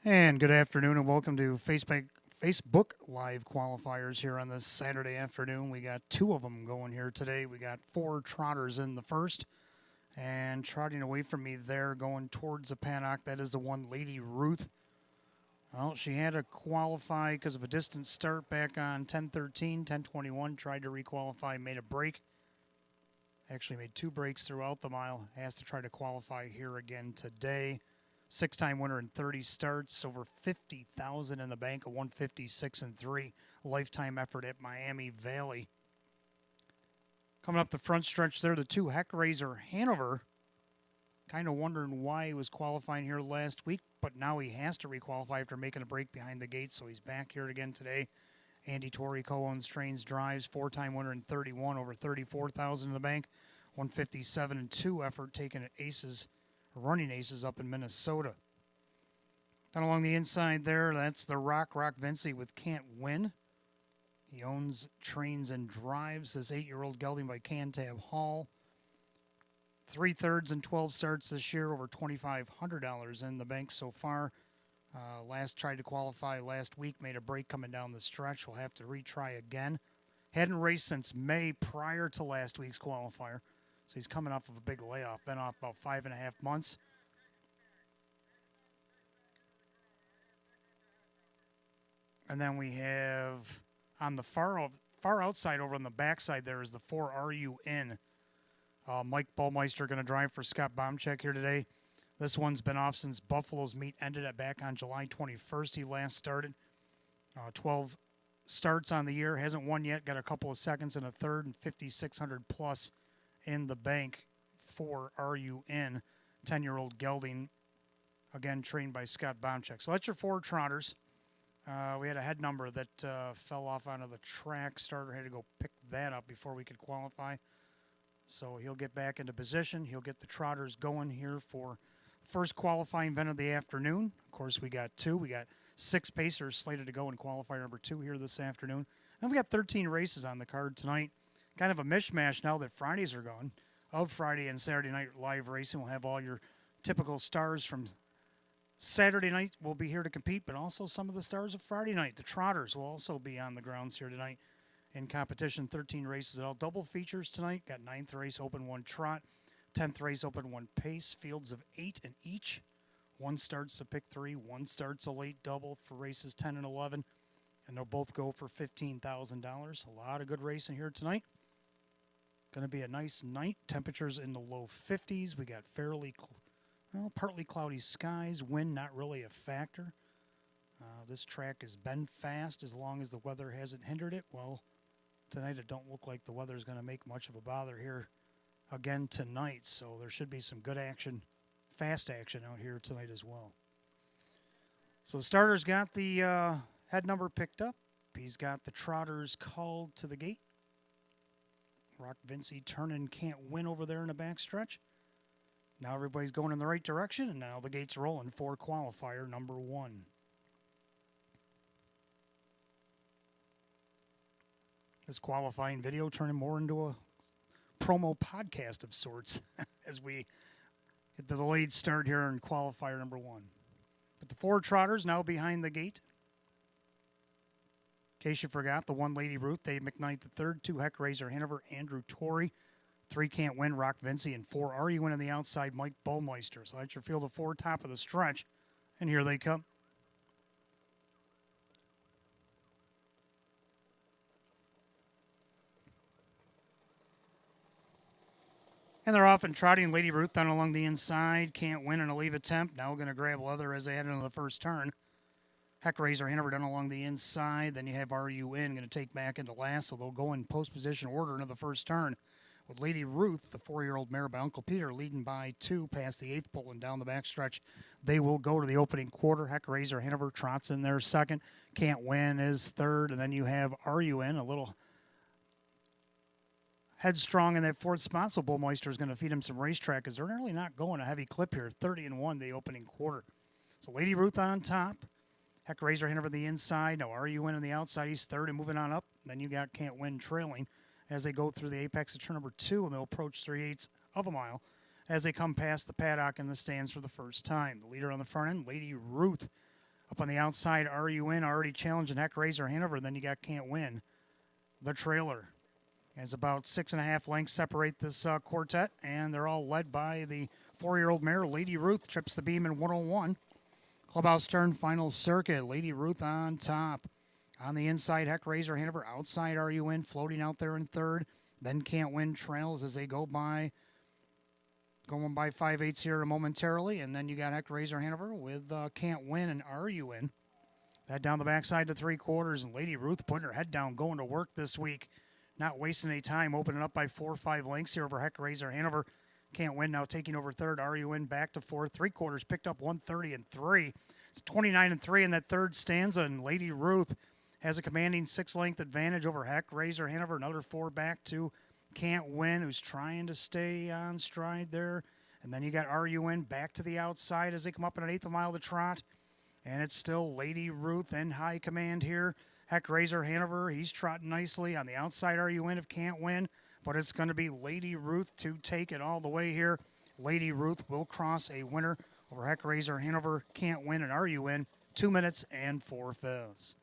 And good afternoon, and welcome to Facebook Live qualifiers here on this Saturday afternoon. We got two of them going here today. We got four trotters in the first, and trotting away from me there, going towards the paddock. That is the one, Lady Ruth. Well, she had to qualify because of a distant start back on 10:13, 10:21. Tried to requalify, made a break. Actually made two breaks throughout the mile. Has to try to qualify here again today. Six-time winner in 30 starts, over 50,000 in the bank, a 156 and 3 lifetime effort at Miami Valley. Coming up the front stretch there, the two Heck Raiser Hanover. Kind of wondering why he was qualifying here last week, but now he has to requalify after making a break behind the gate, so he's back here again today. Andy Torrey co-owns, trains, drives, four-time winner in 31, over 34,000 in the bank, 157 and 2 effort taken at Aces. Running Aces up in Minnesota. Down along the inside there, that's the Rock Vinci with Can't Win. He owns, trains, and drives this 8-year-old gelding by Cantab Hall. 3/3 and 12 starts this year, over $2,500 in the bank so far. Last tried to qualify last week, made a break coming down the stretch. We'll have to retry again. Hadn't raced since May prior to last week's qualifier. So he's coming off of a big layoff, been off about 5.5 months. And then we have on the far outside over on the backside there is the 4 RUN. Mike Ballmeister going to drive for Scott Bomchek here today. This one's been off since Buffalo's meet ended at back on July 21st. He last started. 12 starts on the year. Hasn't won yet. Got a couple of seconds and a third and 5,600 plus in the bank for RUN, 10-year-old gelding, again trained by Scott Bomchek. So that's your four trotters. We had a head number that fell off onto the track. Starter had to go pick that up before we could qualify. So he'll get back into position. He'll get the trotters going here for first qualifying event of the afternoon. Of course, we got two. We got 6 pacers slated to go in qualifier number 2 here this afternoon. And we got 13 races on the card tonight. Kind of a mishmash now that Fridays are gone. Of Friday and Saturday night live racing, we'll have all your typical stars from Saturday night will be here to compete, but also some of the stars of Friday night. The trotters will also be on the grounds here tonight in competition. 13 races at all. Double features tonight. Got 9th race open, 1 trot. 10th race open, 1 pace. Fields of 8 in each. 1 starts a pick 3. 1 starts a late double for races 10 and 11. And they'll both go for $15,000. A lot of good racing here tonight. Going to be a nice night. Temperatures in the low 50s. We got partly cloudy skies. Wind not really a factor. This track has been fast as long as the weather hasn't hindered it. Well, tonight it don't look like the weather is going to make much of a bother here again tonight. So there should be some good action, fast action out here tonight as well. So the starter's got the head number picked up. He's got the trotters called to the gate. Rock Vinci turning Can't Win over there in the back stretch. Now everybody's going in the right direction, and now the gate's rolling for qualifier number 1. This qualifying video turning more into a promo podcast of sorts as we get the delayed start here in qualifier number 1. But the 4 trotters now behind the gate. In case you forgot, the 1 Lady Ruth, Dave McKnight III, 2 Heck Raiser Hanover, Andrew Torrey, 3 Can't Win, Rock Vinci, and 4 RUN on the outside, Mike Ballmeister. So that's your field of 4 top of the stretch, and here they come. And they're off and trotting. Lady Ruth down along the inside, Can't Win and a leave attempt. Now going to grab leather as they head into the first turn. Heck Raiser Hanover down along the inside. Then you have RUN going to take back into last, so they'll go in post position order into the first turn. With Lady Ruth, the 4-year-old mare by Uncle Peter, leading by 2 past the 8th pole and down the back stretch. They will go to the opening quarter. Heck Raiser Hanover trots in there second. Can't Win is third. And then you have RUN, a little headstrong in that 4th spot. So Bullmeister is going to feed him some racetrack because they're really not going a heavy clip here. 30-1 the opening quarter. So Lady Ruth on top. Heck Raiser Hanover the inside. Now RUN on the outside. He's third and moving on up. Then you got Can't Win trailing as they go through the apex of turn number 2, and they'll approach 3/8 of a mile as they come past the paddock and the stands for the first time. The leader on the front end, Lady Ruth, Up on the outside, RUN already challenging Heck Razor Hanover. Then you got Can't Win, the trailer. As about 6.5 lengths separate this quartet, and they're all led by the 4-year-old mare, Lady Ruth, trips the beam in 101. Clubhouse turn, final circuit. Lady Ruth on top. On the inside, Heck Razor Hanover. Outside, RUN floating out there in third. Then Can't Win trails as they go by. Going by 5/8 here momentarily. And then you got Heck Razor Hanover with Can't Win and RUN. That down the backside to 3/4. And Lady Ruth putting her head down, going to work this week. Not wasting any time, opening up by 4 or 5 lengths here over Heck Razor Hanover. Can't Win now taking over third. RUN back to fourth. 3/4 picked up 130 and 3. It's 29 and 3 in that third stanza. And Lady Ruth has a commanding 6-length advantage over Heck Razor Hanover. Another 4 back to Can't Win, who's trying to stay on stride there. And then you got RUN back to the outside as they come up in an 1/8 mile to trot. And it's still Lady Ruth in high command here. Heck Razor Hanover, he's trotting nicely. On the outside, RUN if Can't Win. But it's going to be Lady Ruth to take it all the way here. Lady Ruth will cross a winner over Heck Razor Hanover, Can't Win, and RUN. 2 minutes and 4 fifths.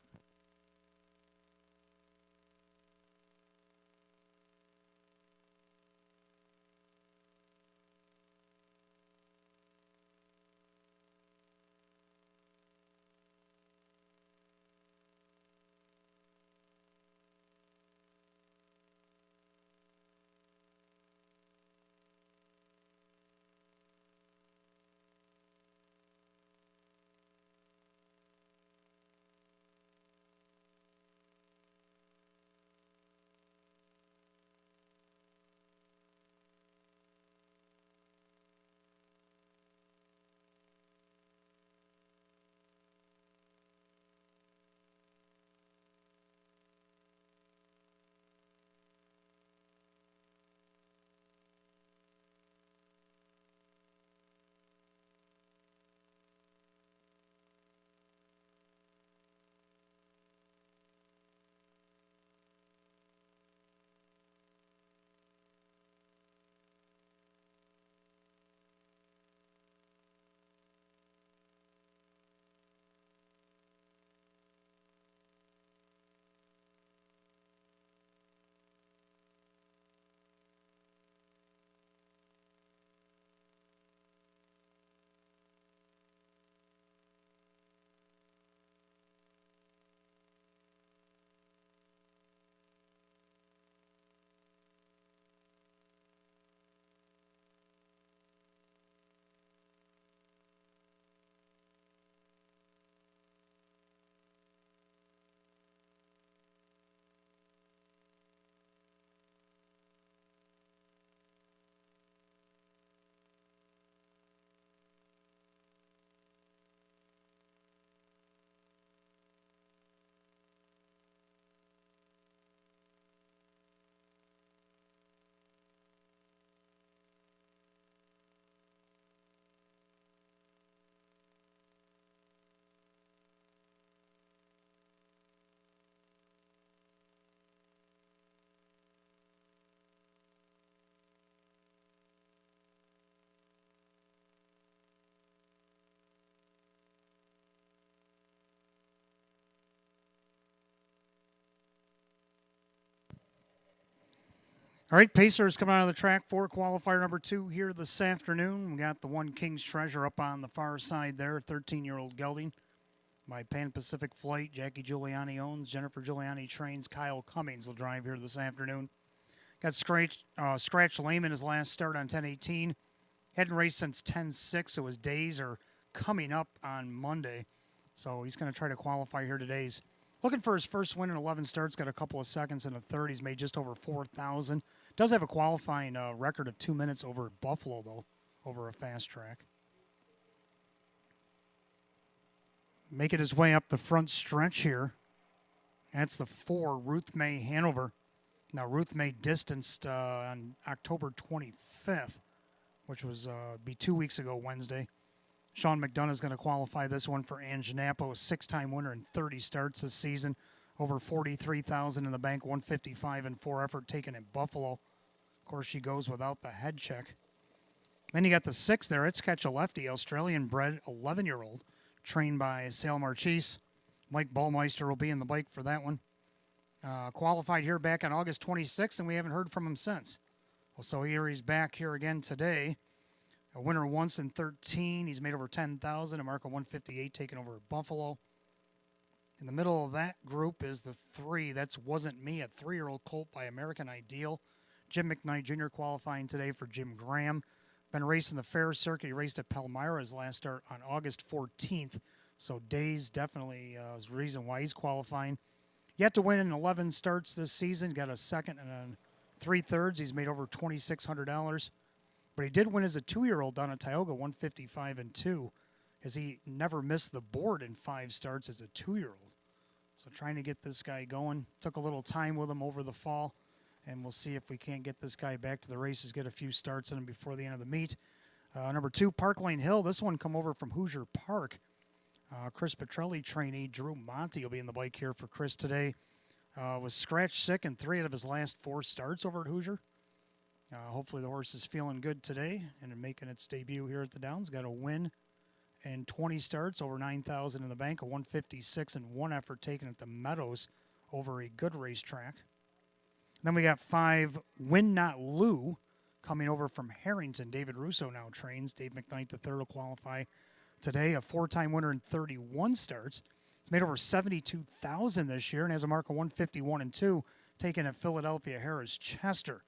All right, Pacers coming out of the track for qualifier number 2 here this afternoon. We got the one King's Treasure up on the far side there, 13-year-old gelding. My Pan Pacific Flight, Jackie Giuliani owns, Jennifer Giuliani trains, Kyle Cummings will drive here this afternoon. Got Scratch Lehman his last start on 10:18. Hadn't raced since 10:06, so his days are coming up on Monday. So he's going to try to qualify here today. He's looking for his first win in 11 starts, got a couple of seconds in a third. He's made just over 4,000. Does have a qualifying record of 2 minutes over at Buffalo, though, over a fast track. Making his way up the front stretch here. That's the 4, Ruth May Hanover. Now, Ruth May distanced on October 25th, which was be 2 weeks ago Wednesday. Sean McDonough is going to qualify this one for Anginapo, a 6-time winner in 30 starts this season. Over 43,000 in the bank, 155 and 4 effort taken at Buffalo. Of course, she goes without the head check. Then you got the 6 there. It's Catch a Lefty, Australian-bred 11-year-old. trained by Sal Marchese. Mike Ballmeister will be in the bike for that one. Qualified here back on August 26th, and we haven't heard from him since. Well, so here he's back here again today. A winner once in 13. He's made over 10,000. A mark of 158 taken over at Buffalo. In the middle of that group is the 3. That's Wasn't Me, a 3-year-old colt by American Ideal. Jim McKnight Jr. qualifying today for Jim Graham. Been racing the fair circuit. He raced at Palmyra his last start on August 14th. So days definitely is the reason why he's qualifying. Yet to win in 11 starts this season. Got a second and a 3/3. He's made over $2,600. But he did win as a 2-year-old down at Tioga, 155-2, as he never missed the board in 5 starts as a 2-year-old. So trying to get this guy going. Took a little time with him over the fall, and we'll see if we can't get this guy back to the races, get a few starts in him before the end of the meet. Number 2, Park Lane Hill. This one come over from Hoosier Park. Chris Petrelli trainee Drew Monty will be in the bike here for Chris today. Was scratch sick in 3 out of his last 4 starts over at Hoosier. Hopefully the horse is feeling good today and making its debut here at the Downs. Got a win and 20 starts, over 9,000 in the bank, a 156 and 1 effort taken at the Meadows over a good racetrack. Then we got 5, Win Not Lou, coming over from Harrington. David Russo now trains. Dave McKnight III will qualify today, a 4-time winner in 31 starts. He's made over 72,000 this year and has a mark of 151 and 2, taken at Philadelphia Harris Chester.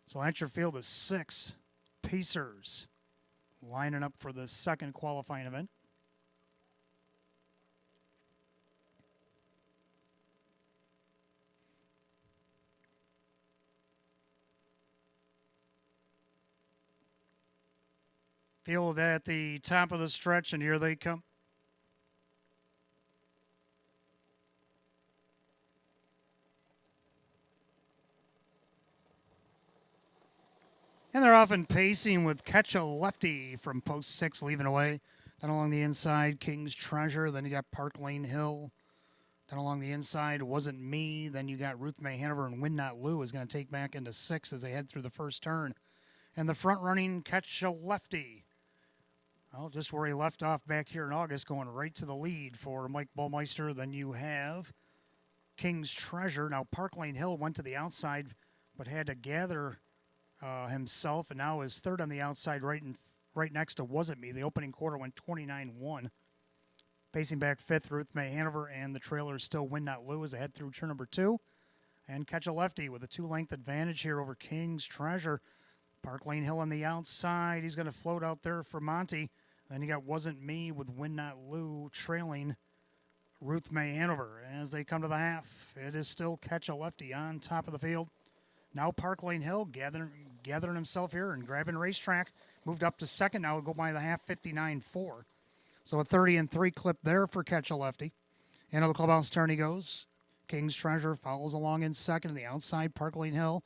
So that's your field of 6 Pacers lining up for the second qualifying event. Field at the top of the stretch, and here they come. And they're often pacing with Catch a Lefty from post 6 leaving away. Then along the inside, King's Treasure. Then you got Park Lane Hill. Then along the inside, Wasn't Me. Then you got Ruth May Hanover, and Win Not Lou is going to take back into 6 as they head through the first turn. And the front running Catch a Lefty. Well, just where he left off back here in August, going right to the lead for Mike Ballmeister. Then you have King's Treasure. Now Park Lane Hill went to the outside, but had to gather himself, and now is third on the outside, right next to Wasn't Me. The opening quarter went 29-1. Pacing back 5th, Ruth May Hanover, and the trailer is still Win Not Lou as they head through turn number 2. And Catch a Lefty with a 2-length advantage here over King's Treasure. Park Lane Hill on the outside. He's going to float out there for Monty. Then you got Wasn't Me with Win Not Lou trailing Ruth May Hanover. As they come to the half, it is still Catch a Lefty on top of the field. Now Park Lane Hill gathering himself here and grabbing racetrack. Moved up to second. Now we'll go by the half, 59-4. So a 30-3 clip there for Catch a Lefty. Into the clubhouse turn he goes. King's Treasure follows along in second. On the outside, Park Lane Hill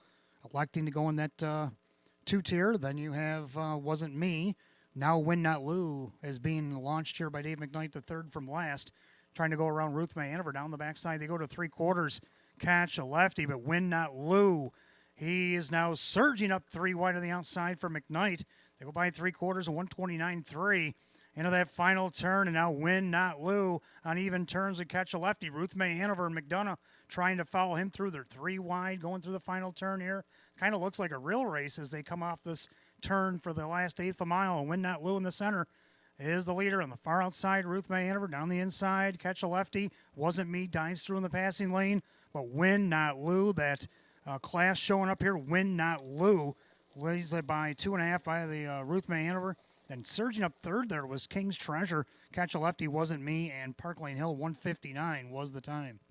electing to go in that 2-tier. Then you have Wasn't Me. Now Win Not Lou is being launched here by Dave McKnight III from last. Trying to go around Ruth May Hanover down the backside. They go to 3/4. Catch a Lefty, but Win Not Lou. He is now surging up 3 wide on the outside for McKnight. They go by 3/4 and 129.3 into that final turn, and now Win Not Lou on even terms with Catch a Lefty. Ruth May Hanover and McDonough trying to follow him through. They're 3 wide going through the final turn here. Kind of looks like a real race as they come off this turn for the last 1/8 of a mile. And Win Not Lou in the center is the leader. On the far outside, Ruth May Hanover down the inside. Catch a Lefty. Wasn't Me dives through in the passing lane, but Win Not Lou, that class showing up here, Win Not Lou, leads it by 2.5 by the Ruth May Hanover. And surging up third there was King's Treasure. Catch a Lefty, Wasn't Me, and Park Lane Hill, 159 was the time.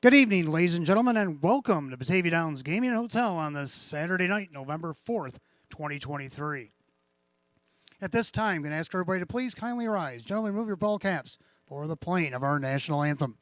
Good evening, ladies and gentlemen, and welcome to Batavia Downs Gaming and Hotel on this Saturday night, November 4th, 2023. At this time, I'm going to ask everybody to please kindly rise. Gentlemen, move your ball caps for the playing of our national anthem.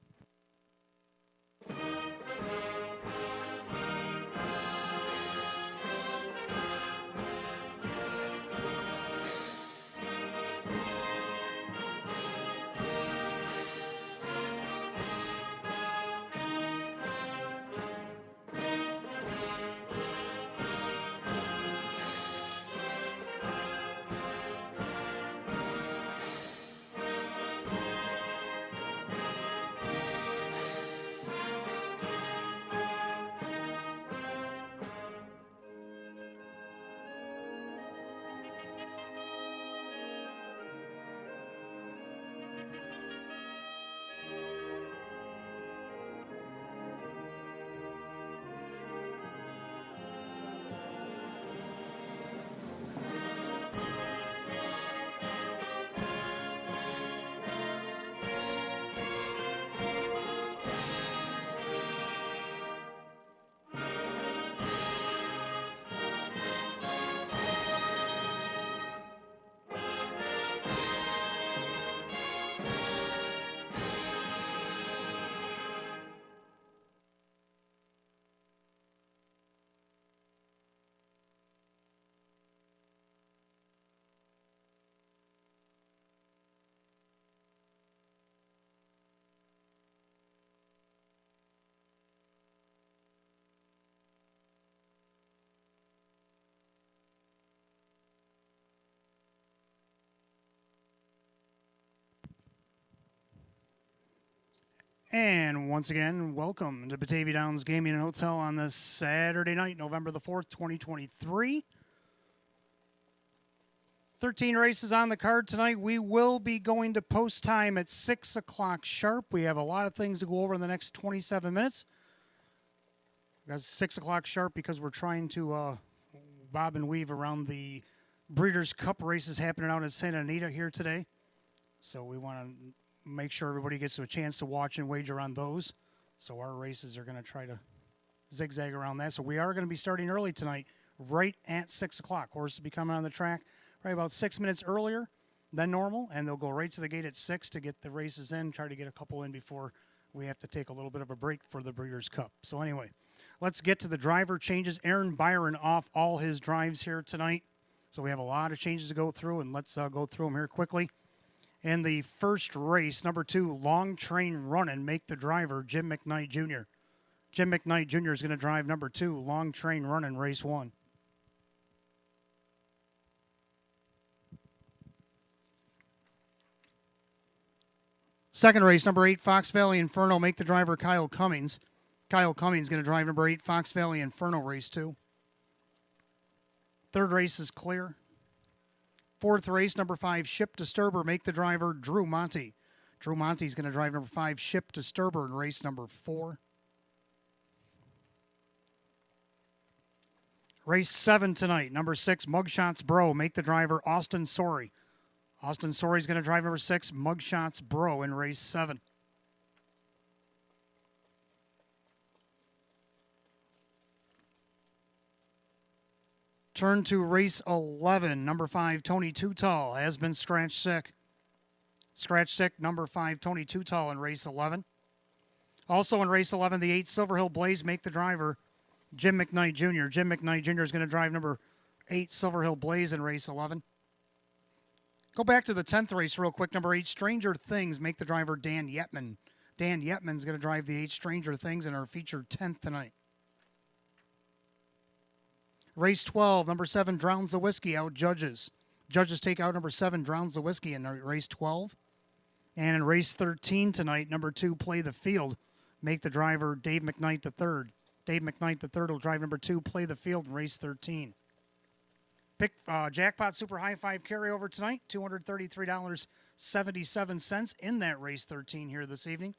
And once again, welcome to Batavia Downs Gaming and Hotel on this Saturday night, November the 4th, 2023. 13 races on the card tonight. We will be going to post time at 6 o'clock sharp. We have a lot of things to go over in the next 27 minutes. That's 6 o'clock sharp because we're trying to bob and weave around the Breeders' Cup races happening out in Santa Anita here today. So we want to make sure everybody gets a chance to watch and wager on those. So our races are going to try to zigzag around that. So we are going to be starting early tonight, right at 6 o'clock. Horses will be coming on the track right about 6 minutes earlier than normal, and they'll go right to the gate at 6 to get the races in, try to get a couple in before we have to take a little bit of a break for the Breeders' Cup. So anyway, let's get to the driver changes. Aaron Byron off all his drives here tonight. So we have a lot of changes to go through, and let's go through them here quickly. In the first race, number 2, Long Train Runnin', make the driver Jim McKnight Jr. Jim McKnight Jr. is going to drive number 2, Long Train Runnin', race 1. Second race, number 8, Fox Valley Inferno, make the driver Kyle Cummings. Kyle Cummings is going to drive number 8, Fox Valley Inferno, race 2. Third race is clear. Fourth race, number 5, Ship Disturber, make the driver Drew Monty. Drew Monty is going to drive number 5, Ship Disturber, in race number 4. Race 7 tonight, number 6, Mugshots Bro, make the driver Austin Sorey. Austin Sorey is going to drive number 6, Mugshots Bro, in race 7. Turn to race 11. Number 5, Tony Tootal has been scratch sick. Scratch sick, number 5, Tony Tootal in race 11. Also in race 11, the 8, Silver Hill Blaze, make the driver Jim McKnight Jr. Jim McKnight Jr. is going to drive number 8, Silver Hill Blaze in race 11. Go back to the 10th race real quick. Number 8, Stranger Things, make the driver Dan Yetman. Dan Yetman is going to drive the 8, Stranger Things, in our featured 10th tonight. Race 12, number 7, Drowns the Whiskey, out Judges. Judges take out number 7, Drowns the Whiskey, in race 12. And in race 13 tonight, number 2, Play the Field, make the driver Dave McKnight III. Dave McKnight III will drive number 2, Play the Field, in race 13. Pick Jackpot Super High 5 carryover tonight, $233.77 in that race 13 here this evening.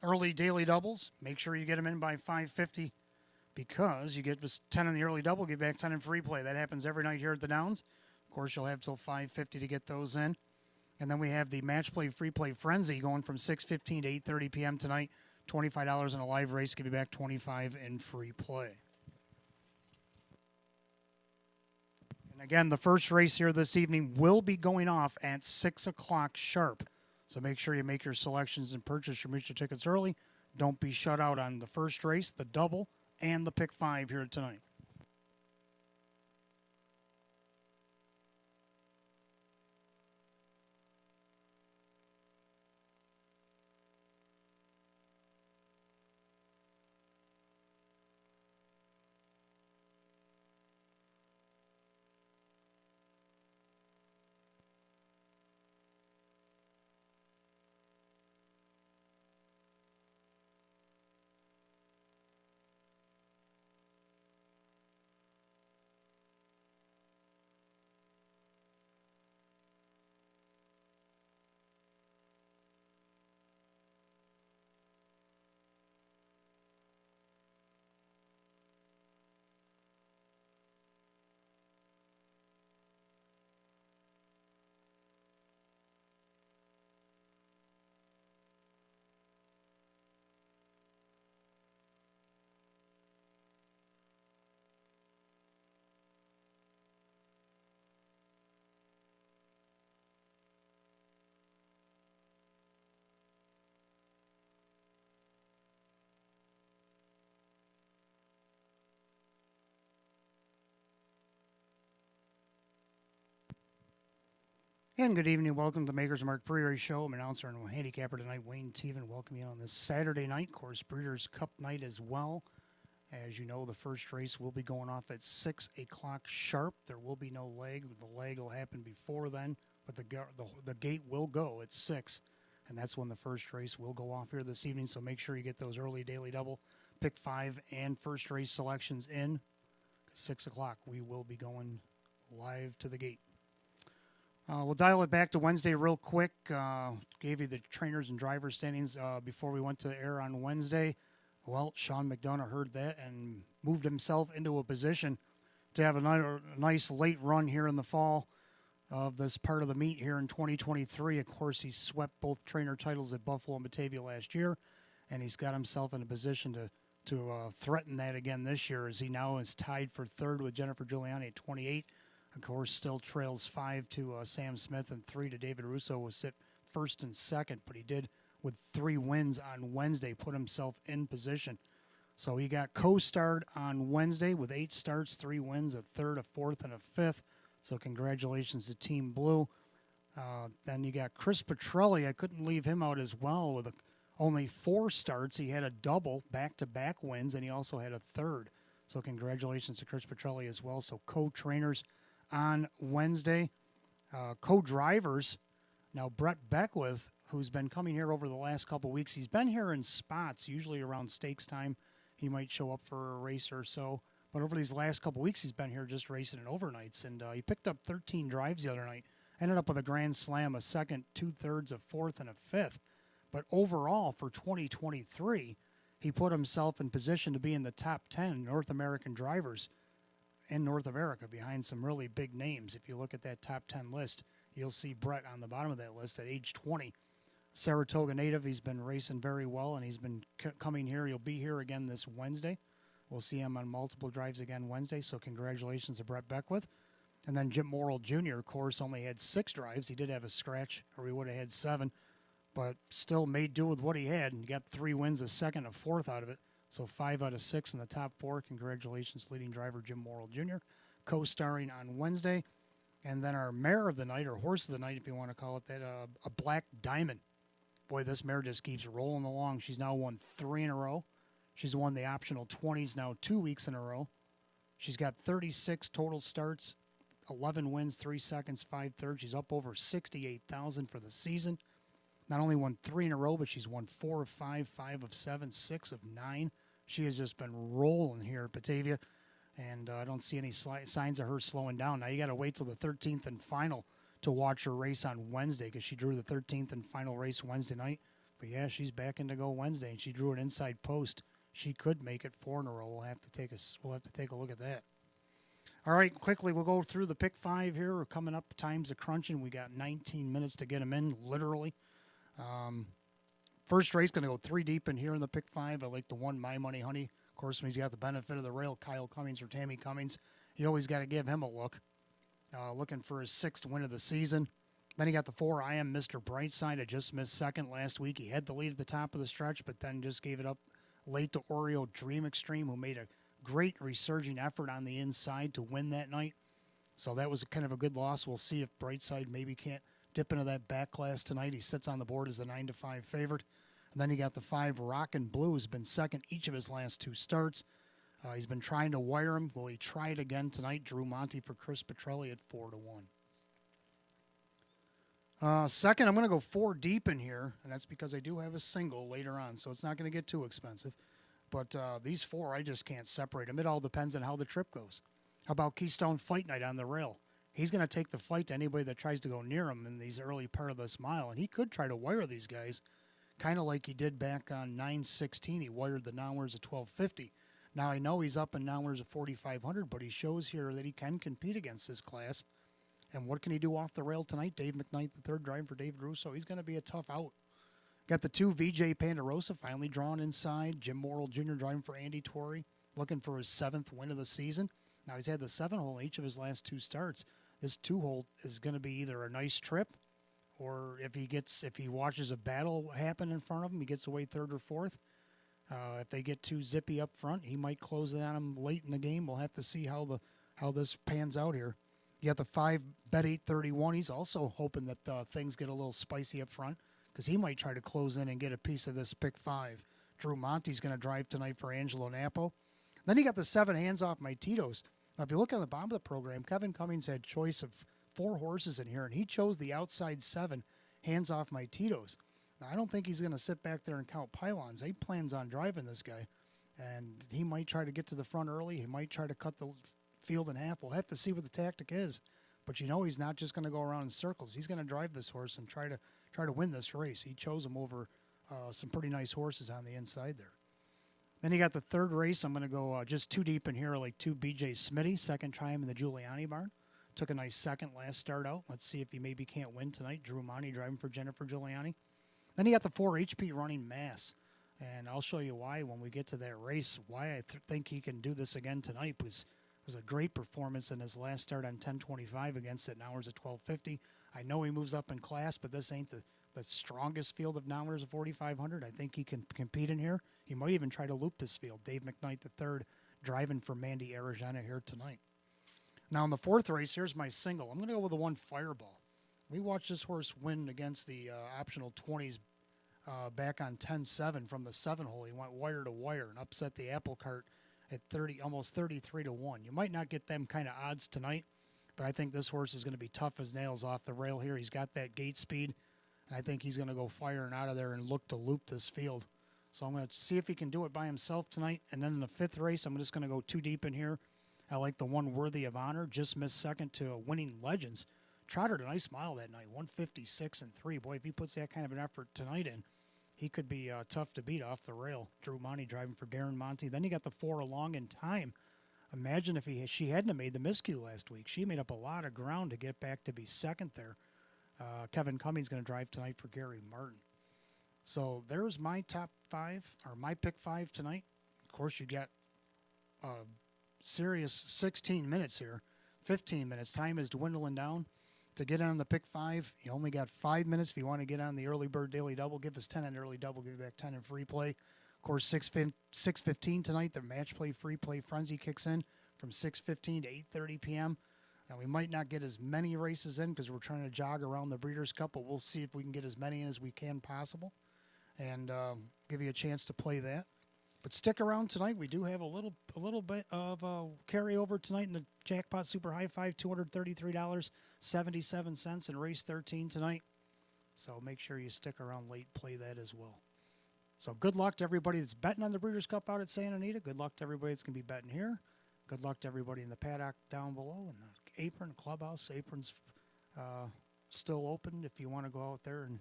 Early daily doubles, make sure you get them in by 5:50 because you get just 10 in the early double, get back 10 in free play. That happens every night here at the Downs. Of course, you'll have till 5:50 to get those in. And then we have the Match Play Free Play Frenzy going from 6:15 to 8:30 p.m. tonight. $25 in a live race, give you back $25 in free play. And again, the first race here this evening will be going off at 6 o'clock sharp. So make sure you make your selections and purchase your mutual tickets early. Don't be shut out on the first race, the double, and the pick 5 here tonight. And good evening. Welcome to the Makers Mark Brewery Show. I'm announcer and handicapper tonight, Wayne Teven. Welcome you on this Saturday night, of course, Breeders' Cup night as well. As you know, the first race will be going off at 6 o'clock sharp. There will be no leg. The leg will happen before then, but the gate will go at 6, and that's when the first race will go off here this evening. So make sure you get those early daily double, pick 5, and first race selections in. 6 o'clock, we will be going live to the gate. We'll dial it back to Wednesday real quick. Gave you the trainers and drivers standings before we went to air on Wednesday. Well, Sean McDonough heard that and moved himself into a position to have a nice late run here in the fall of this part of the meet here in 2023. Of course, he swept both trainer titles at Buffalo and Batavia last year, and he's got himself in a position to threaten that again this year, as he now is tied for third with Jennifer Giuliani at 28. Of course, still trails 5 to Sam Smith and 3 to David Russo, will sit first and second, but he did, with 3 wins on Wednesday, put himself in position. So he got co-starred on Wednesday with 8 starts, 3 wins, a third, a fourth, and a fifth. So congratulations to Team Blue. Then you got Chris Petrelli. I couldn't leave him out as well with only 4 starts. He had a double, back-to-back wins, and he also had a third. So congratulations to Chris Petrelli as well. So co-trainers on Wednesday. Co-drivers, now Brett Beckwith, who's been coming here over the last couple weeks. He's been here in spots, usually around stakes time. He might show up for a race or so. But over these last couple weeks, he's been here just racing in overnights. And he picked up 13 drives the other night. Ended up with a grand slam, a second, 2/3, a fourth, and a fifth. But overall, for 2023, he put himself in position to be in the top 10 North American drivers in North America, behind some really big names. If you look at that top 10 list, you'll see Brett on the bottom of that list at age 20. Saratoga native, he's been racing very well, and he's been coming here. He'll be here again this Wednesday. We'll see him on multiple drives again Wednesday, so congratulations to Brett Beckwith. And then Jim Morrill Jr., of course, only had 6 drives. He did have a scratch, or he would have had 7, but still made do with what he had and got 3 wins, a second, a fourth out of it. So 5 out of 6 in the top 4. Congratulations, leading driver Jim Morrill Jr., co-starring on Wednesday. And then our mare of the night, or horse of the night, if you want to call it that, a Black Diamond. Boy, this mare just keeps rolling along. She's now won 3 in a row. She's won the optional 20s now 2 weeks in a row. She's got 36 total starts, 11 wins, 3 seconds, 5 thirds. She's up over 68,000 for the season. Not only won 3 in a row, but she's won 4 of 5, 5 of 7, 6 of 9. She has just been rolling here at Batavia, and I don't see any signs of her slowing down. Now you got to wait till the 13th and final to watch her race on Wednesday, because she drew the 13th and final race Wednesday night. But yeah, she's back in to go Wednesday, and she drew an inside post. She could make it 4 in a row. We'll have to take a look at that. All right, quickly, we'll go through the pick 5 here. We're coming up, times of crunching. We got 19 minutes to get them in, literally. First race, going to go 3 deep in here in the pick 5. I like the one, My Money Honey. Of course, when he's got the benefit of the rail, Kyle Cummings or Tammy Cummings, you always got to give him a look. Looking for his 6th win of the season. Then he got the 4, I Am Mr. Brightside. I just missed second last week. He had the lead at the top of the stretch, but then just gave it up late to Oreo Dream Extreme, who made a great resurging effort on the inside to win that night. So that was kind of a good loss. We'll see if Brightside maybe can't dip into that back class tonight. He sits on the board as the 9-5 favorite. And then you got the 5, Rockin' Blue, who's been second each of his last 2 starts. He's been trying to wire him. Will he try it again tonight? Drew Monty for Chris Petrelli at 4-1. Second, I'm going to go 4 deep in here, and that's because I do have a single later on, so it's not going to get too expensive. But these 4, I just can't separate them. It all depends on how the trip goes. How about Keystone Fight Night on the rail? He's going to take the fight to anybody that tries to go near him in these early part of this mile, and he could try to wire these guys, kind of like he did back on 9/16. He wired the Nowers at 12:50. Now, I know he's up in Nowers at 4,500, but he shows here that he can compete against this class. And what can he do off the rail tonight? Dave McKnight, the 3rd, driving for David Russo. He's going to be a tough out. Got the 2, VJ Pandarosa, finally drawn inside. Jim Morrill Jr. driving for Andy Torrey, looking for his 7th win of the season. Now, he's had the 7-hole in each of his last 2 starts. This 2-hole is going to be either a nice trip, or if he watches a battle happen in front of him, he gets away 3rd or 4th. If they get too zippy up front, he might close it on him late in the game. We'll have to see how this pans out here. You got the 5, Bet 831. He's also hoping that things get a little spicy up front because he might try to close in and get a piece of this pick 5. Drew Monty's going to drive tonight for Angelo Napo. Then you got the 7, Hands Off My Tito's. Now, if you look on the bottom of the program, Kevin Cummings had choice of 4 horses in here, and he chose the outside 7, Hands Off My Tito's. Now, I don't think he's going to sit back there and count pylons. He plans on driving this guy, and he might try to get to the front early. He might try to cut the field in half. We'll have to see what the tactic is. But he's not just going to go around in circles. He's going to drive this horse and try to win this race. He chose him over some pretty nice horses on the inside there. Then you got the 3rd race. I'm going to go just 2 deep in here, like 2 BJ Smitty, 2nd time in the Giuliani barn. Took a nice 2nd last start out. Let's see if he maybe can't win tonight. Drew Monty driving for Jennifer Giuliani. Then you got the 4 HP Running Mass. And I'll show you why when we get to that race, why I think he can do this again tonight. Because it was a great performance in his last start on 10:25 against it. Nowers at 12:50. I know he moves up in class, but this ain't the strongest field of Nowers at 4,500. I think he can compete in here. He might even try to loop this field. Dave McKnight, the 3rd, driving for Mandy Aragena here tonight. Now, in the 4th race, here's my single. I'm going to go with the 1, Fireball. We watched this horse win against the optional 20s back on 10-7 from the 7-hole. He went wire to wire and upset the apple cart at almost 33-1. You might not get them kind of odds tonight, but I think this horse is going to be tough as nails off the rail here. He's got that gate speed, and I think he's going to go firing out of there and look to loop this field. So I'm going to see if he can do it by himself tonight. And then in the 5th race, I'm just going to go 2 deep in here. I like the 1, Worthy of Honor. Just missed 2nd to Winning Legends. Trotted a nice mile that night, 156-3. Boy, if he puts that kind of an effort tonight in, he could be tough to beat off the rail. Drew Monty driving for Darren Monty. Then you got the 4, Along in Time. Imagine if she hadn't have made the miscue last week. She made up a lot of ground to get back to be 2nd there. Kevin Cummings going to drive tonight for Gary Martin. So there's my top 5, or my pick 5 tonight. Of course, you got a serious 16 minutes here. 15 minutes. Time is dwindling down. To get on the pick 5, you only got 5 minutes. If you want to get on the early bird daily double, give us 10 on early double, give you back 10 in free play. Of course, 6:15 tonight, the match play free play frenzy kicks in from 6:15 to 8:30 p.m. Now, we might not get as many races in because we're trying to jog around the Breeders' Cup, but we'll see if we can get as many in as we can possible and give you a chance to play that. But stick around tonight. We do have a little bit of carryover tonight in the Jackpot Super High Five, $233.77 in race 13 tonight. So make sure you stick around late, play that as well. So good luck to everybody that's betting on the Breeders' Cup out at Santa Anita. Good luck to everybody that's going to be betting here. Good luck to everybody in the paddock down below. And the apron, clubhouse, apron's still open if you want to go out there. And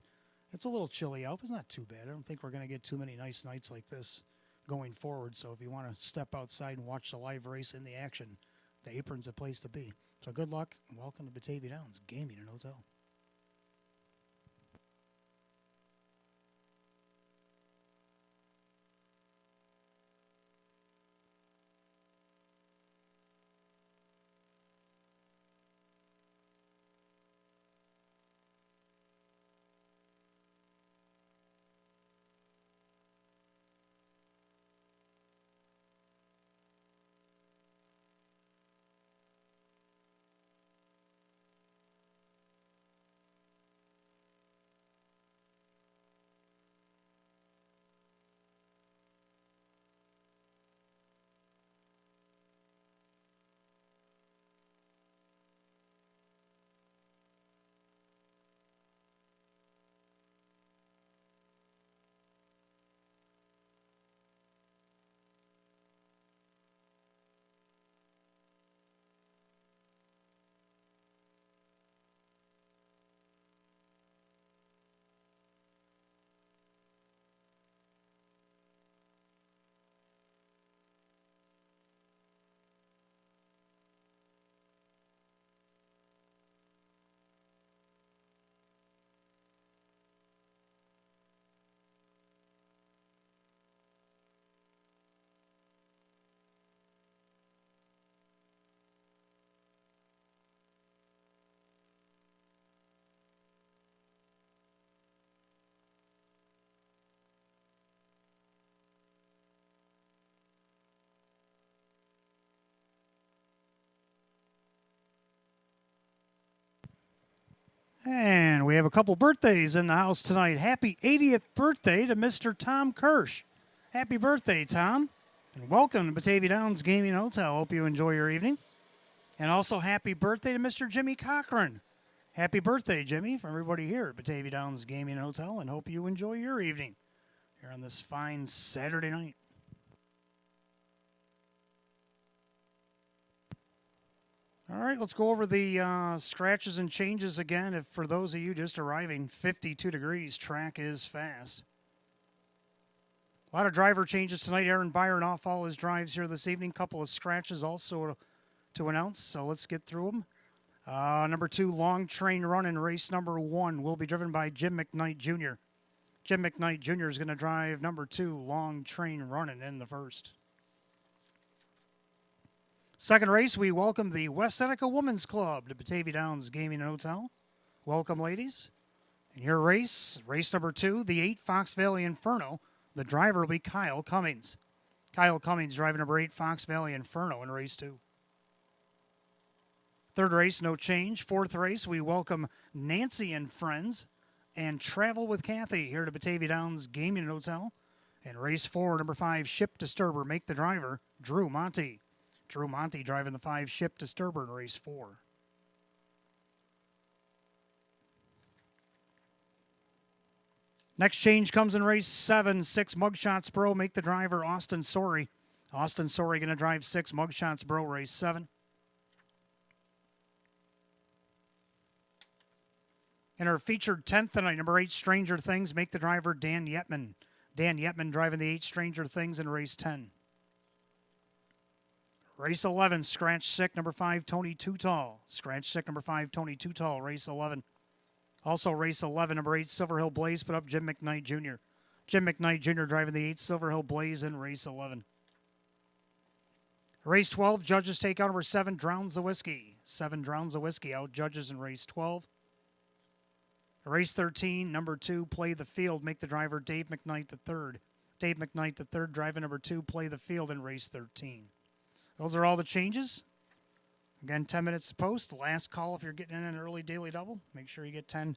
it's a little chilly out, but it's not too bad. I don't think we're going to get too many nice nights like this going forward. So if you want to step outside and watch the live race in the action, The apron's a place to be. So good luck and welcome to Batavia Downs Gaming and Hotel. And we have a couple birthdays in the house tonight. Happy 80th birthday to Mr. Tom Kirsch. Happy birthday, Tom. And welcome to Batavia Downs Gaming Hotel. Hope you enjoy your evening. And also happy birthday to Mr. Jimmy Cochran. Happy birthday, Jimmy, from everybody here at Batavia Downs Gaming Hotel, and hope you enjoy your evening here on this fine Saturday night. All right, let's go over the scratches and changes again. If for those of you just arriving, 52 degrees, track is fast. A lot of driver changes tonight. Aaron Byron off all his drives here this evening. Couple of scratches also to announce, so let's get through them. Number 2, long train run in race number 1 will be driven by Jim McKnight Jr. Jim McKnight Jr. is going to drive number 2, long train running in the first. Second race, we welcome the West Seneca Women's Club to Batavia Downs Gaming and Hotel. Welcome, ladies. And your race number 2, the 8 Fox Valley Inferno. The driver will be Kyle Cummings. Kyle Cummings driving number 8 Fox Valley Inferno in race 2. Third race, no change. Fourth race, we welcome Nancy and Friends and Travel with Kathy here to Batavia Downs Gaming and Hotel. And race 4, number 5, Ship Disturber, make the driver, Drew Monty. Drew Monty driving the 5 Ship Disturber in race 4. Next change comes in race 7, 6 Mugshots Bro, make the driver Austin Sorey. Austin Sorey going to drive 6 Mugshots Bro, race 7. In our featured 10th tonight, number 8 Stranger Things, make the driver Dan Yetman. Dan Yetman driving the 8 Stranger Things in race 10. Race 11, Scratch Sick, number 5, Tony Tootall. Scratch Sick, number 5, Tony Tootall, race 11. Also, race 11, number 8, Silver Hill Blaze, put up Jim McKnight Jr. Jim McKnight Jr. driving the 8 Silver Hill Blaze in race 11. Race 12, Judges take out number 7, Drowns the Whiskey. 7 Drowns the Whiskey out Judges in race 12. Race 13, number 2, Play the Field, make the driver Dave McKnight III. Dave McKnight III driving number 2, Play the Field in race 13. Those are all the changes. Again, 10 minutes to post. Last call if you're getting in an early daily double. Make sure you get 10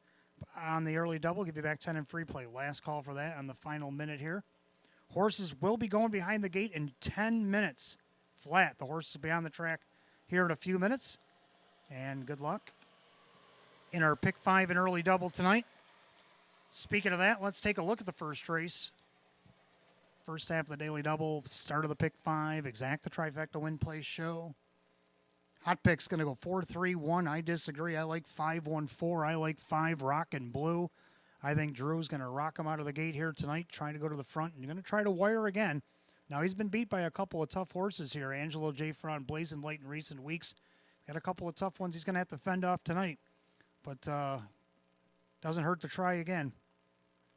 on the early double. Give you back 10 in free play. Last call for that on the final minute here. Horses will be going behind the gate in 10 minutes flat. The horses will be on the track here in a few minutes. And good luck in our pick 5 and early double tonight. Speaking of that, let's take a look at the first race. First half of the daily double, start of the pick 5, exact the trifecta win place show. Hot pick's going to go 4-3-1. I disagree. I like 5-1-4. I like 5 rock and blue. I think Drew's going to rock him out of the gate here tonight, trying to go to the front. And you're going to try to wire again. Now, he's been beat by a couple of tough horses here. Angelo J. Fron blazing late in recent weeks. Got a couple of tough ones he's going to have to fend off tonight. But doesn't hurt to try again.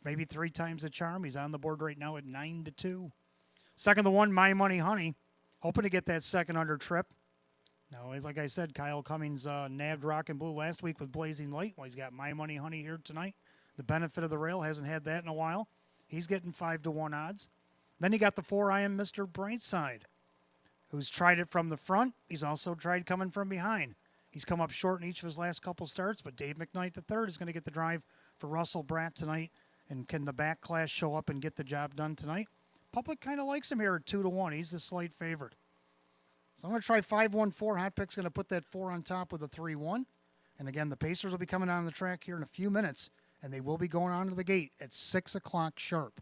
Maybe 3 times the charm. He's on the board right now at 9-2. Second, the 1, My Money Honey. Hoping to get that second under trip. Now, like I said, Kyle Cummings nabbed Rock and Blue last week with Blazing Light. Well, he's got My Money Honey here tonight. The benefit of the rail, hasn't had that in a while. He's getting 5-1 odds. Then you got the 4, I Am Mr. Brightside, who's tried it from the front. He's also tried coming from behind. He's come up short in each of his last couple starts, but Dave McKnight III is going to get the drive for Russell Bratt tonight. And can the back class show up and get the job done tonight? Public kind of likes him here at 2-1. He's the slight favorite. So I'm going to try 5-1-4. Hot Pick's going to put that 4 on top with a 3-1. And again, the Pacers will be coming on the track here in a few minutes, and they will be going on to the gate at 6 o'clock sharp.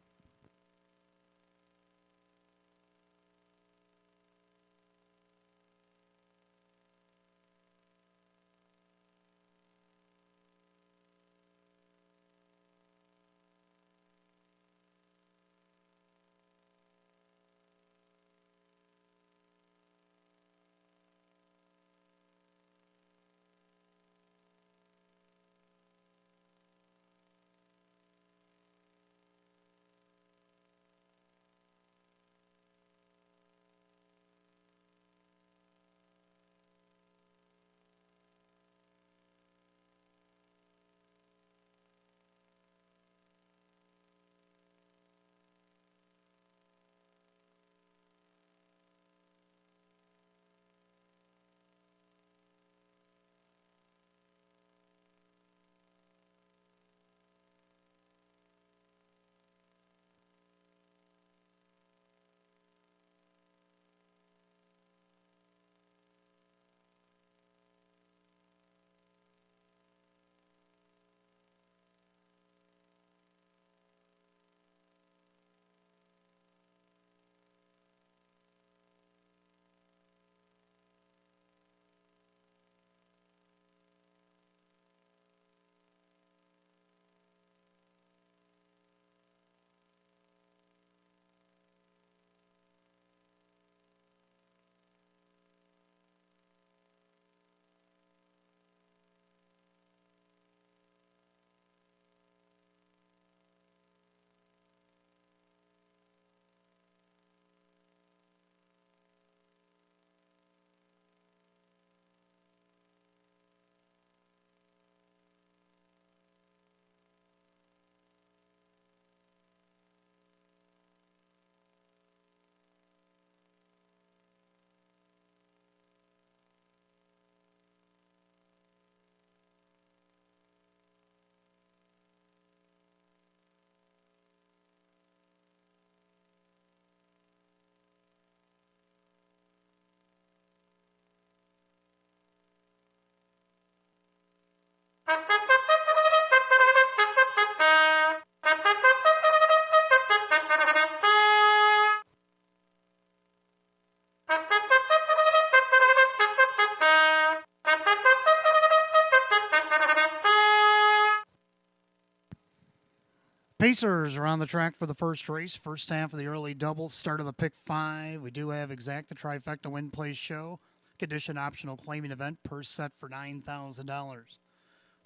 Pacers are on the track for the first race. First half of the early double. Start of the pick 5. We do have exact the trifecta win place show. Condition optional claiming event. Purse set for $9,000.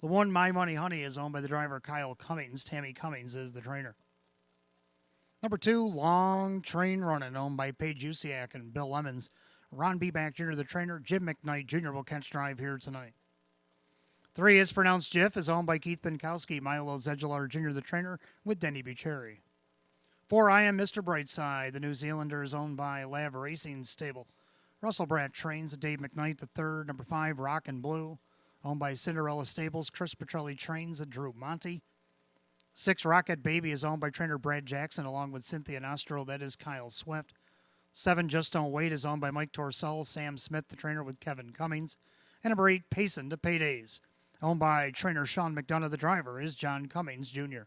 The 1, My Money Honey, is owned by the driver Kyle Cummings. Tammy Cummings is the trainer. Number 2, Long Train Running, owned by Paige Usiak and Bill Lemons. Ron Beback Jr., the trainer. Jim McKnight Jr. will catch drive here tonight. 3 is pronounced Jiff, is owned by Keith Binkowski, Milo Zedular Jr., the trainer, with Denny Bucherri. 4, I Am Mr. Brightside, the New Zealander, is owned by Lav Racing Stable. Russell Bratt trains Dave McKnight III. Number 5, Rock and Blue, owned by Cinderella Stables. Chris Petrelli trains Drew Monty. 6, Rocket Baby, is owned by trainer Brad Jackson, along with Cynthia Nostro, that is Kyle Swift. 7, Just Don't Wait, is owned by Mike Torcell, Sam Smith, the trainer, with Kevin Cummings. And number 8, Payson to Paydays, owned by trainer Sean McDonough, the driver, is John Cummings Jr.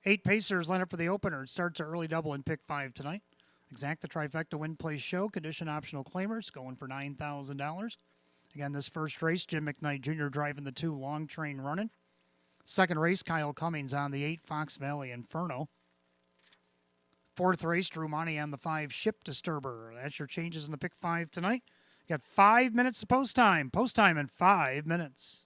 8 Pacers line up for the opener. It starts an early double in pick 5 tonight. Exact the trifecta win place show. Condition optional claimers going for $9,000. Again, this first race, Jim McKnight Jr. driving the 2, Long Train Running. Second race, Kyle Cummings on the 8, Fox Valley Inferno. Fourth race, Drew Monty on the 5, Ship Disturber. That's your changes in the pick 5 tonight. You got 5 minutes to post time. Post time in 5 minutes.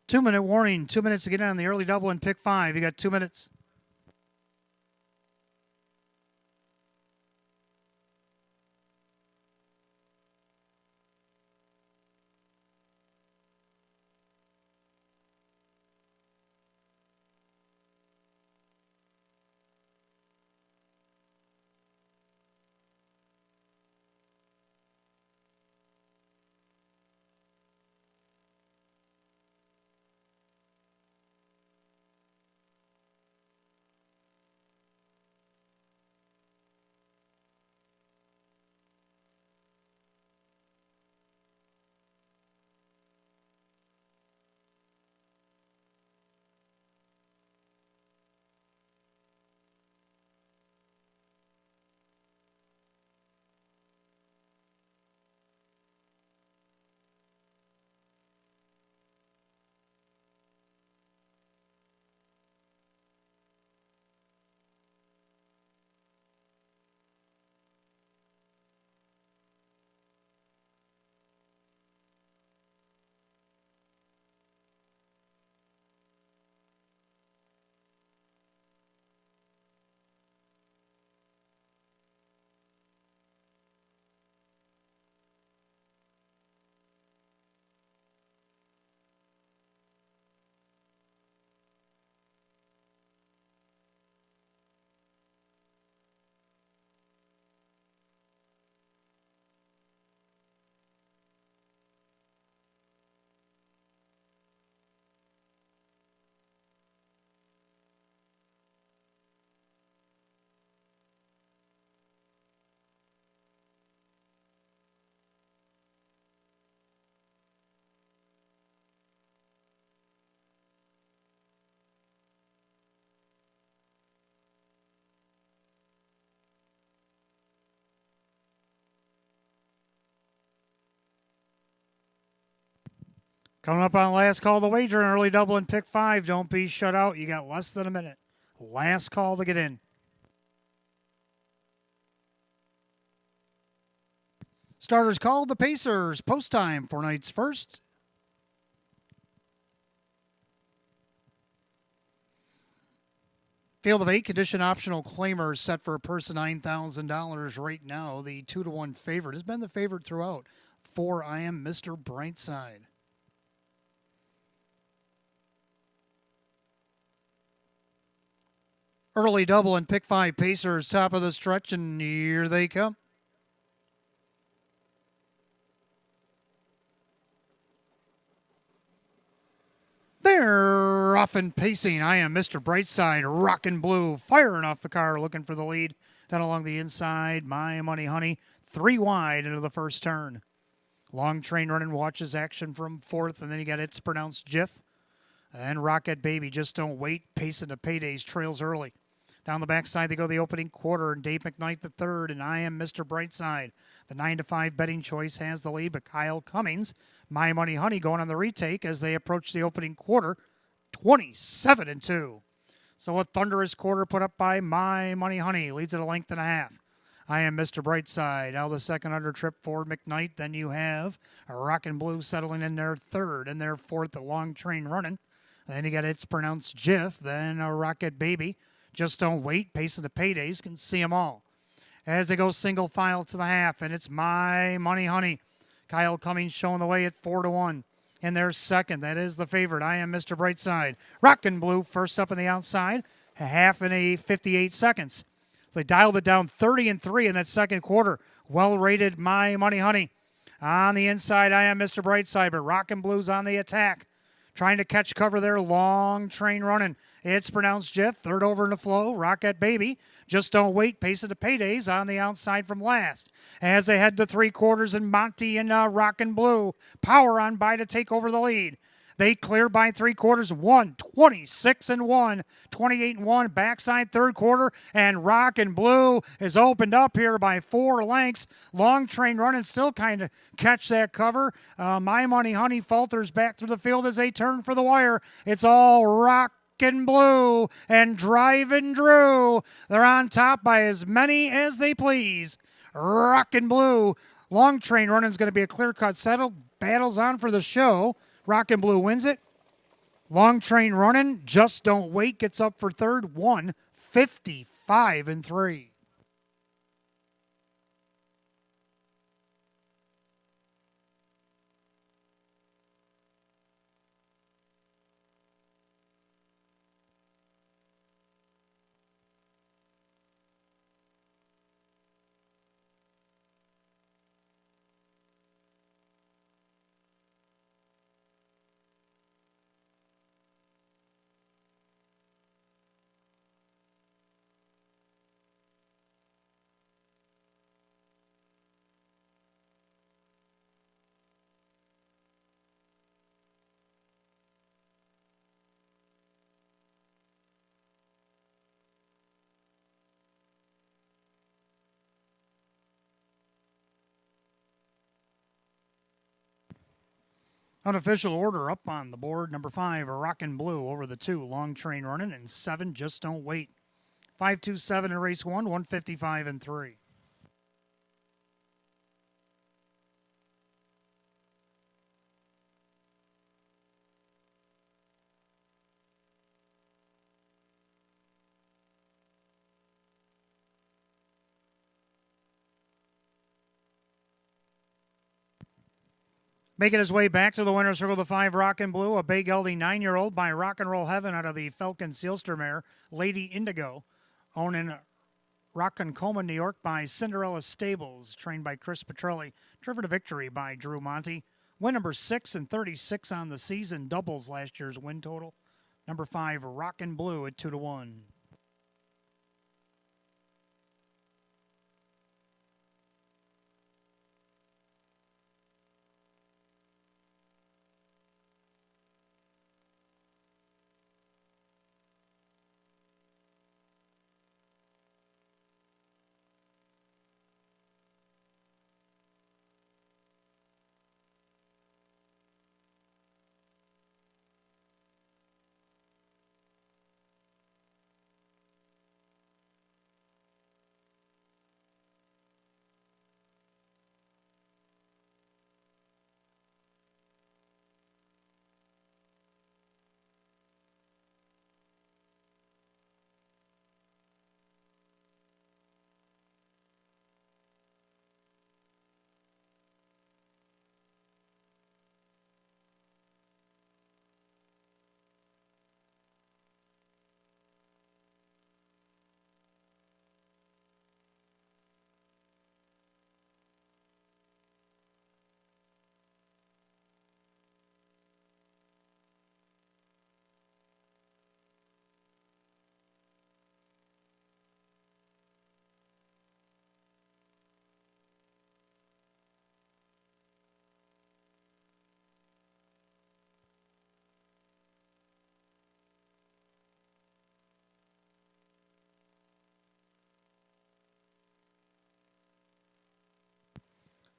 Two-minute warning. 2 minutes to get in on the early double in pick 5. You got 2 minutes. Coming up on last call to wager, an early double in pick 5. Don't be shut out. You got less than a minute. Last call to get in. Starters called, the Pacers. Post time for night's first. Field of 8, condition optional claimers set for a purse of $9,000 right now. The 2-1 favorite has been the favorite throughout. 4, I Am Mr. Brightside. Early double in pick 5, Pacers, top of the stretch, and here they come. There They're off and pacing. I am Mr. Brightside, rockin' blue, firing off the car, looking for the lead. Then along the inside, My Money Honey, 3 wide into the first turn. Long Train Running watches action from fourth, and then you got It's Pronounced Jiff. And Rocket Baby, Just Don't Wait, pacing to paydays, trails early. Down the backside, they go the opening quarter, and Dave McKnight the third, and I am Mr. Brightside. The 9-5 betting choice has the lead, but Kyle Cummings, My Money Honey, going on the retake as they approach the opening quarter, 27-2. So a thunderous quarter put up by My Money Honey, leads at a length and a half. I am Mr. Brightside. Now the second under trip for McKnight. Then you have Rockin' Blue settling in their third, and their fourth, the Long Train Running. Then you got It's Pronounced Jiff, then a Rocket Baby. Just Don't Wait, pacing the paydays, can see them all. As they go single file to the half, and it's My Money Honey. Kyle Cummings showing the way at 4-1. In their second, that is the favorite. I am Mr. Brightside. Rockin' Blue first up on the outside, a half and a 58 seconds. They dialed it down 30-3 in that second quarter. Well-rated My Money Honey. On the inside, I am Mr. Brightside, but Rockin' Blue's on the attack. Trying to catch cover there, Long Train Running. It's Pronounced Jiff, third over in the flow, Rocket Baby. Just Don't Wait, pace of the paydays on the outside from last. As they head to three quarters, and Monty and Rockin' Blue power on by to take over the lead. They clear by three quarters, 26-1, 28-1, backside third quarter, and Rockin' Blue is opened up here by 4 lengths. Long Train Running still kind of catch that cover. My Money Honey falters back through the field as they turn for the wire. It's all Rockin' Blue and Drivin' Drew. They're on top by as many as they please. Rockin' Blue. Long Train Running is going to be a clear-cut settle. Battles on for the show. Rockin' Blue wins it. Long Train Running, Just Don't Wait, gets up for third, 155-3. Unofficial order up on the board. Number 5, Rockin' Blue over the 2, Long Train Running, and 7, Just Don't Wait. 5-2-7 in race 1, 155-3. Making his way back to the winner's circle, the 5, Rockin' Blue, a Bay Gelding 9-year-old by Rock and Roll Heaven out of the Falcon Sealster mare, Lady Indigo, owned in Ronkonkoma, New York by Cinderella Stables, trained by Chris Petrelli, driven to victory by Drew Monty. Win number 6 and 36 on the season, doubles last year's win total. Number 5, Rockin' Blue at 2-1.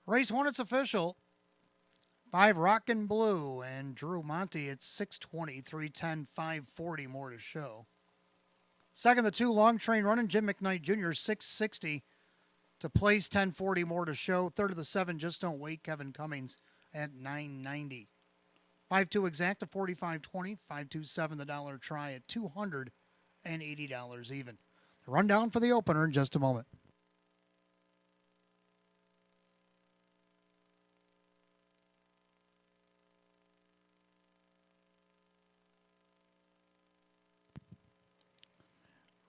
Race 1, it's official. 5 Rockin' Blue and Drew Monty at 620, 310, 540 more to show. Second, the 2 Long Train Running, Jim McKnight Jr., 660 to place, 1040 more to show. Third of the 7, Just Don't Wait, Kevin Cummings at 990. 5-2 Exacta, 45.20. 5-2-7 the dollar try at $280 even. The rundown for the opener in just a moment.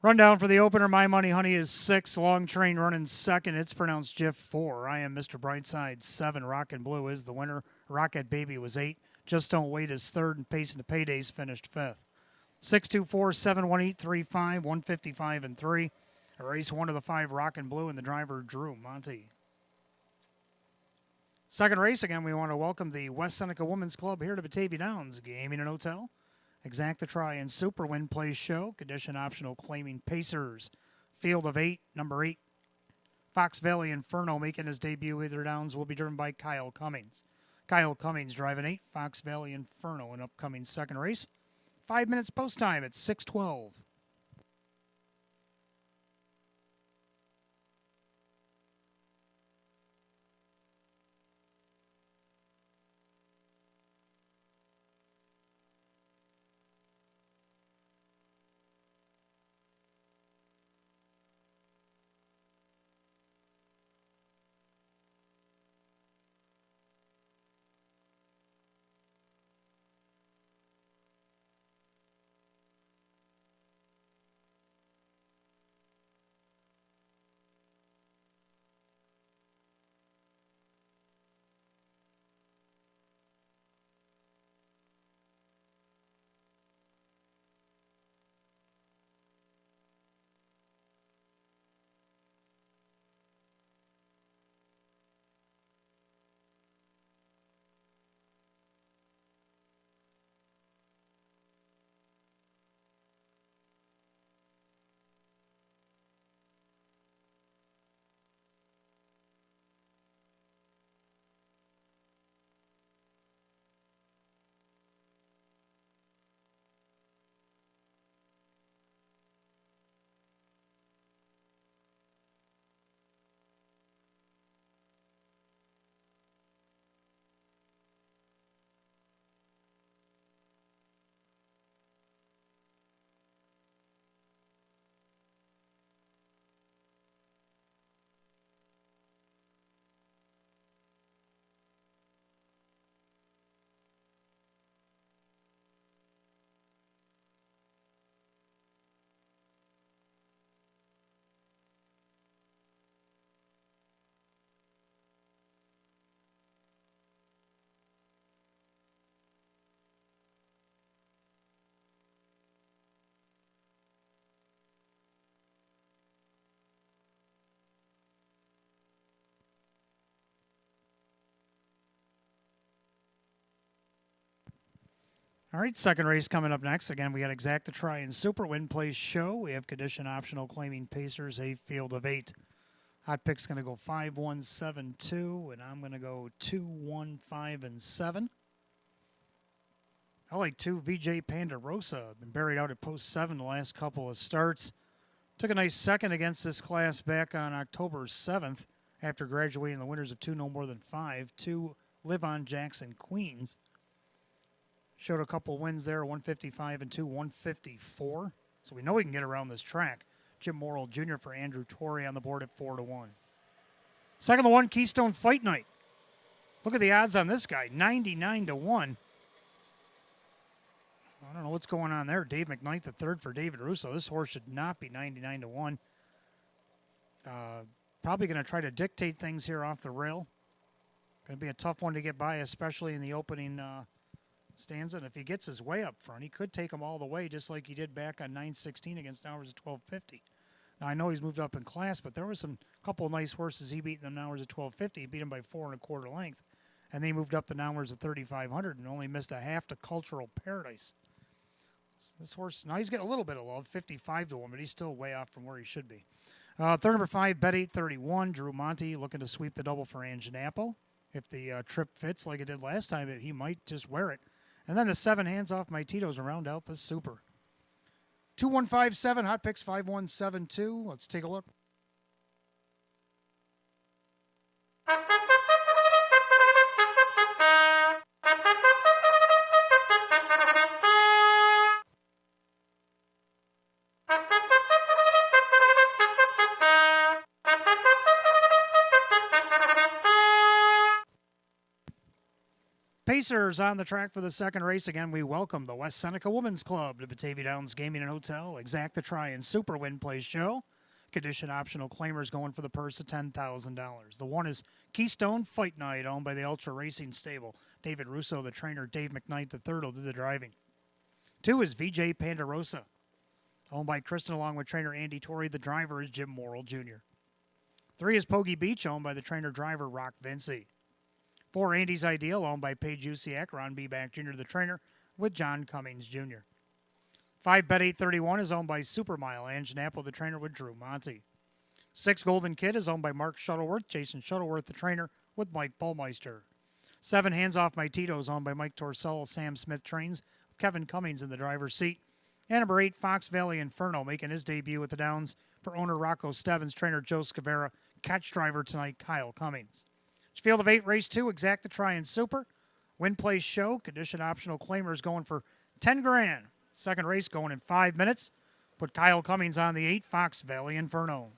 Rundown for the opener. My Money Honey is 6. Long Train Running second. It's pronounced Jiff 4. I Am Mr. Brightside 7. Rockin' Blue is the winner. Rocket Baby was 8. Just Don't Wait is third, and Pacing to Paydays finished 5th. 624, 718, 35, 155, and 3. Race 1 of the 5 Rockin' Blue and the driver Drew Monty. Second race, again, we want to welcome the West Seneca Women's Club here to Batavia Downs Gaming and Hotel. Exacta Try and Super Win Plays show. Condition optional claiming Pacers. Field of 8, number 8. Fox Valley Inferno making his debut. Either Downs will be driven by Kyle Cummings. Kyle Cummings driving 8. Fox Valley Inferno in upcoming second race. 5 minutes post time at 6:12. All right, second race coming up next. Again, we got Exacta Try and Super Win Plays show. We have condition optional claiming Pacers, a field of 8. Hot pick's going to go 5, 1, 7, 2, and I'm going to go 2, 1, 5, and 7. I like 2 VJ Pandarosa. Been buried out at post 7 the last couple of starts. Took a nice second against this class back on October 7th after graduating the winners of 2 No More Than 5. 2 Live On Jackson Queens. Showed a couple wins there, 155 and 2, 154. So we know we can get around this track. Jim Morrill Jr. for Andrew Torrey on the board at 4-1. Second to 1, Keystone Fight Night. Look at the odds on this guy, 99-1. I don't know what's going on there. Dave McKnight, the third for David Russo. This horse should not be 99-1. Probably going to try to dictate things here off the rail. Going to be a tough one to get by, especially in the opening stanza. And if he gets his way up front, he could take them all the way, just like he did back on 916 against Hours at 1250. Now, I know he's moved up in class, but there was a couple of nice horses he beat in the Hours at 1250. He beat him by 4 1/4 length. And they moved up to Hours at 3500 and only missed a half to Cultural Paradise. This horse, now he's getting a little bit of love, 55-1, but he's still way off from where he should be. Third number 5, Bet 831. Drew Monty looking to sweep the double for Anganapo. If the trip fits like it did last time, he might just wear it. And then the 7 hands off my Tito's and round out the super. 2157, hot picks 5172. Let's take a look. Pacers on the track for the second race. Again, we welcome the West Seneca Women's Club to Batavia Downs Gaming and Hotel. Exact the Try and Super Win Play Show. Condition optional claimers going for the purse of $10,000. The one is Keystone Fight Night, owned by the Ultra Racing Stable. David Russo, the trainer, Dave McKnight III will do the driving. 2 is VJ Pandarosa, owned by Kristen along with trainer Andy Torrey. The driver is Jim Morrill Jr. 3 is Pogie Beach, owned by the trainer-driver Rock Vinci. 4, Andy's Ideal, owned by Paige Usiak, Ron B. Back Jr., the trainer, with John Cummings Jr. 5, Bet 831 is owned by Supermile, Anganapo, the trainer, with Drew Monty. 6, Golden Kid is owned by Mark Shuttleworth, Jason Shuttleworth, the trainer, with Mike Bullmeister. 7, Hands Off My Tito's, owned by Mike Torsello, Sam Smith trains, with Kevin Cummings in the driver's seat. And number 8, Fox Valley Inferno, making his debut at the Downs for owner Rocco Stebbins, trainer Joe Scavera, catch driver tonight, Kyle Cummings. Field of 8, race 2, Exact the Try and Super. Win Play Show, condition optional claimers going for $10,000. Second race going in 5 minutes. Put Kyle Cummings on the 8, Fox Valley Inferno.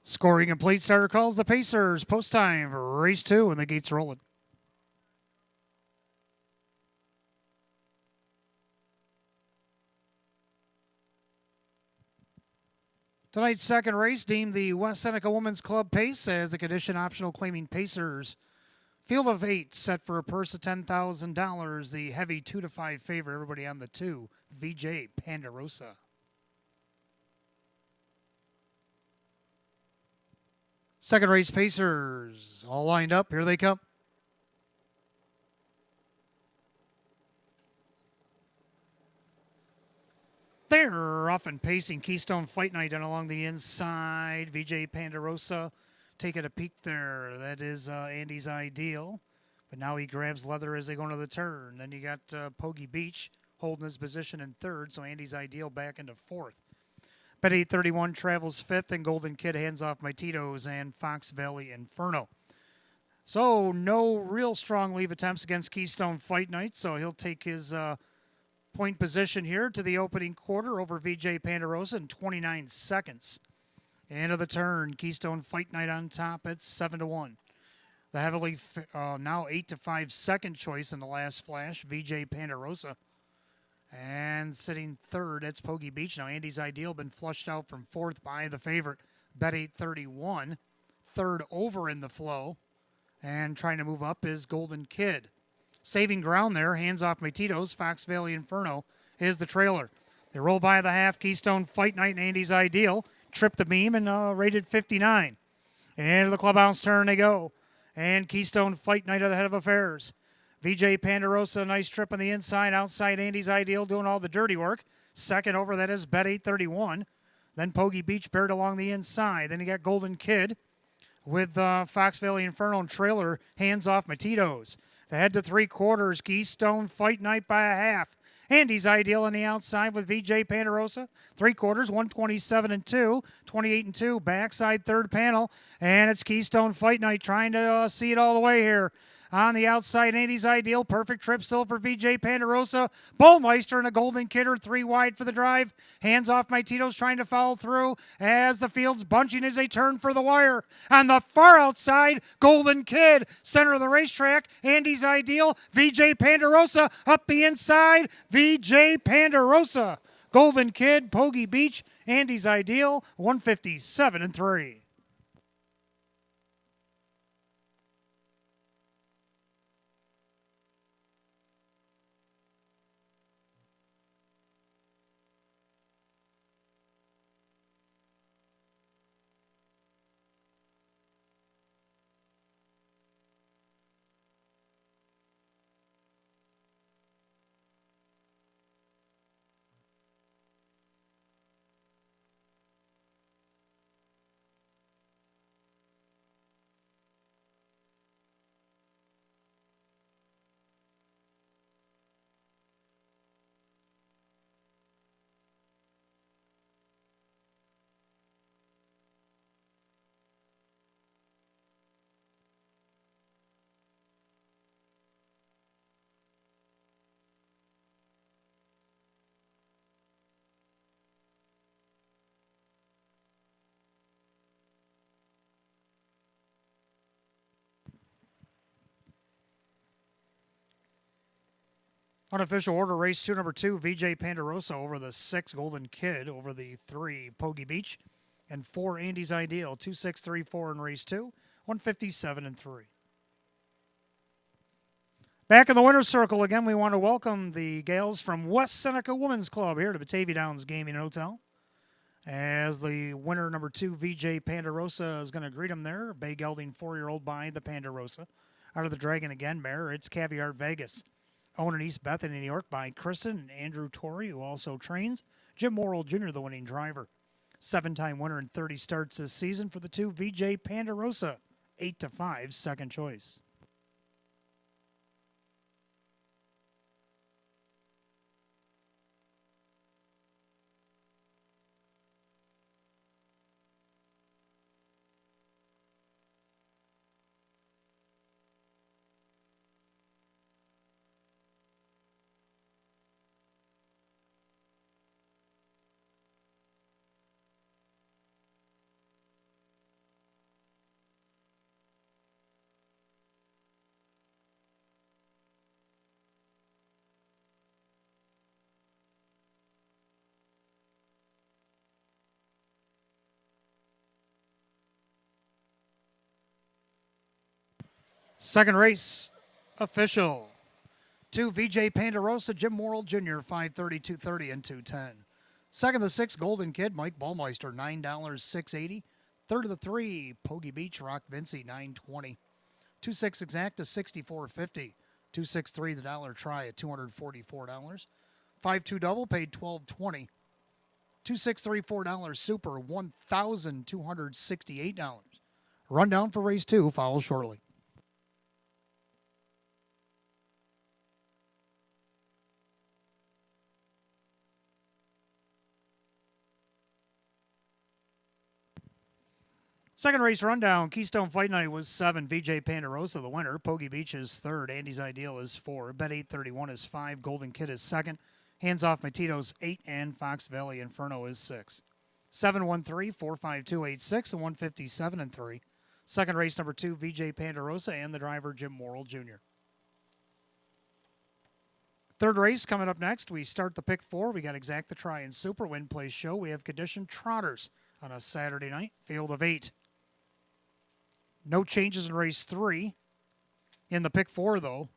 Scoring complete. Starter calls the Pacers. Post time for race 2 and the gates rolling. Tonight's second race deemed the West Seneca Women's Club Pace as the condition optional claiming Pacers. Field of 8 set for a purse of $10,000. The heavy 2-5 favorite. Everybody on the 2. VJ Pandarosa. Second race Pacers. All lined up. Here they come. They're off and pacing. Keystone Fight Night and along the inside. VJ Pandarosa taking a peek there. That is Andy's Ideal. But now he grabs leather as they go into the turn. Then you got Pogie Beach holding his position in third. So Andy's Ideal back into fourth. Bet 831 travels fifth, and Golden Kid hands off my Tito's and Fox Valley Inferno. So no real strong leave attempts against Keystone Fight Night. So he'll take his point position here to the opening quarter over VJ Pandarosa in 29 seconds. End of the turn, Keystone Fight Night on top at 7-1. The heavily now 8-5 second choice in the last flash, VJ Pandarosa. And sitting third, that's Pogie Beach. Now Andy's Ideal been flushed out from fourth by the favorite, Bet 831. Third over in the flow. And trying to move up is Golden Kid. Saving ground there, hands off my Tito's. Fox Valley Inferno is the trailer. They roll by the half. Keystone Fight Night and Andy's Ideal. Trip the beam and rated 59. Into the clubhouse turn they go. And Keystone Fight Night ahead of affairs. VJ Pandarosa, nice trip on the inside. Outside Andy's Ideal doing all the dirty work. Second over, that is Bet 831. Then Pogie Beach buried along the inside. Then you got Golden Kid with Fox Valley Inferno and trailer. Hands off Matitos. The head to 3/4. Keystone Fight Night by a half. Andy's Ideal on the outside with VJ Pandarosa. 3/4, 127-2, 28-2. Backside third panel. And it's Keystone Fight Night trying to see it all the way here. On the outside, Andy's Ideal. Perfect trip still for VJ Pandarosa. Bullmeister and a Golden Kidder 3 wide for the drive. Hands off my Tito's trying to follow through as the field's bunching as they turn for the wire. On the far outside, Golden Kid. Center of the racetrack, Andy's Ideal. VJ Pandarosa up the inside. VJ Pandarosa. Golden Kid, Pogie Beach, Andy's Ideal, 157-3. Unofficial order, race 2, number 2, VJ Pandarosa over the 6, Golden Kid over the 3, Pogie Beach, and 4, Andy's Ideal, 2, 6, 3, 4 in race 2, 157-3. Back in the winner's circle again, we want to welcome the gals from West Seneca Women's Club here to Batavia Downs Gaming and Hotel. As the winner, number 2, VJ Pandarosa, is going to greet him there. Bay gelding 4-year-old by the Pandarosa. Out of the Dragon again, mare, it's Caviar Vegas. Owned in East Bethany, New York by Kristen and Andrew Torrey, who also trains. Jim Morrill Jr., the winning driver. 7-time winner in 30 starts this season for the 2, VJ Pandarosa. 8-5, second choice. Second race, official. 2, VJ Pandarosa, Jim Morrill Jr., 530, 230, and 210. Second, the 6, Golden Kid, Mike Ballmeister, $9, 680. Third of the 3, Pogie Beach, Rock Vinci, $920. 2-6 exacta, $64.50. 2-6-3, the dollar try at $244. 5-2 double paid $12.20. 2-6-3, $4 super, $1,268. Rundown for race 2 follows shortly. Second race rundown, Keystone Fight Night was 7, VJ Pandarosa the winner. Pogie Beach is third, Andy's Ideal is 4, Bet 831 is 5, Golden Kid is second, Hands Off Matito's 8, and Fox Valley Inferno is 6. 713, 452, 86, and 157 and 3. Second race number 2, VJ Pandarosa and the driver Jim Morrill Jr. Third race coming up next. We start the pick 4. We got Exacta Try and Super Win Place Show. We have conditioned trotters on a Saturday night, field of 8. No changes in race 3. In the pick 4, though,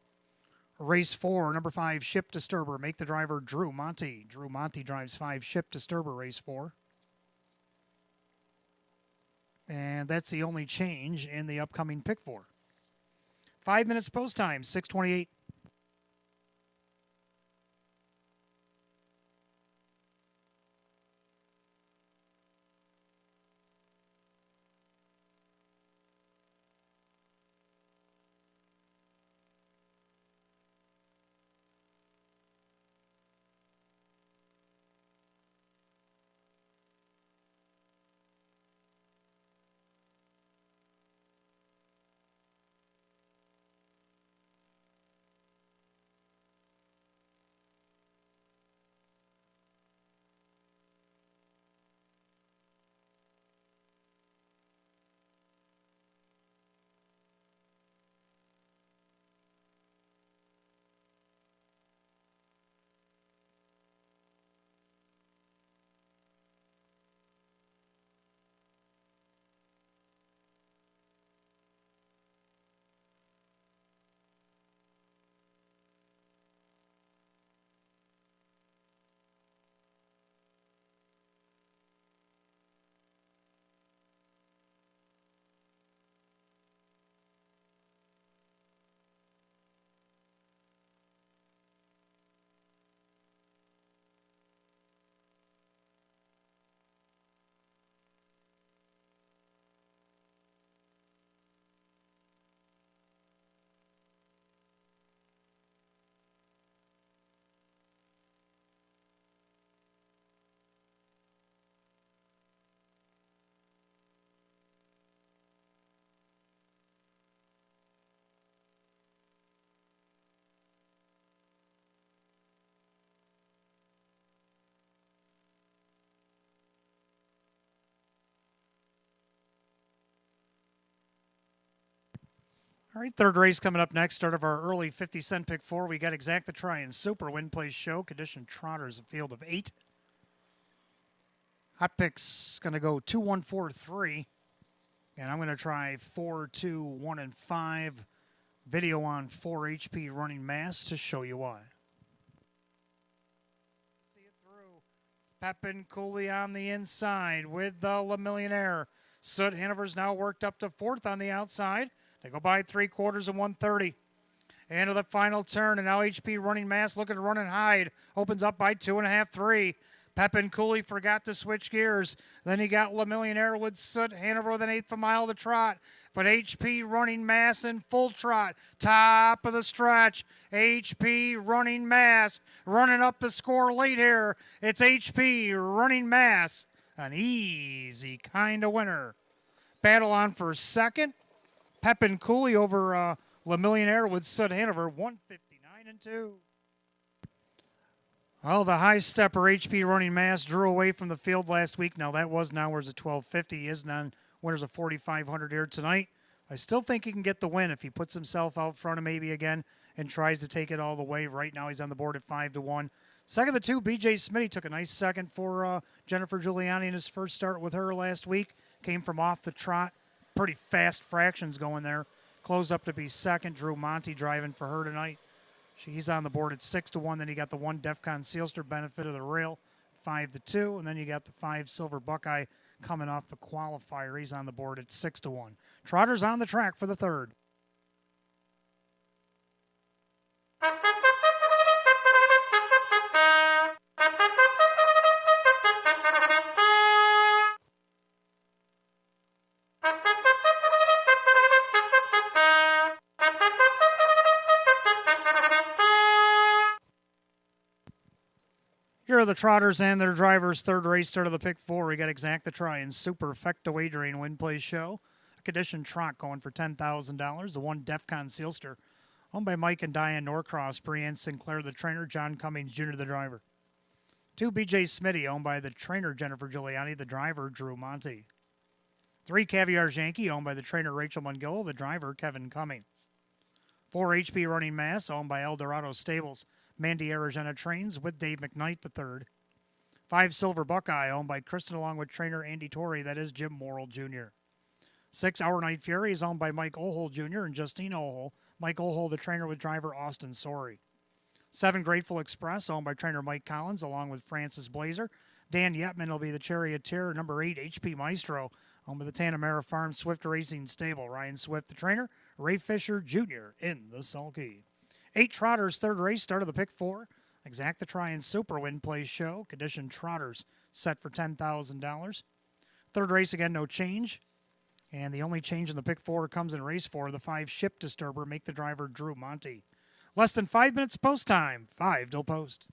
race 4, number 5, Ship Disturber. Make the driver Drew Monty. Drew Monty drives 5, Ship Disturber, race 4. And that's the only change in the upcoming pick 4. 5 minutes post time, 6:28. All right, third race coming up next. Start of our early 50-cent pick 4. We got Exacta Try and Super Win Place Show. Conditioned trotters, a field of 8. Hot picks going to go 2, 1, 4, 3. And I'm going to try 4, 2, 1, and 5. Video on 4 HP running mass to show you why. See it through. Pepin Cooley on the inside with the Le Millionaire. Soot Hanover's now worked up to 4th on the outside. They go by 3/4 and 130. Into the final turn, and now HP running mass looking to run and hide. Opens up by 2.5, 3. Pepin Cooley forgot to switch gears. Then he got Le Millionaire with Soot Hanover with an 1/8 mile to trot. But HP running mass in full trot. Top of the stretch. HP running mass running up the score late here. It's HP running mass. An easy kind of winner. Battle on for second. Pepin Cooley over Le Millionaire with Soot Hanover, 159 and 2. Well, the high stepper HP running mass drew away from the field last week. Now that was now where's a 1250. He is on winners of 4,500 here tonight. I still think he can get the win if he puts himself out front of maybe again and tries to take it all the way. Right now he's on the board at 5-1. Second of the 2, BJ Smitty took a nice second for Jennifer Giuliani in his first start with her last week. Came from off the trot. Pretty fast fractions going there. Close up to be second. Drew Monty driving for her tonight. She's on the board at 6-1. Then you got the 1 Defcon Sealster benefit of the rail, 5-2. And then you got the 5 Silver Buckeye coming off the qualifier. He's on the board at 6-1. Trotters on the track for the third. Here are the Trotters and their drivers. Third race start of the pick 4. We got Exacta Try and Super Effecta Wagering Win Play Show. A condition trot going for $10,000. The 1 Defcon Sealster, owned by Mike and Diane Norcross. Brianne Sinclair, the trainer. John Cummings Jr., the driver. 2 BJ Smitty, owned by the trainer Jennifer Giuliani. The driver Drew Monty. 3 Caviar Yankee, owned by the trainer Rachel Mungillo. The driver Kevin Cummings. 4 HP Running Mass, owned by Eldorado Stables. Mandy Aragena trains with Dave McKnight III. 5 Silver Buckeye, owned by Kristen along with trainer Andy Torrey, that is Jim Morrill Jr. 6 Our Night Fury is owned by Mike Ohol Jr. and Justine Ohol. Mike Ohol, the trainer with driver Austin Sorey. 7 Grateful Express, owned by trainer Mike Collins along with Francis Blazer. Dan Yetman will be the charioteer. Number 8 HP Maestro, owned by the Tanamera Farm Swift Racing Stable. Ryan Swift, the trainer. Ray Fisher Jr. in the sulky. 8 Trotters, third race, start of the pick 4. Exacta Try and Super Win Play Show. Condition Trotters set for $10,000. Third race, again, no change. And the only change in the pick 4 comes in race 4. The 5 Ship Disturber, make the driver Drew Monty. Less than 5 minutes post time. 5 till post.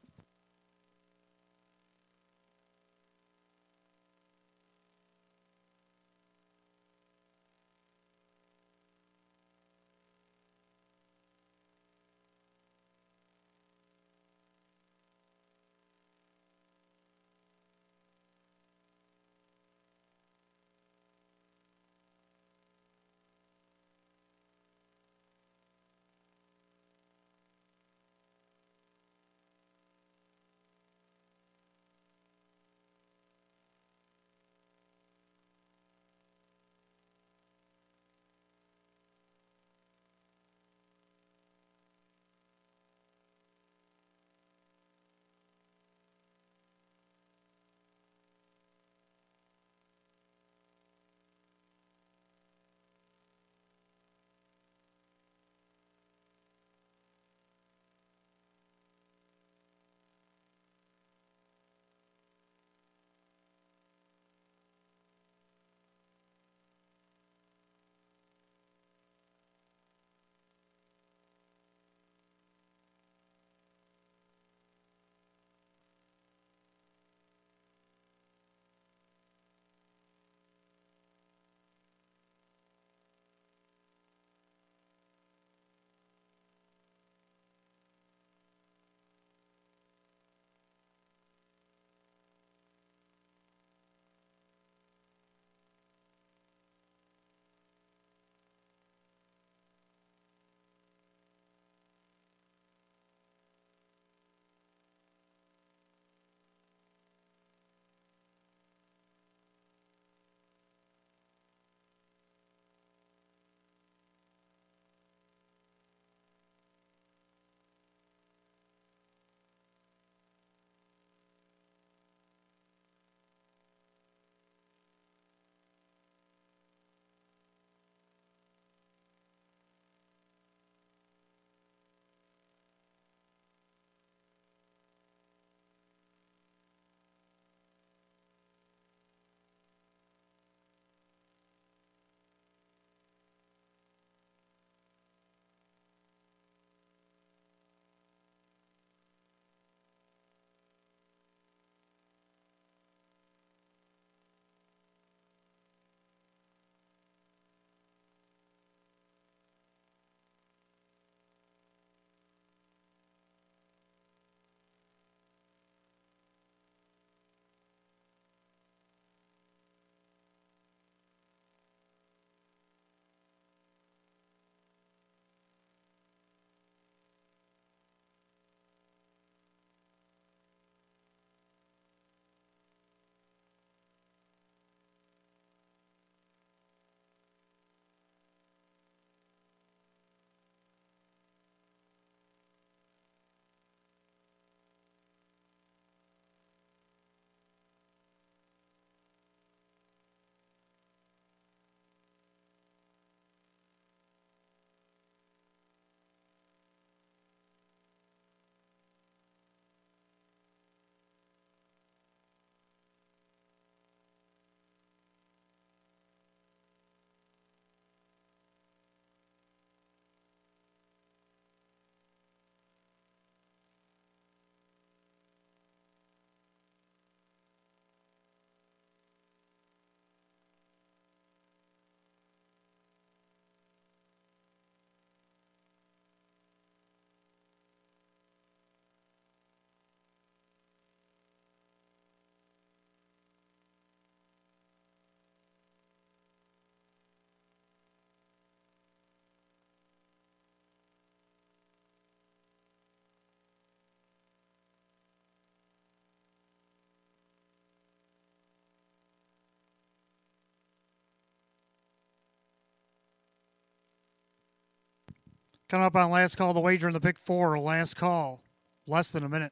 Coming up on last call, the wager in the pick four. Last call. Less than a minute.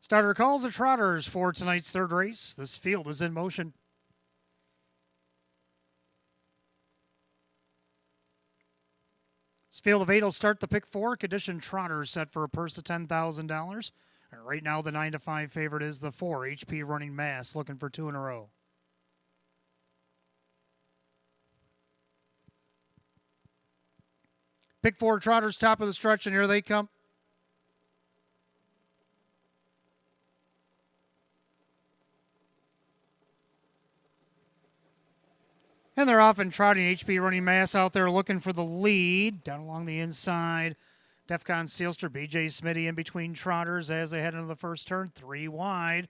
Starter calls the Trotters for tonight's third race. This field is in motion. This field of 8 will start the pick four. Condition Trotters set for a purse of $10,000. Right now, the 9-5 favorite is the 4, HP Running Mass, looking for 2 in a row. Pick four Trotters, top of the stretch, and here they come. And they're off and trotting. HP Running Mass out there looking for the lead. Down along the inside, Defcon Sealster, BJ Smitty in between Trotters as they head into the first turn. 3 wide.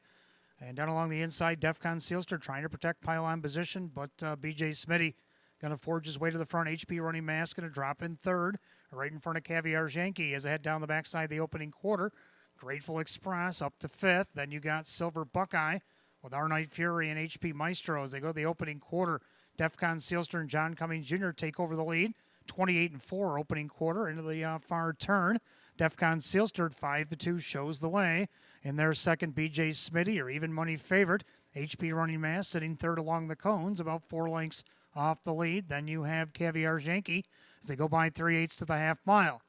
And down along the inside, Defcon Sealster trying to protect pylon position, but BJ Smitty going to forge his way to the front. HP Running Mass going to drop in third, right in front of Caviar Yankee as they head down the backside of the opening quarter. Grateful Express up to fifth. Then you got Silver Buckeye with Our Night Fury and HP Maestro as they go to the opening quarter. Defcon Sealster and John Cummings Jr. take over the lead. 28-4 opening quarter into the far turn. Defcon Sealster 5-2 shows the way. In their second, BJ Smitty, or even money favorite. HP Running Mass sitting third along the cones, about 4 lengths off the lead. Then you have Caviar Yankee as they go by 3/8 to the half mile.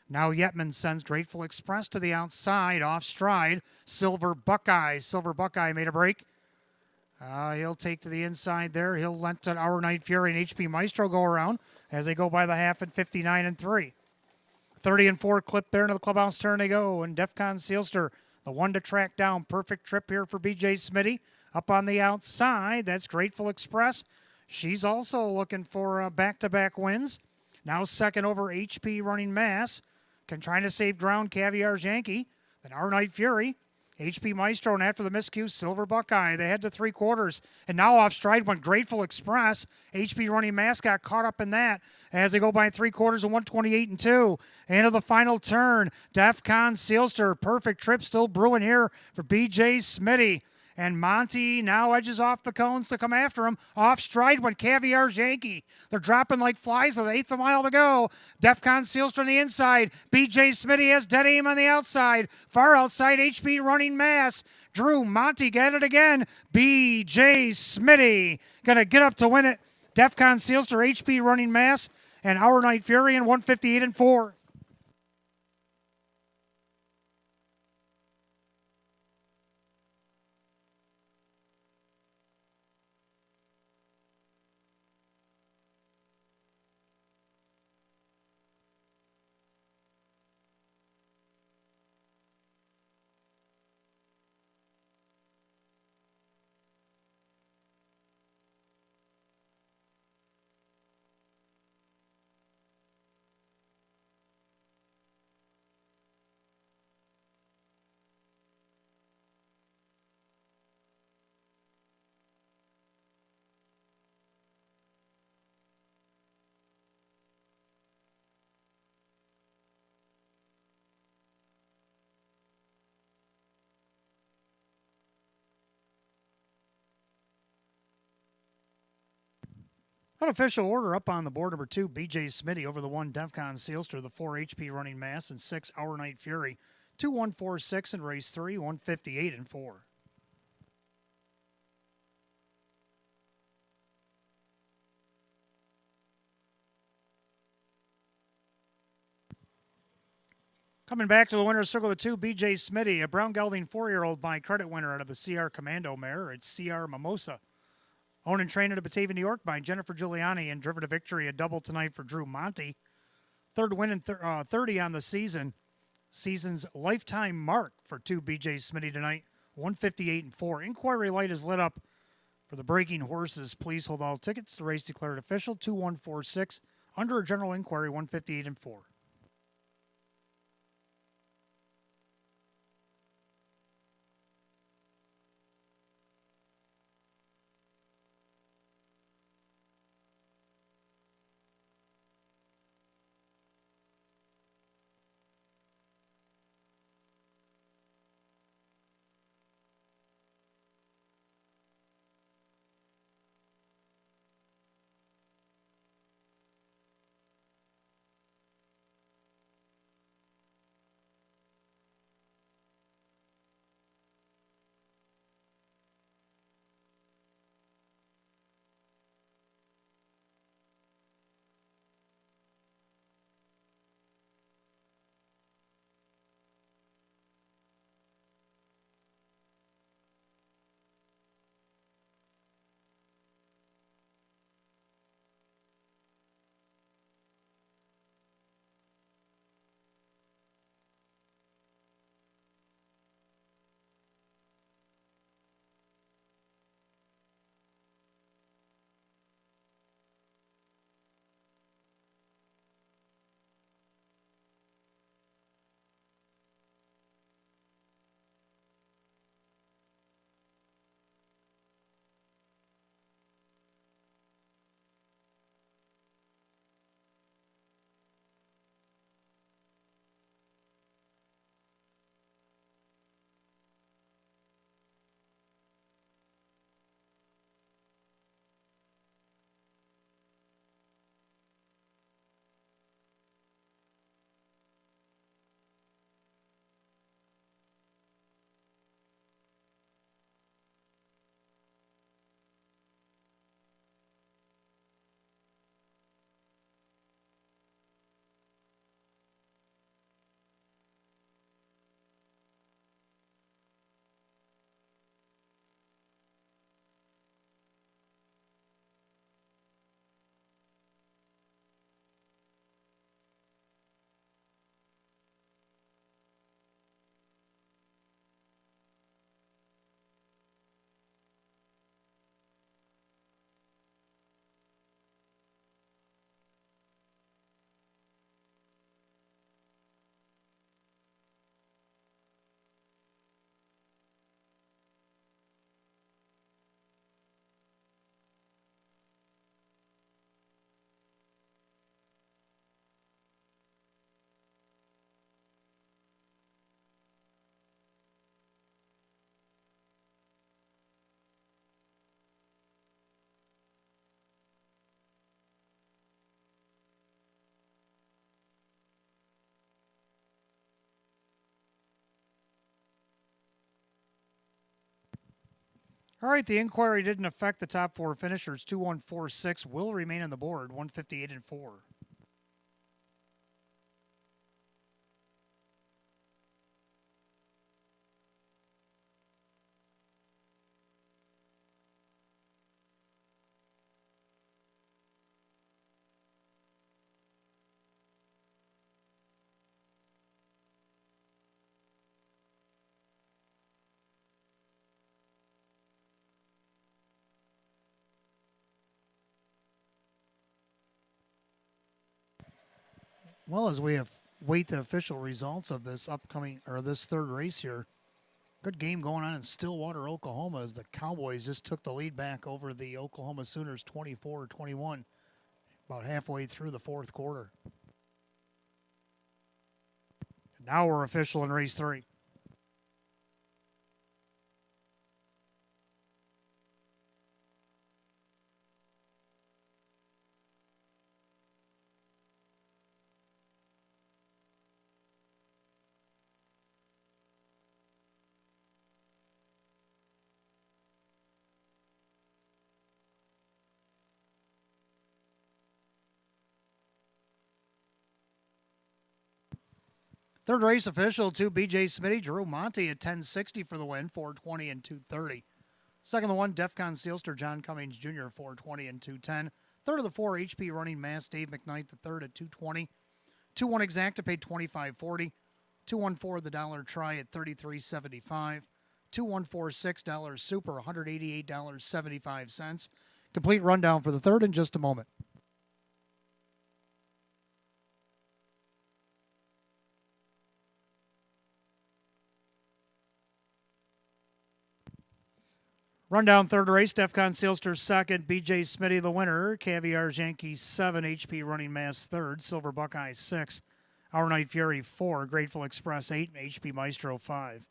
Now Yetman sends Grateful Express to the outside, off stride. Silver Buckeye. Silver Buckeye made a break. He'll take to the inside there. He'll let Our Night Fury and HP Maestro go around as they go by the half at 59-3. 30-4 clip there into the clubhouse turn they go. And Defcon Sealster, the one to track down. Perfect trip here for BJ Smitty. Up on the outside, that's Grateful Express. She's also looking for back-to-back wins. Now second over HP Running Mass. Trying to save ground, Caviar Yankee. Then Our Night Fury. HP Maestro, and after the miscue, Silver Buckeye. They head to 3/4. And now off stride went Grateful Express. HP Running Mass got caught up in that as they go by 3/4 of 128-2. Into the final turn, Defcon Sealster. Perfect trip still brewing here for BJ Smitty. And Monty now edges off the cones to come after him. Off stride went Caviar Yankee. They're dropping like flies with 1/8 of a mile to go. Defcon Sealster on the inside. BJ Smitty has dead aim on the outside. Far outside, HP Running Mass. Drew Monty get it again. BJ Smitty gonna get up to win it. Defcon Sealster, HP Running Mass, and Our Night Fury in 158-4. Unofficial order up on the board. Number 2, BJ Smitty over the 1, Defcon Sealster, the 4, HP Running Mass, and 6, Our Night Fury. 2-1-4-6 in race 3, 158-4. Coming back to the winner's circle, the 2, BJ Smitty, a brown gelding 4-year-old by credit winner out of the CR Commando mare. It's CR Mimosa. Owned and trained at Batavia, New York by Jennifer Giuliani and driven to victory, a double tonight for Drew Monty. Third win in 30 on the season. Season's lifetime mark for 2 BJ Smitty tonight, 158-4. Inquiry light is lit up for the breaking horses. Please hold all tickets. The race declared official, 2-1-4-6. Under a general inquiry, 158-4. All right, the inquiry didn't affect the top four finishers. 2146 will remain on the board, 158 and 4. Well, as we have wait the official results of this upcoming or this third race here, good game going on in Stillwater, Oklahoma, as the Cowboys just took the lead back over the Oklahoma Sooners 24-21 about halfway through the fourth quarter. Now we're official in race 3. Third race official, 2 BJ Smitty, Drew Monty at 1060 for the win, 420 and 230. Second of the 1, Defcon Sealster, John Cummings Jr., 420 and 210. Third of the 4, HP Running Mass, Dave McKnight, the third at 220. 2-1 Exacta paid 25.40. 2-1-4 the dollar try at 33.75. 2-1-4 $6 super, $188.75. Complete rundown for the third in just a moment. Rundown third race, Defcon Sealster second, BJ Smitty the winner, Caviar's Yankees 7, HP Running Mass third, Silver Buckeye 6, Our Night Fury 4, Grateful Express 8, and HP Maestro 5.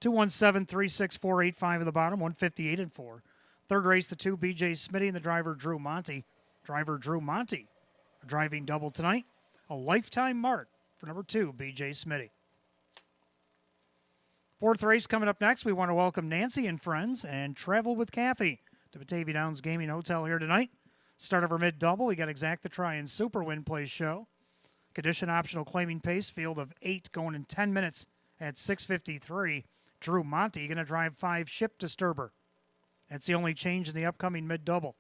217-364-85 at the bottom, 158 and 4. Third race, the 2, BJ Smitty and the driver Drew Monty. Driver Drew Monty, a driving double tonight, a lifetime mark for number 2, BJ Smitty. Fourth race coming up next. We want to welcome Nancy and friends and Travel with Kathy to Batavia Downs Gaming Hotel here tonight. Start of our mid-double. We got Exacta Try and Super Win Play show. Condition optional claiming pace. Field of 8 going in 10 minutes at 6:53. Drew Monty going to drive 5 Ship Disturber. That's the only change in the upcoming mid-double.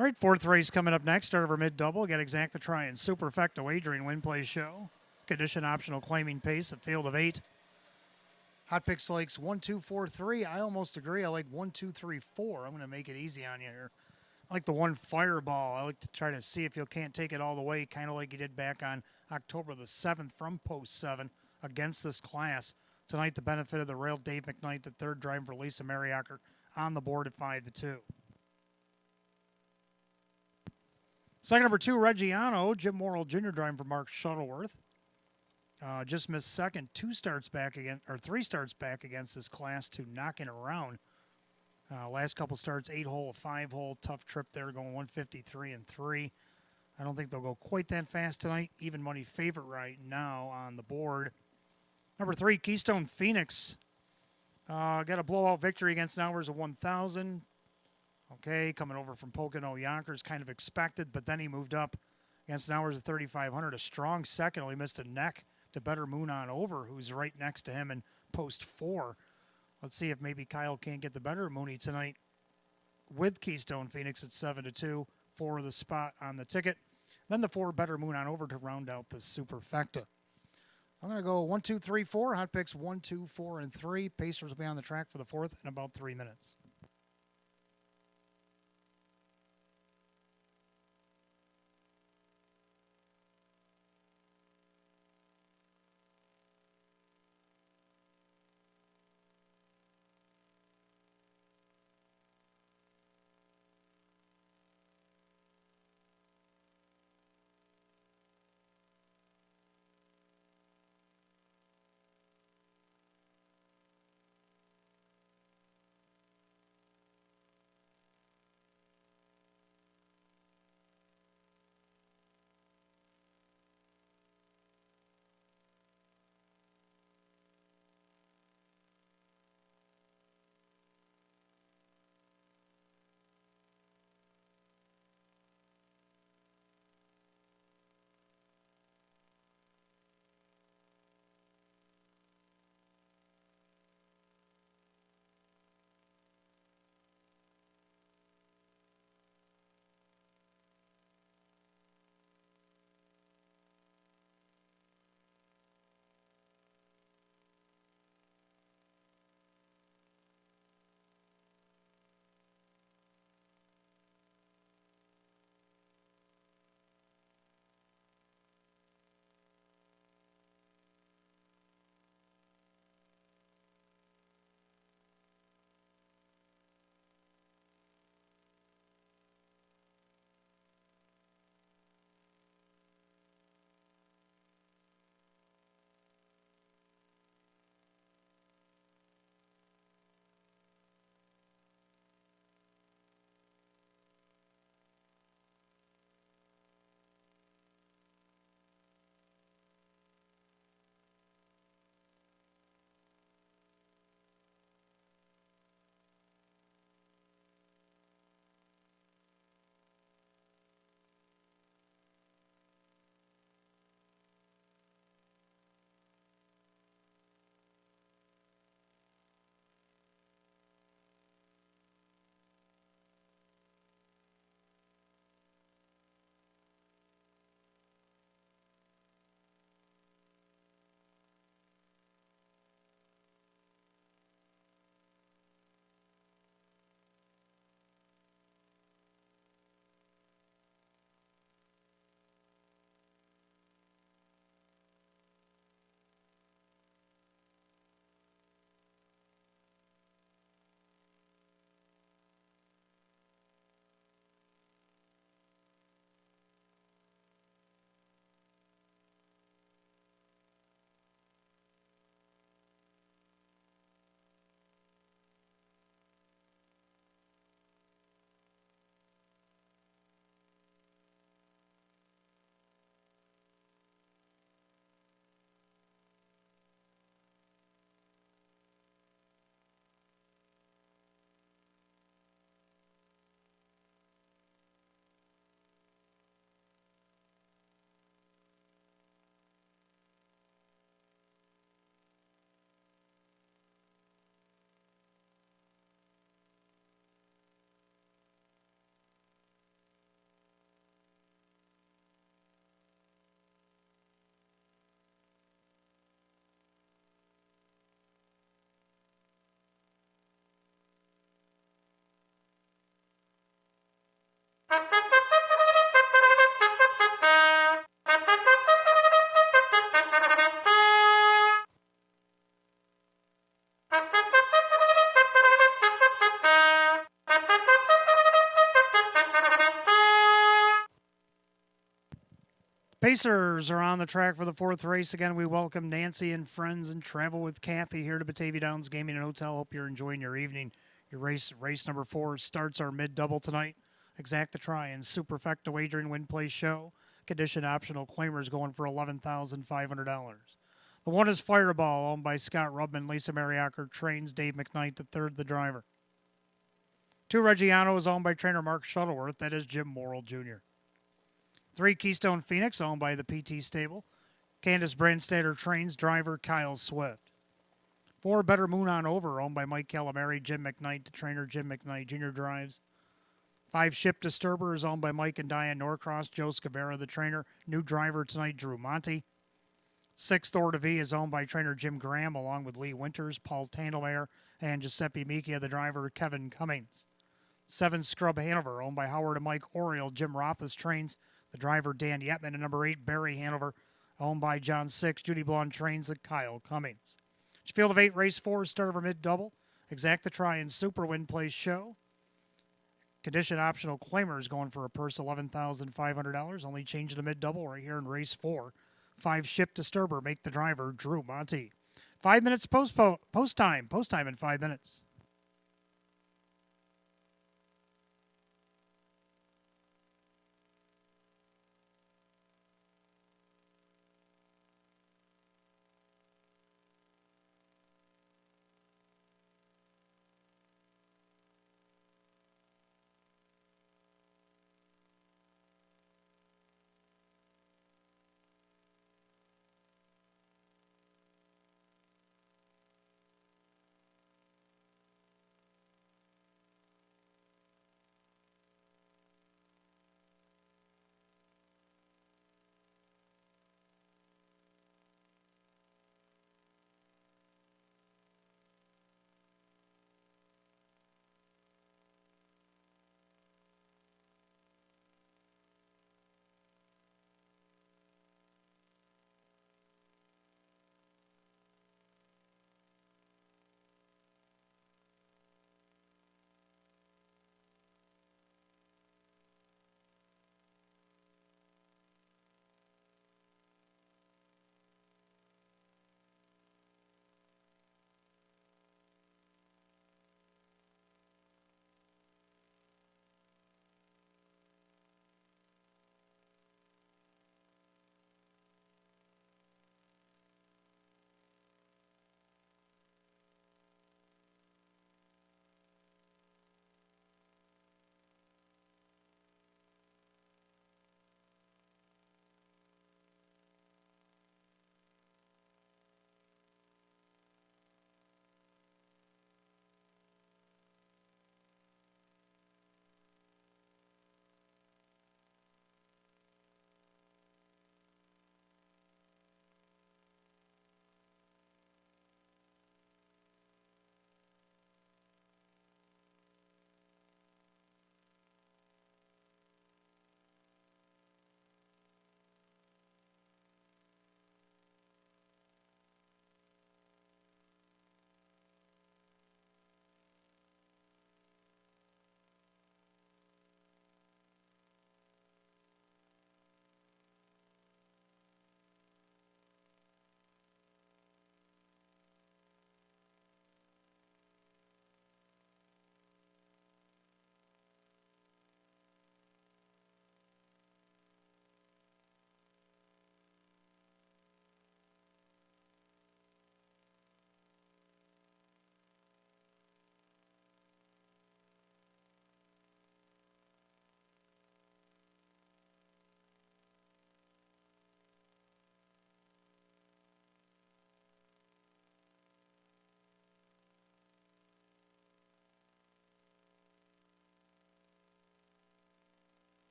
All right, fourth race coming up next. Start of our mid-double. Got Exacta Try and Superfecta Wagering Win Play Show. Condition optional claiming pace. A field of 8. Hot Picks likes 1, 2, 4, 3. I almost agree. I like 1, 2, 3, 4. I'm going to make it easy on you here. I like the one Fireball. I like to try to see if you can't take it all the way, kind of like you did back on October the 7th from Post 7 against this class. Tonight, the benefit of the rail, Dave McKnight, the third drive for Lisa Mariacker on the board at 5-2. Second number 2, Reggiano. Jim Morrill Jr. driving for Mark Shuttleworth. Just missed second, 3 starts back against this class to knocking around. Last couple starts, 8-hole, 5-hole, tough trip there, going 153 and 3. I don't think they'll go quite that fast tonight. Even money favorite right now on the board. Number 3, Keystone Phoenix. Got a blowout victory against Nowers of 1,000. Okay, coming over from Pocono Yonkers, kind of expected, but then he moved up against Nowers of 3,500. A strong second, only missed a neck to Better Moon on Over, who's right next to him in post 4. Let's see if maybe Kyle can't get the better of Mooney tonight with Keystone Phoenix at 7-2 for the spot on the ticket. Then the 4 Better Moon on Over to round out the Superfecta. I'm going to go 1, 2, 3, 4. Hot Picks 1, 2, 4, and 3. Pacers will be on the track for the 4th in about 3 minutes. Pacers are on the track for the fourth race. Again, we welcome Nancy and friends and travel with Kathy here to Batavia Downs Gaming and Hotel. Hope you're enjoying your evening. Your race number 4 starts our mid-double tonight. Exacta Try and Superfecta Wagering Win Play Show. Condition optional claimers going for $11,500. The one is Fireball, owned by Scott Rubman. Lisa Mariacker trains Dave McKnight, the third, the driver. 2 Reggiano is owned by trainer Mark Shuttleworth. That is Jim Morrill Jr. 3 Keystone Phoenix, owned by the PT Stable. Candace Brandstatter trains driver Kyle Swift. 4 Better Moon on Over, owned by Mike Calamari. Jim McKnight, the trainer Jim McKnight Jr. drives. 5 Ship Disturber is owned by Mike and Diane Norcross. Joe Scavera, the trainer. New driver tonight, Drew Monty. 6 Thor to V is owned by trainer Jim Graham, along with Lee Winters, Paul Tandelmayer, and Giuseppe Micchia, the driver Kevin Cummings. 7 Scrub Hanover, owned by Howard and Mike Oriole. Jim Rothfuss trains the driver Dan Yetman. And number 8 Barry Hanover, owned by John Six. Judy Blonde trains the Kyle Cummings. Field of 8, race 4, start of our mid-double. Exacta Try and Super Win Play Show. Condition optional claimers going for a purse $11,500. Only change in the mid-double right here in race 4. 5 Ship Disturber, make the driver Drew Monty. 5 minutes post time in 5 minutes.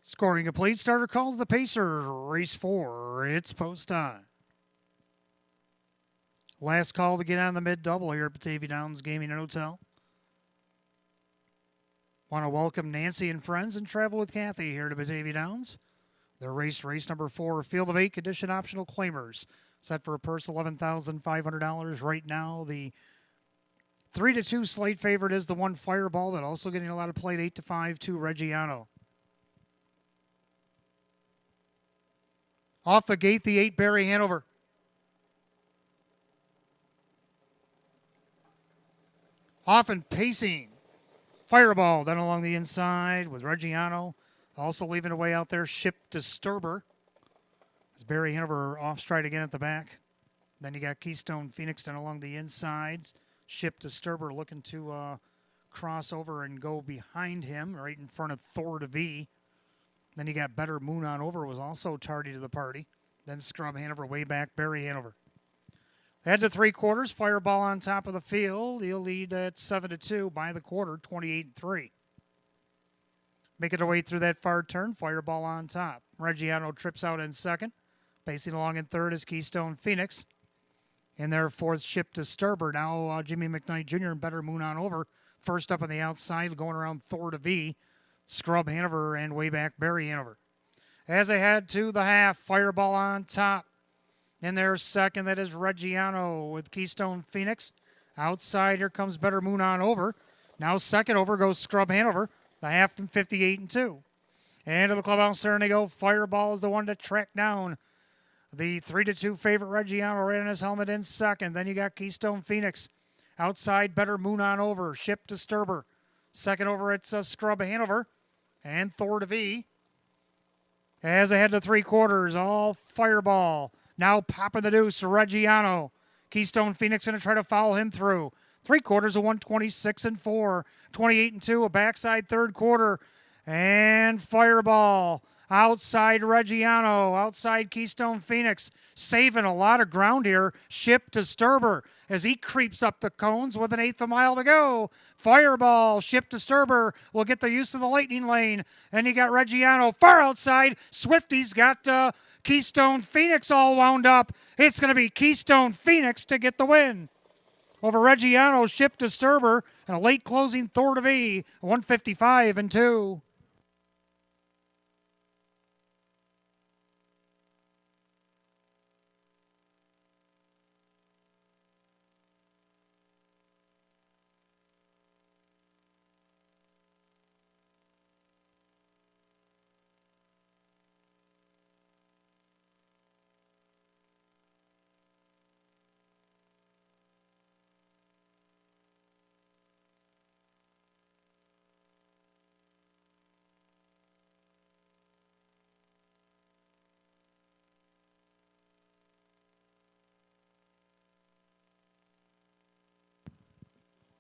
Scoring complete. Starter calls the Pacers. Race 4. It's post time. Last call to get on the mid-double here at Batavia Downs Gaming and Hotel. Want to welcome Nancy and friends and travel with Kathy here to Batavia Downs. They're race number 4, field of 8, condition optional claimers. Set for a purse $11,500 right now. The 3-2 slate favorite is the 1 Fireball, but also getting a lot of play at 8-5, 2 Reggiano. Off the gate, the 8 Barry Hanover. Off and pacing. Fireball then along the inside with Reggiano. Also leaving away out there, Ship Disturber. As Barry Hanover off stride again at the back. Then you got Keystone Phoenix then along the insides. Ship Disturber looking to cross over and go behind him, right in front of Thor to V. Then you got Better Moon on Over, was also tardy to the party. Then Scrub Hanover way back, Barry Hanover. Head to 3/4, Fireball on top of the field. He'll lead at 7-2 by the quarter, 28-3. Making their way through that far turn, Fireball on top. Reggiano trips out in second. Pacing along in third is Keystone Phoenix. In their fourth, Ship Disturber. Now Jimmy McKnight Jr. and Better Moon on Over. First up on the outside, going around Thor to V. Scrub Hanover and way back Barry Hanover. As they head to the half, Fireball on top. In their second, that is Reggiano with Keystone Phoenix. Outside, here comes Better Moon on Over. Now second over goes Scrub Hanover. The half from 58-2. And to the clubhouse turn they go. Fireball is the one to track down the 3-2 favorite Reggiano right on his helmet in second. Then you got Keystone Phoenix. Outside, Better Moon on Over. Ship Disturber. Second over, it's Scrub Hanover. And Thor to V. As they head to 3/4, all Fireball. Now popping the deuce, Reggiano. Keystone Phoenix going to try to follow him through. 3/4 of 126-4. 28-2, a backside third quarter. And Fireball. Outside Reggiano. Outside Keystone Phoenix. Saving a lot of ground here. Ship Disturber as he creeps up the cones with an 1/8 mile to go. Fireball, Ship Disturber will get the use of the lightning lane. And you got Reggiano far outside. Swifty's got Keystone Phoenix all wound up. It's going to be Keystone Phoenix to get the win. Over Reggiano, Ship Disturber, and a late closing Thor to V, 155-2.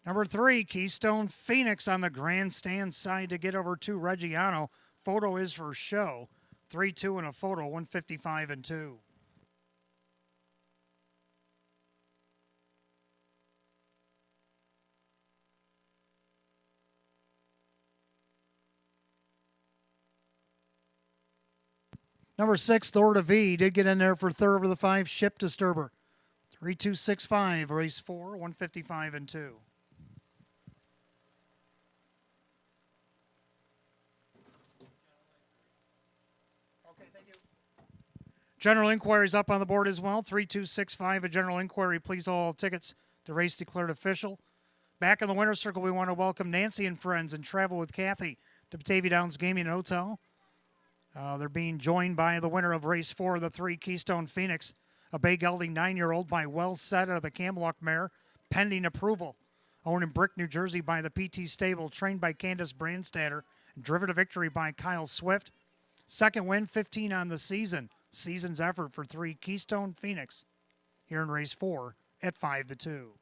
Number 3, Keystone Phoenix on the grandstand side to get over to Reggiano. Photo is for show. 3-2 in a photo, 155-2. Number 6, Thor to V, did get in there for third over the 5, Ship Disturber. 3-2-6-5, race 4, 155-2. General inquiries up on the board as well. 3-2-6-5, a general inquiry. Please all tickets. The race declared official. Back in the winner's circle, we want to welcome Nancy and friends and travel with Kathy to Batavia Downs Gaming and Hotel. They're being joined by the winner of race 4, the 3, Keystone Phoenix, a bay gelding 9-year-old by Well Set out of the Camlock mare, pending approval. Owned in Brick, New Jersey by the PT Stable, trained by Candace Brandstatter, and driven to victory by Kyle Swift. Second win, 15 on the season. Season's effort for 3, Keystone Phoenix, here in race 4 at 5-2.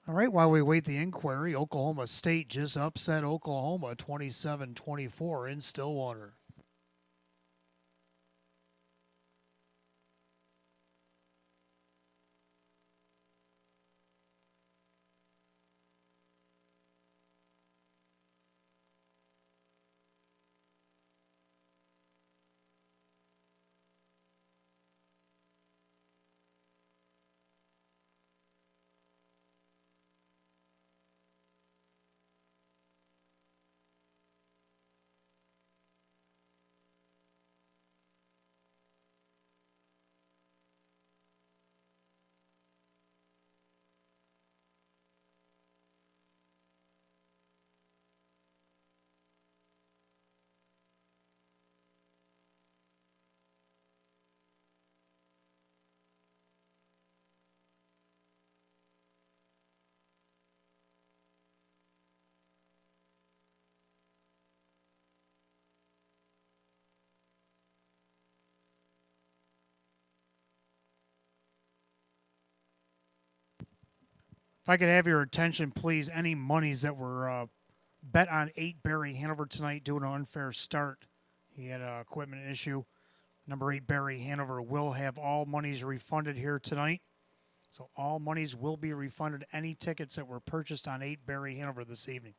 All right, while we wait the inquiry, Oklahoma State just upset Oklahoma 27-24 in Stillwater. If I could have your attention, please, any monies that were bet on 8 Barry Hanover tonight due to an unfair start. He had an equipment issue. Number 8 Barry Hanover will have all monies refunded here tonight. So all monies will be refunded. Any tickets that were purchased on 8 Barry Hanover this evening.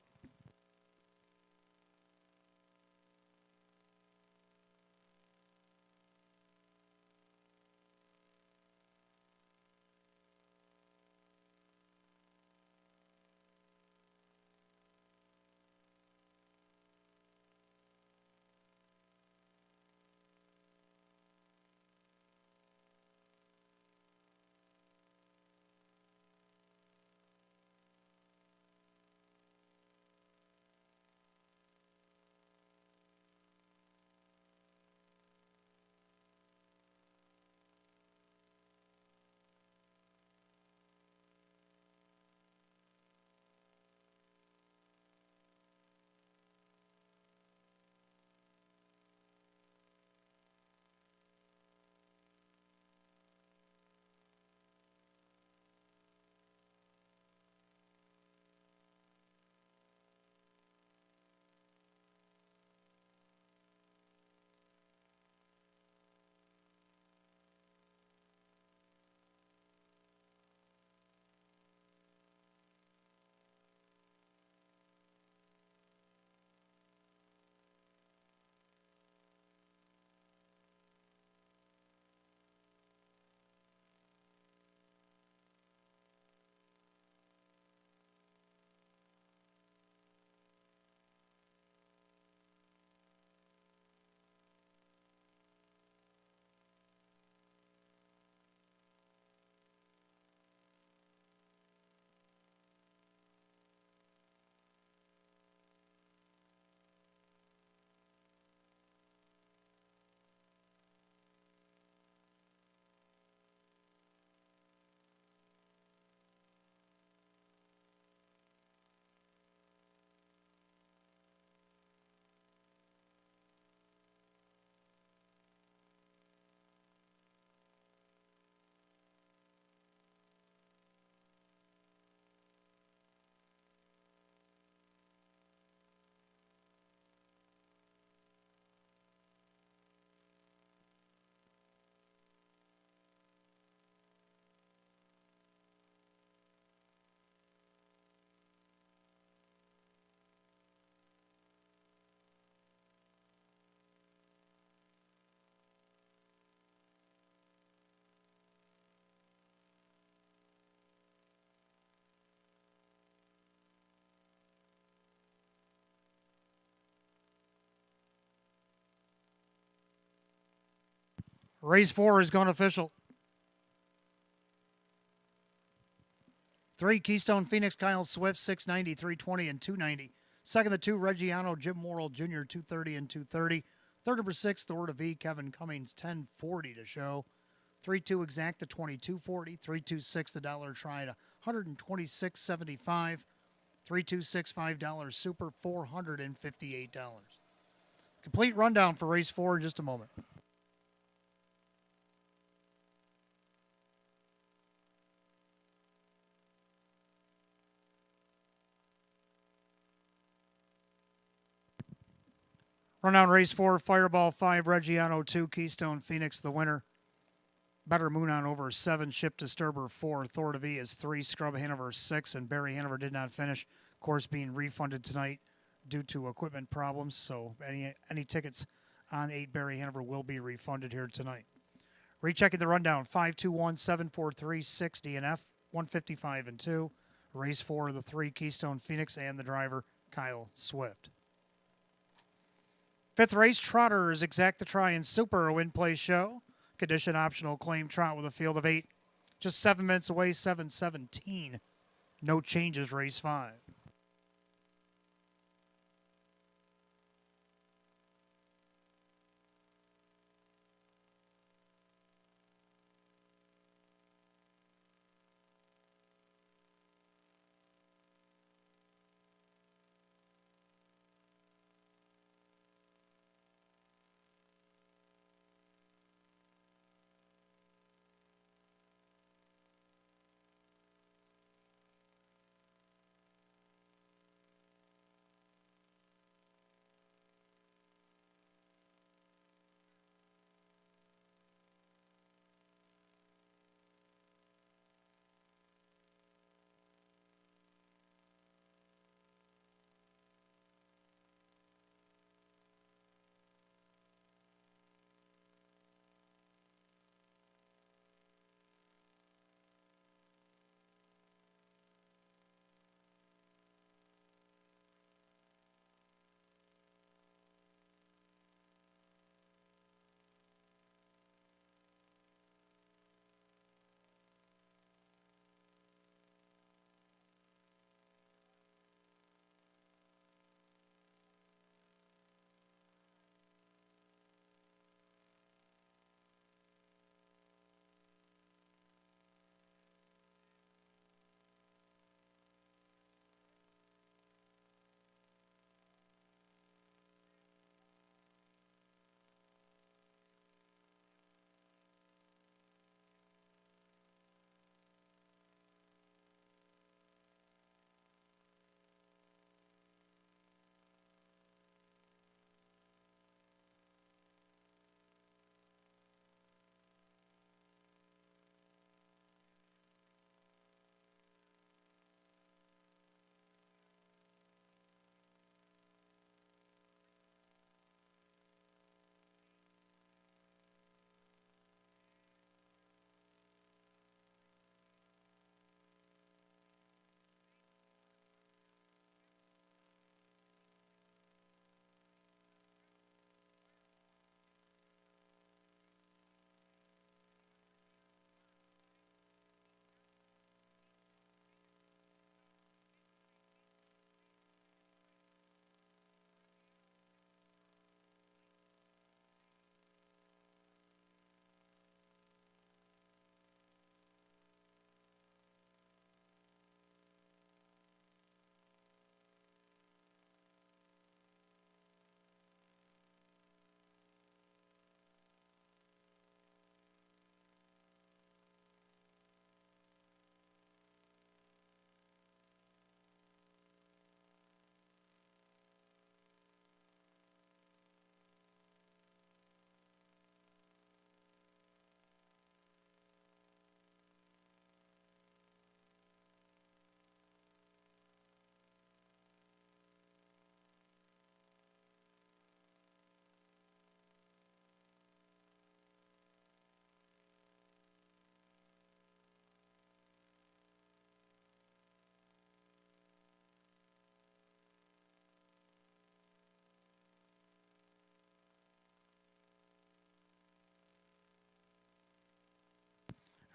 Race 4 is gone official. 3, Keystone Phoenix, Kyle Swift, 690, 320, and 290. Second, the 2, Reggiano, Jim Morrill Jr., 230 and 230. Third, number 6, the Word of V, Kevin Cummings, 1040 to show. 3-2 Exacta, 2240. 3-2-6, the Dollar Try to 126.75. 3-2-6, $5 Super, $458. Complete rundown for race 4 in just a moment. Rundown race 4, Fireball 5, Reggiano 2, Keystone Phoenix the winner. Better Moon on over 7, Ship Disturber 4, Thor to V is 3, Scrub Hanover 6, and Barry Hanover did not finish. Course being refunded tonight due to equipment problems, so any tickets on 8 Barry Hanover will be refunded here tonight. Rechecking the rundown, 521 743 6 DNF, 155 and 2. Race 4, the 3, Keystone Phoenix, and the driver, Kyle Swift. Fifth race, Trotters, Exact the Try, and Super, a win-play show. Condition optional claim trot with a field of 8. Just 7 minutes away, 7:17. No changes, race 5.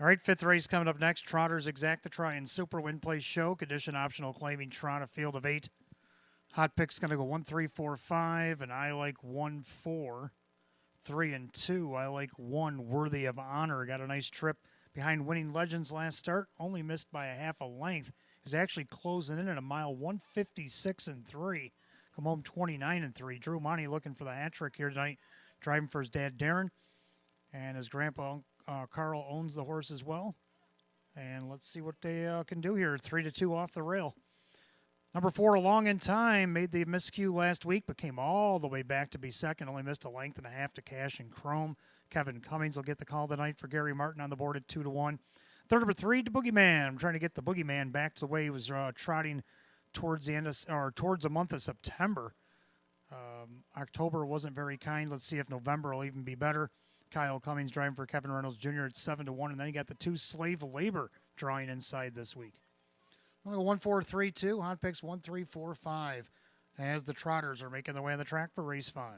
All right, fifth race coming up next. Trotters, Exact the Try, and Super win play show. Condition optional claiming Trot, a field of 8. Hot pick's going to go 1, 3, 4, 5, and I like 1, 4. 3 and 2. I like 1, Worthy of Honor. Got a nice trip behind Winning Legends last start. Only missed by a half a length. He was actually closing in at a mile 156 and 3. Come home 29 and 3. Drew Monty looking for the hat trick here tonight. Driving for his dad Darren. And his grandpa Carl owns the horse as well. And let's see what they can do here. 3-2 off the rail. Number 4, A Long in Time, made the miscue last week, but came all the way back to be second. Only missed a length and a half to Cash and Chrome. Kevin Cummings will get the call tonight for Gary Martin on the board at 2-1. Third, number 3, The Boogeyman. I'm trying to get the Boogeyman back to the way he was trotting towards the end of, or towards the month of September. October wasn't very kind. Let's see if November will even be better. Kyle Cummings driving for Kevin Reynolds Jr. at 7-1, and then you got the 2 Slave Labor drawing inside this week. 1, 4, 3, 2. Hot picks 1, 3, 4, 5. As the Trotters are making their way on the track for race 5.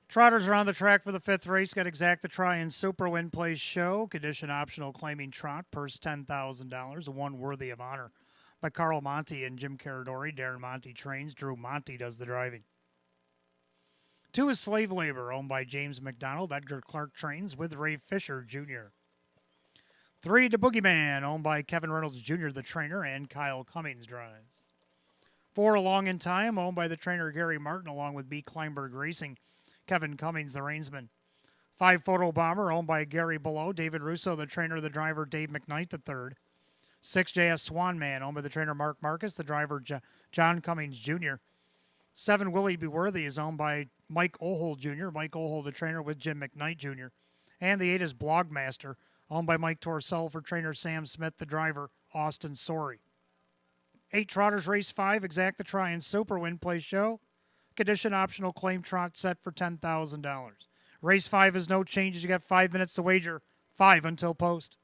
Trotters are on the track for the 5th race. Got Exacta Try and Super Win Place Show. Condition optional claiming trot. Purse $10,000. One worthy of honor by Carl Monty and Jim Caradori. Darren Monty trains. Drew Monty does the driving. 2 is Slave Labor, owned by James McDonald. Edgar Clark trains with Ray Fisher Jr. 3, The Boogeyman, owned by Kevin Reynolds Jr., the trainer, and Kyle Cummings drives. 4, A Long in Time, owned by the trainer Gary Martin, along with B. Kleinberg Racing. Kevin Cummings, the reinsman. 5, Photo Bomber, owned by Gary Below. David Russo, the trainer, the driver, Dave McKnight, the third. 6, JS Swanman, owned by the trainer Mark Marcus, the driver John Cummings Jr. 7, Willie Be Worthy is owned by Mike Ohold Jr., Mike Ohold, the trainer, with Jim McKnight Jr. And the 8 is Blogmaster, owned by Mike Torcell for trainer Sam Smith, the driver, Austin Sorey. 8, Trotters Race 5, Exacta Try and Super Win Place Show. Condition optional claim trot set for $10,000. Race 5 is no changes. You got 5 minutes to wager. 5 until post.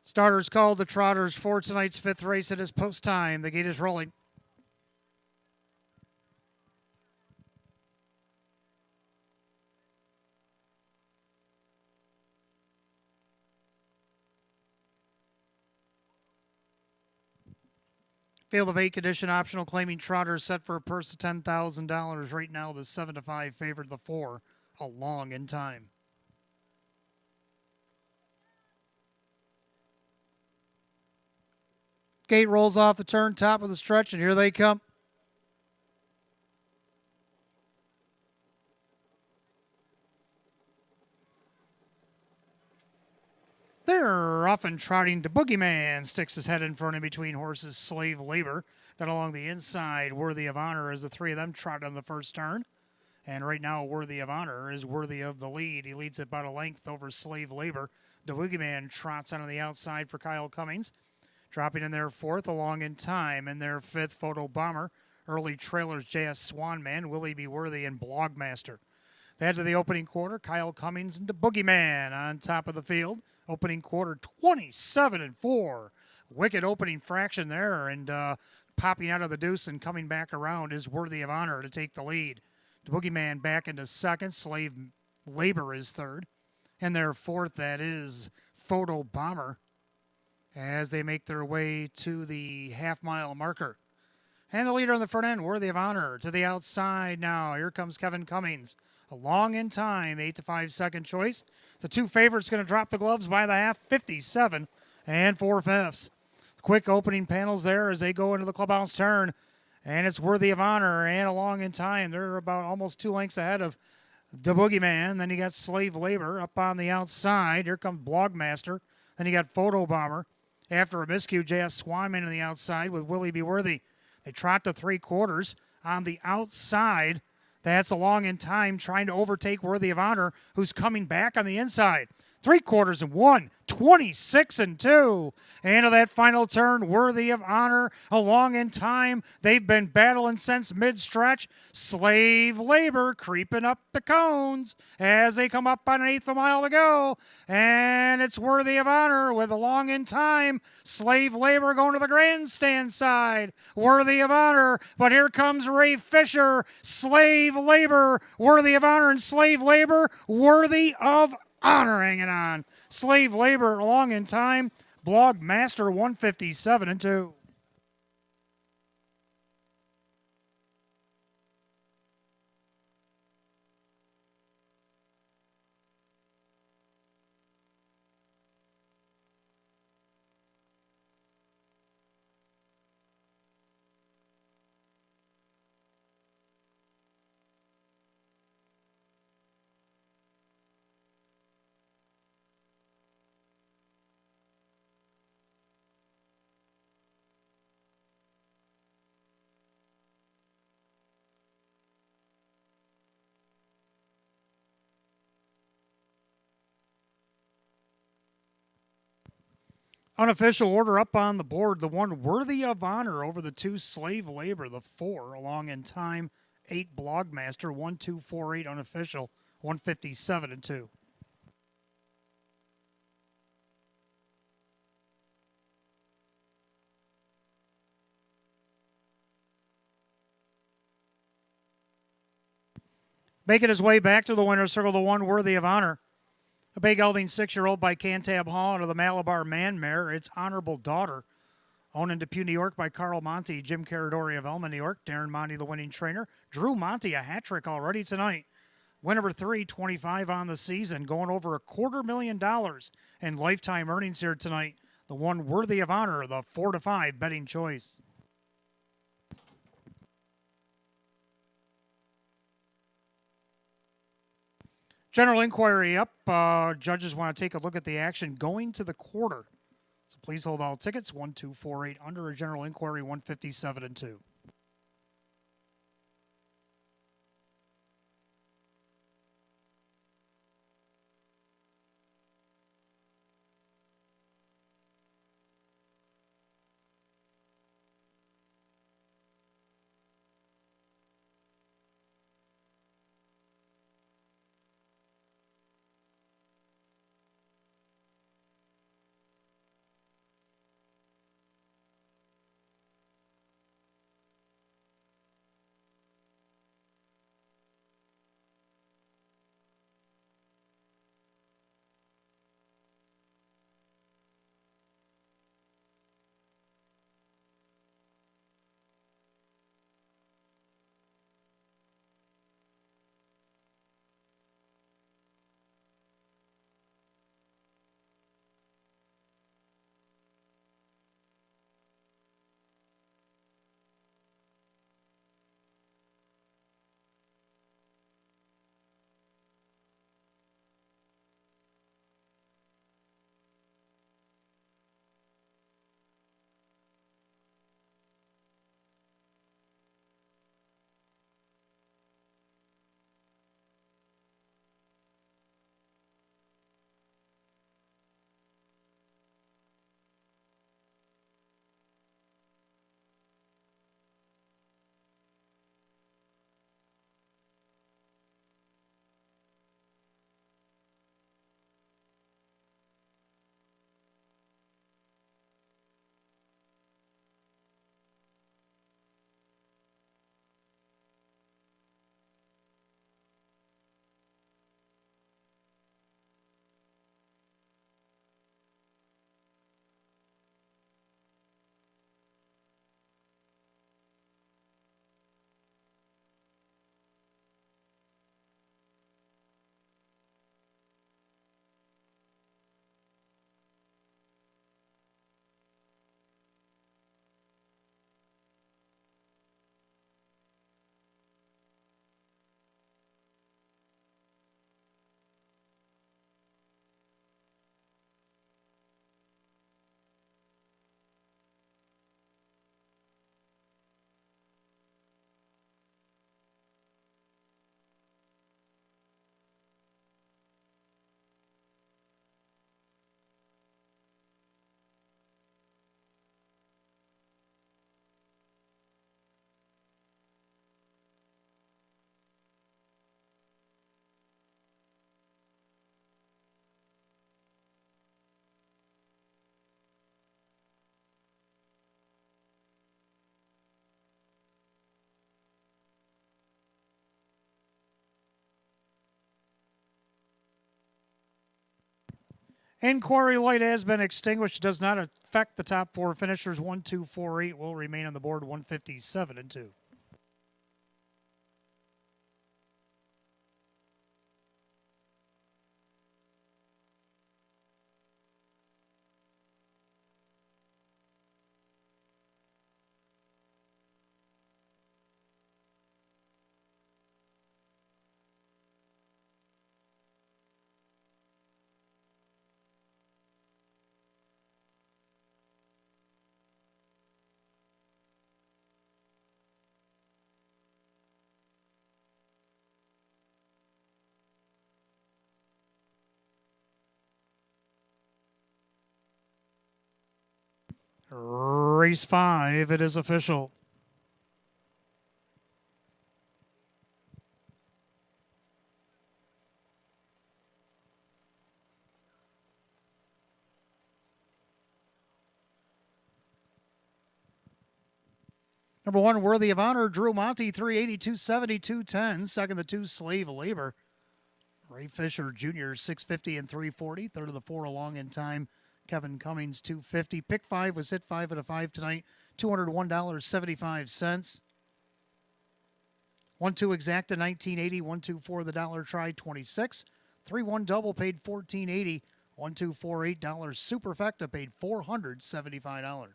Starters called, the Trotters for tonight's fifth race. It is post time. The gate is rolling. Field of 8 condition optional claiming Trotters set for a purse of $10,000. Right now, the 7-5 favored the 4. A long in time. Gate rolls off the turn, top of the stretch, and here they come. They're often trotting to Boogeyman. Sticks his head in front in between horses. Slave Labor. Then along the inside, Worthy of Honor as the three of them trot on the first turn. And right now, Worthy of Honor is worthy of the lead. He leads it about a length over Slave Labor. The Boogeyman trots on the outside for Kyle Cummings. Dropping in their fourth, along in time. In their fifth, Photo Bomber. Early trailers, J.S. Swanman, Will He Be Worthy, and Blogmaster. They head to the opening quarter. Kyle Cummings and the Boogeyman on top of the field. Opening quarter, 27-4. Wicked opening fraction there, and popping out of the deuce and coming back around is Worthy of Honor to take the lead. The Boogeyman back into second. Slave Labor is third. And their fourth, that is Photo Bomber, as they make their way to the half-mile marker. And the leader on the front end, Worthy of Honor, to the outside now. Here comes Kevin Cummings. A long in time, 8-5 second choice. The two favorites going to drop the gloves by the half, 57 4/5. Quick opening panels there as they go into the clubhouse turn. And it's Worthy of Honor and a long in time. They're about almost 2 lengths ahead of the Boogeyman. Then you got Slave Labor up on the outside. Here comes Blogmaster. Then you got Photo Bomber. After a miscue, J.S. Swanman on the outside with Will He Be Worthy. They trot to 3/4 on the outside. That's a long in time trying to overtake Worthy of Honor, who's coming back on the inside. 3/4 26-2. Into that final turn, Worthy of Honor, along in time. They've been battling since mid-stretch. Slave Labor creeping up the cones as they come up on an eighth of a mile to go. And it's Worthy of Honor with a long in time. Slave Labor going to the grandstand side. Worthy of Honor, but here comes Ray Fisher. Slave Labor, Worthy of Honor, and Slave Labor, Worthy of Honor hanging on. Slave Labor long in time. Blogmaster 157-2. Unofficial order up on the board. The one Worthy of Honor over the two Slave Labor. The 4 along in time. 8 Blogmaster. 1-2-4-8 unofficial. 157-2. Making his way back to the winner's circle, the one Worthy of Honor. A big gelding 6-year-old by Cantab Hall out of the Malabar Man Mare. Its Honorable Daughter. Owned in Depew, New York by Carl Monty, Jim Caradori of Elma, New York. Darren Monty, the winning trainer. Drew Monty, a hat trick already tonight. Win number 325 on the season. Going over $250,000 in lifetime earnings here tonight. The one Worthy of Honor, the 4-5 betting choice. General inquiry up. Judges want to take a look at the action going to the quarter. So please hold all tickets. 1-2-4-8 under a general inquiry, 157-2. Inquiry light has been extinguished. Does not affect the top four finishers. 1, 2, 4, 8 will remain on the board. 157 and 2. Race 5, it is official. Number 1, Worthy of Honor, Drew Monty, 380, 270, 210. Second, the 2, Slave Labor. Ray Fisher Jr., 650 and 340. Third of the 4, Along in Time, Kevin Cummings, 250. Pick 5 was hit 5 out of 5 tonight, $201.75. 1-2 Exacta, 1980. 1-2-4 the dollar try, 26. 3-1 double paid $14.80. 1-2-4 $8 superfecta paid $475.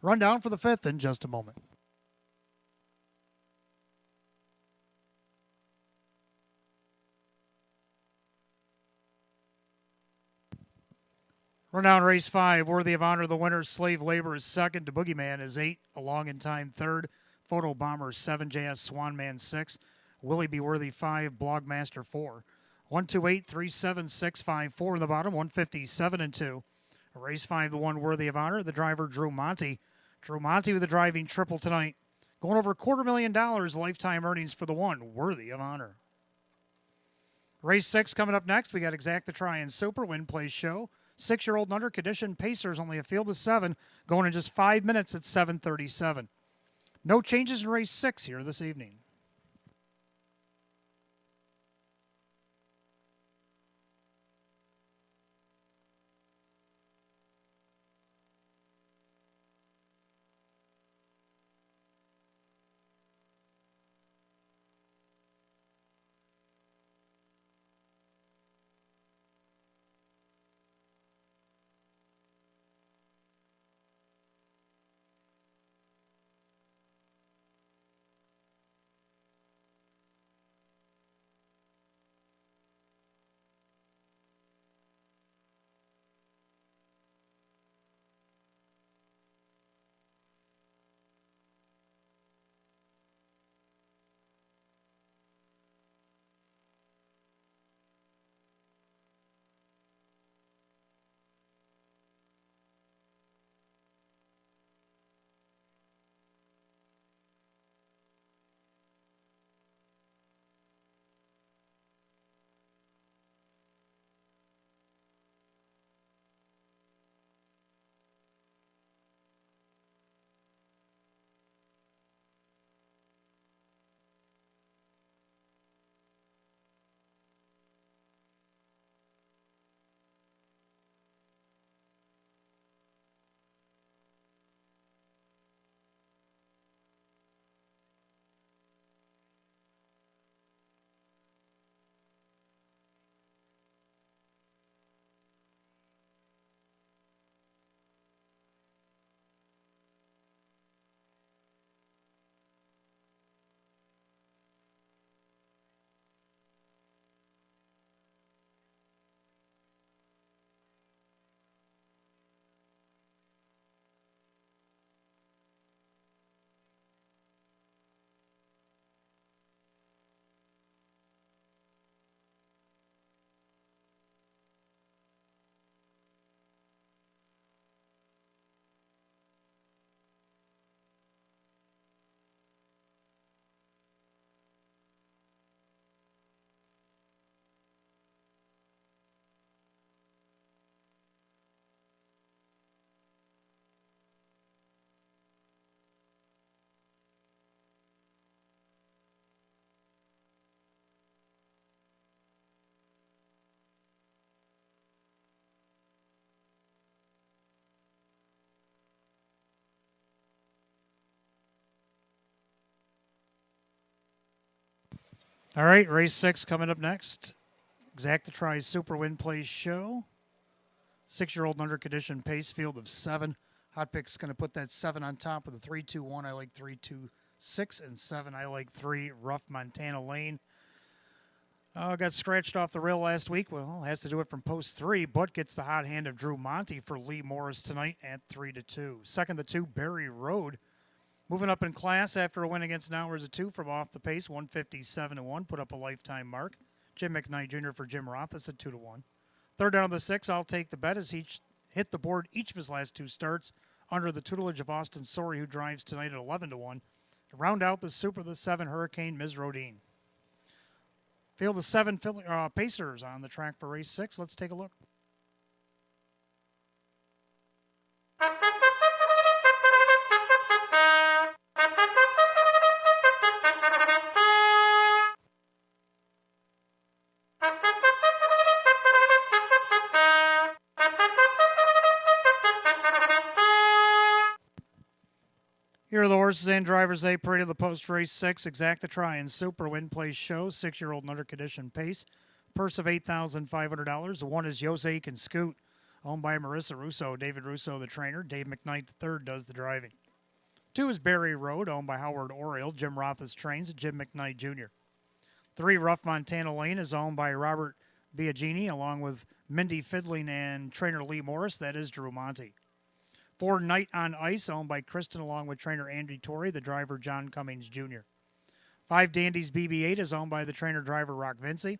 Rundown for the 5th in just a moment. Rundown race 5, Worthy of Honor, the winner. Slave Labor is second. The Boogeyman is 8. Along in Time third. Photo Bomber 7. JS Swanman 6. Willie Be Worthy 5. Blogmaster 4. 128 37654 in the bottom. 157 and 2. Race 5, the 1, Worthy of Honor. The driver Drew Monty. Drew Monty with the driving triple tonight. Going over $250,000 lifetime earnings for the 1, Worthy of Honor. Race 6 coming up next. We got Exacta Try and Super Win Place Show. 6-year-old and under condition Pacers, only a field of 7, going in just 5 minutes at 7:37. No changes in race 6 here this evening. All right, race 6 coming up next. Exacta Tries Super Win Place Show. 6-year-old and under condition pace field of 7. Hot Pick's going to put that 7 on top with a 3-2-1. I like 3-2-6 and 7. I like 3. Rough Montana Lane. Got scratched off the rail last week. Well, has to do it from post 3, but gets the hot hand of Drew Monty for Lee Morris tonight at 3-2. Second, the 2, Barry Road. Moving up in class after a win against Nowers, a 2 from off the pace, 157-1, put up a lifetime mark. Jim McKnight Jr. for Jim Rothis at 2-1. Third down of the 6, I'll Take the Bet as he hit the board each of his last 2 starts under the tutelage of Austin Sorey, who drives tonight at 11-1. To round out the Super, the 7, Hurricane Ms. Rodine. Field of 7 Pacers on the track for race 6. Let's take a look. Here are the horses and drivers they paraded the post race 6. Exacta Try and Super Win Place Show. 6-year-old and under condition pace. Purse of $8,500. The 1 is Jose Can Scoot, owned by Marissa Russo. David Russo, the trainer. Dave McKnight III does the driving. 2 is Barry Road, owned by Howard Oriole. Jim Rothis trains. Jim McKnight Jr. 3, Rough Montana Lane, is owned by Robert Biagini, along with Mindy Fidling and trainer Lee Morris. That is Drew Monty. 4, Night on Ice, owned by Kristen, along with trainer Andy Torrey, the driver John Cummings Jr. 5, Dandy's BB-8 is owned by the trainer driver Rock Vinci.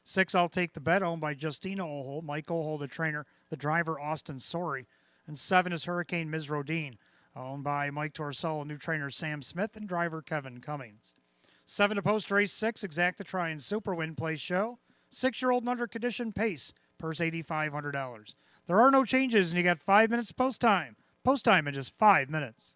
6, I'll Take the Bet, owned by Justina Ohl, Mike Ohl, the trainer, the driver Austin Sorey. And 7 is Hurricane Ms. Rodine, owned by Mike Torsello, new trainer Sam Smith, and driver Kevin Cummings. 7 to post race 6, Exacta Try and Super Win Place Show. 6-year-old and under condition pace, purse $8,500. There are no changes, and you got 5 minutes post time. Post time in just 5 minutes.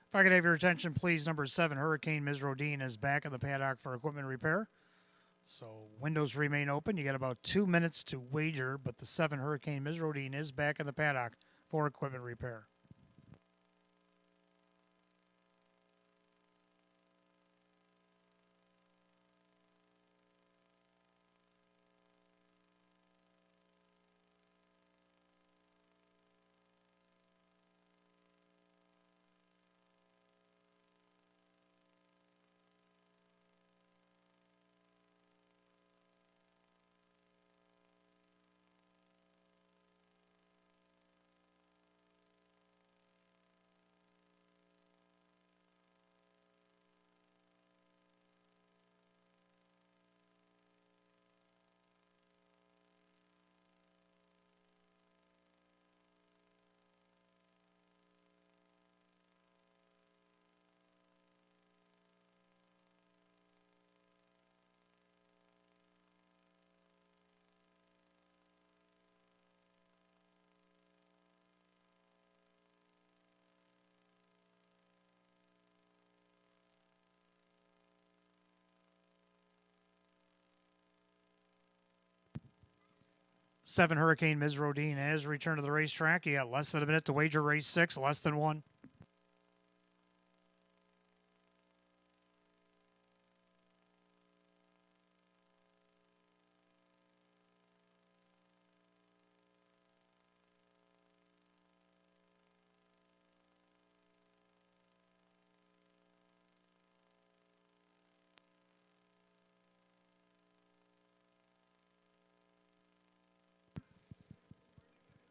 If I could have your attention, please. Number 7, Hurricane Ms. Rodine is back in the paddock for equipment repair. So windows remain open. You got about 2 minutes to wager, but the 7, Hurricane Ms. Rodine is back in the paddock for equipment repair. Seven, Hurricane Ms. Rodine has returned to the racetrack. You got less than a minute to wager race 6, less than 1.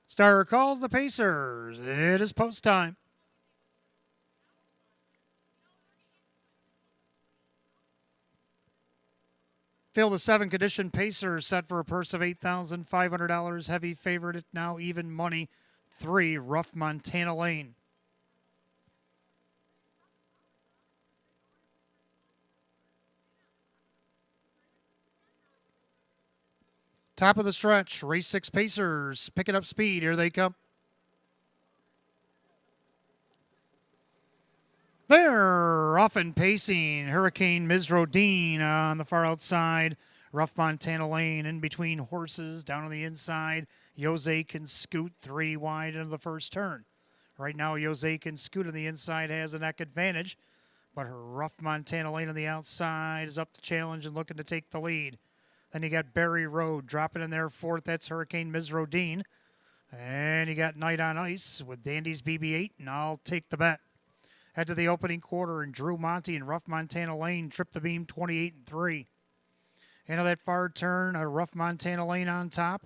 Starter calls the Pacers. It is post time. Field of 7, condition Pacers set for a purse of $8,500. Heavy favorite, now even money. 3, Rough Montana Lane. Top of the stretch, race 6 Pacers picking up speed. Here they come. They're off and pacing. Hurricane Ms. Rodine on the far outside. Rough Montana Lane in between horses. Down on the inside, Jose can scoot 3 wide into the first turn. Right now, Jose can scoot on the inside, has a neck advantage. But her Rough Montana Lane on the outside is up to challenge and looking to take the lead. Then you got Berry Road dropping in there 4th. That's Hurricane Ms. Rodine. And you got Night on Ice with Dandy's BB-8, and I'll take the bet. Head to the opening quarter, and Drew Monty and Rough Montana Lane trip the beam 28-3. Into that far turn, a Rough Montana Lane on top.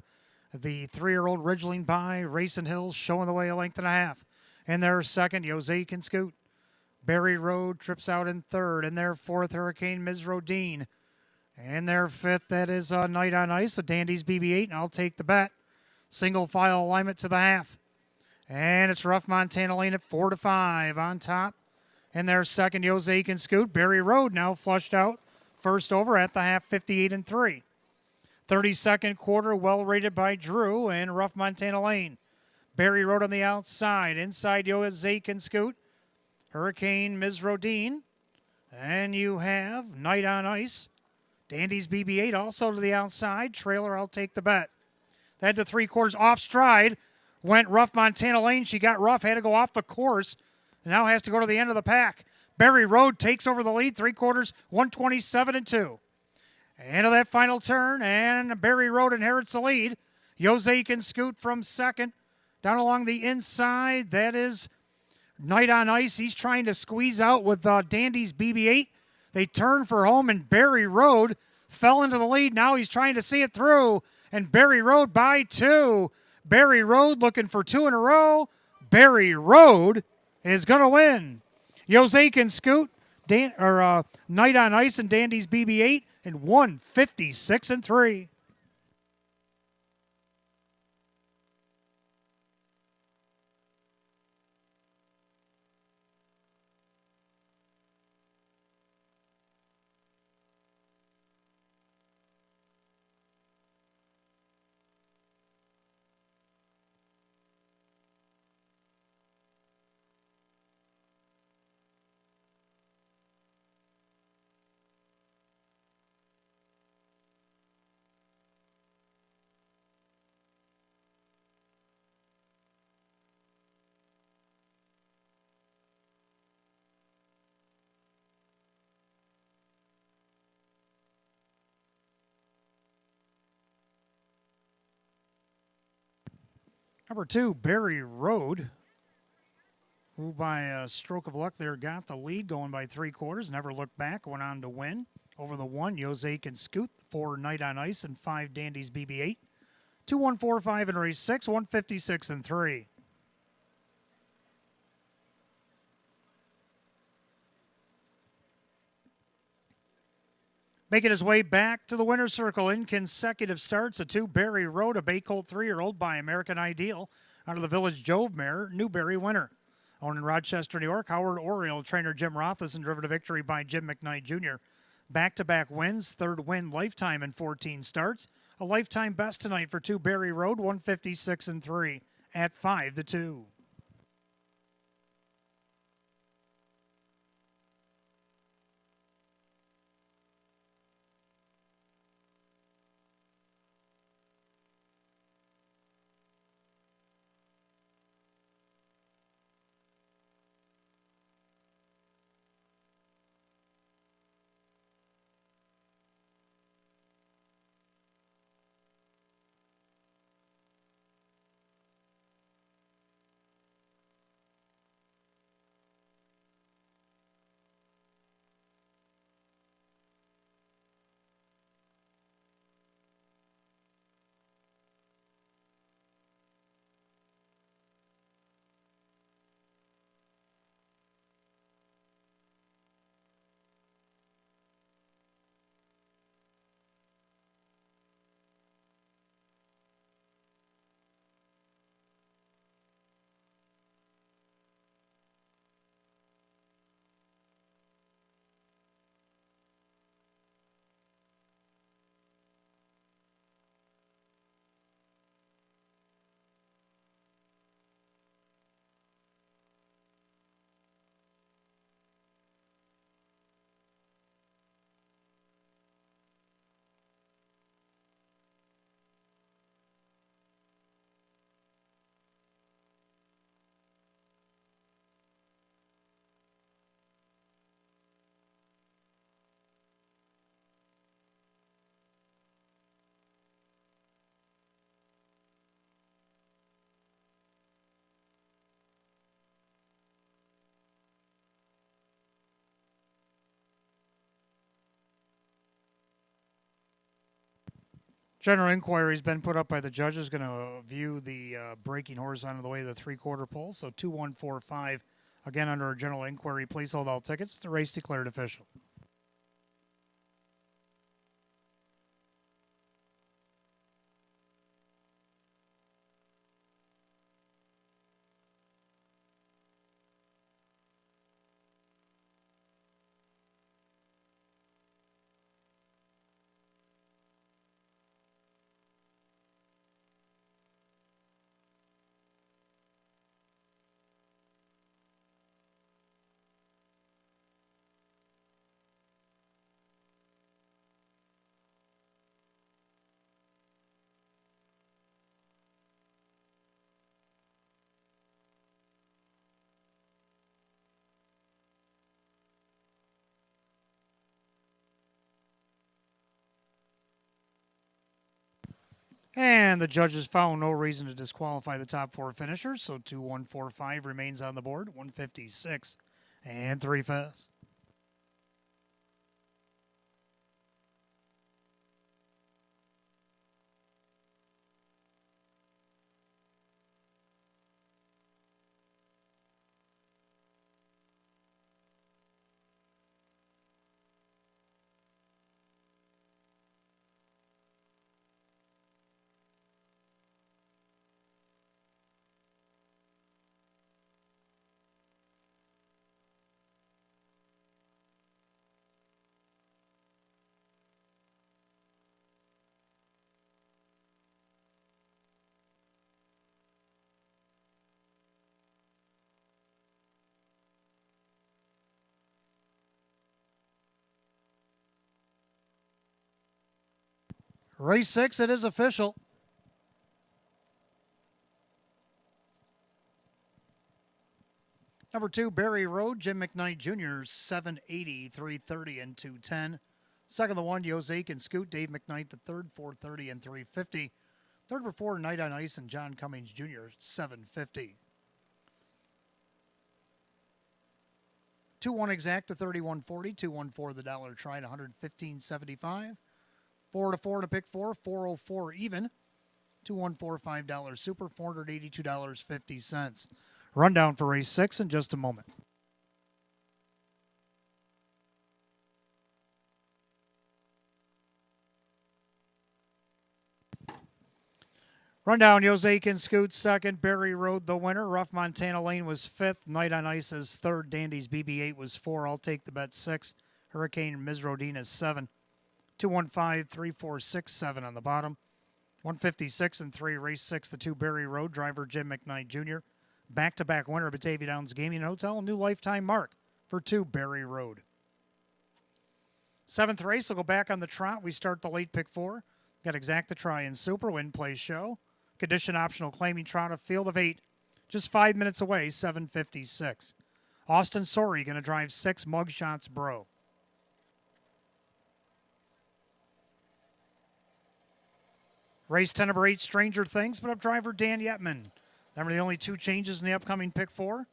The 3-year-old Ridgeline Pie, Racing Hills showing the way a length and a half. In their second, Jose can scoot. Berry Road trips out in 3rd. In their 4th, Hurricane Ms. Rodine. In their 5th, that is Night on Ice with Dandy's BB-8, and I'll take the bet. Single file alignment to the half. And it's Rough Montana Lane at 4-5 on top. In their second, Jose can scoot. Berry Road now flushed out. First over at the half, 58-3. 32nd quarter, well rated by Drew and Rough Montana Lane. Berry Road on the outside. Inside, Jose can scoot. Hurricane Ms. Rodine. And you have Night on Ice. Dandy's BB-8 also to the outside. Trailer, I'll take the bet. That to 3/4 off stride. Went Rough Montana Lane. She got rough, had to go off the course. Now has to go to the end of the pack. Berry Road takes over the lead. 3/4, 127-2. Into that final turn, and Berry Road inherits the lead. Jose can scoot from second. Down along the inside, that is Night on Ice. He's trying to squeeze out with Dandy's BB-8. They turn for home, and Berry Road fell into the lead. Now he's trying to see it through, and Berry Road by 2. Berry Road looking for 2 in a row. Berry Road is going to win. Jose can scoot, Night on Ice and Dandy's BB-8 in 156-3. Number 2, Barry Road, who by a stroke of luck there got the lead going by 3/4, never looked back, went on to win. Over the 1, Jose can scoot, 4 Night on Ice, and 5 Dandy's BB-8. 2-1-4-5 in race 6, 156 and 3. Making his way back to the winner's circle in consecutive starts, a 2 Barry Road, a Bay Colt 3-year-old by American Ideal, out of the Village Jove mare, Newberry winner. Owned in Rochester, New York, Howard Oriole trainer Jim Rothfuss, driven to victory by Jim McKnight Jr. Back-to-back wins, third win lifetime in 14 starts. A lifetime best tonight for 2 Barry Road, 156 and 3 at 5-2. General inquiry has been put up by the judges. Going to view the breaking horse onto the way to the 3/4 pole. So 2-1-4-5. Again, under a general inquiry, please hold all tickets. The race declared official. And the judges found no reason to disqualify the top 4 finishers, so 2-1-4-5 remains on the board, 156 and 3/5. Race 6, it is official. Number 2, Barry Road, Jim McKnight Jr., 780, 330, and 210. Second, the 1, Jose can scoot, Dave McKnight, the third, 430 and 350. Third before Night on Ice and John Cummings Jr., $7.50. 2-1 exact to $31.40. 2-1-4 the dollar try to $115.75. 4-4 to pick 4, 404 even. 2-1-4 $5 super, $482.50. Rundown for race 6 in just a moment. Rundown, Jose can scoot second. Berry Road the winner. Rough Montana Lane was fifth. Night on Ice is third. Dandy's BB8 was 4. I'll take the bet 6. Hurricane Ms. Rodine is 7. 215, 3, 4, 6, 7 on the bottom. 156 and 3. Race 6, the 2 Berry Road. Driver Jim McKnight Jr. Back-to-back winner, Batavia Downs Gaming Hotel. New lifetime mark for 2 Berry Road. 7th race, we'll go back on the trot. We start the late pick 4. Got exact to try in super. Win, play, show. Condition optional claiming trot, a field of 8. Just 5 minutes away, 7:56. Austin Sorey going to drive 6 Mugshots Bro. Race 10 number 8, Stranger Things, but up driver Dan Yetman. Them are the only 2 changes in the upcoming pick 4.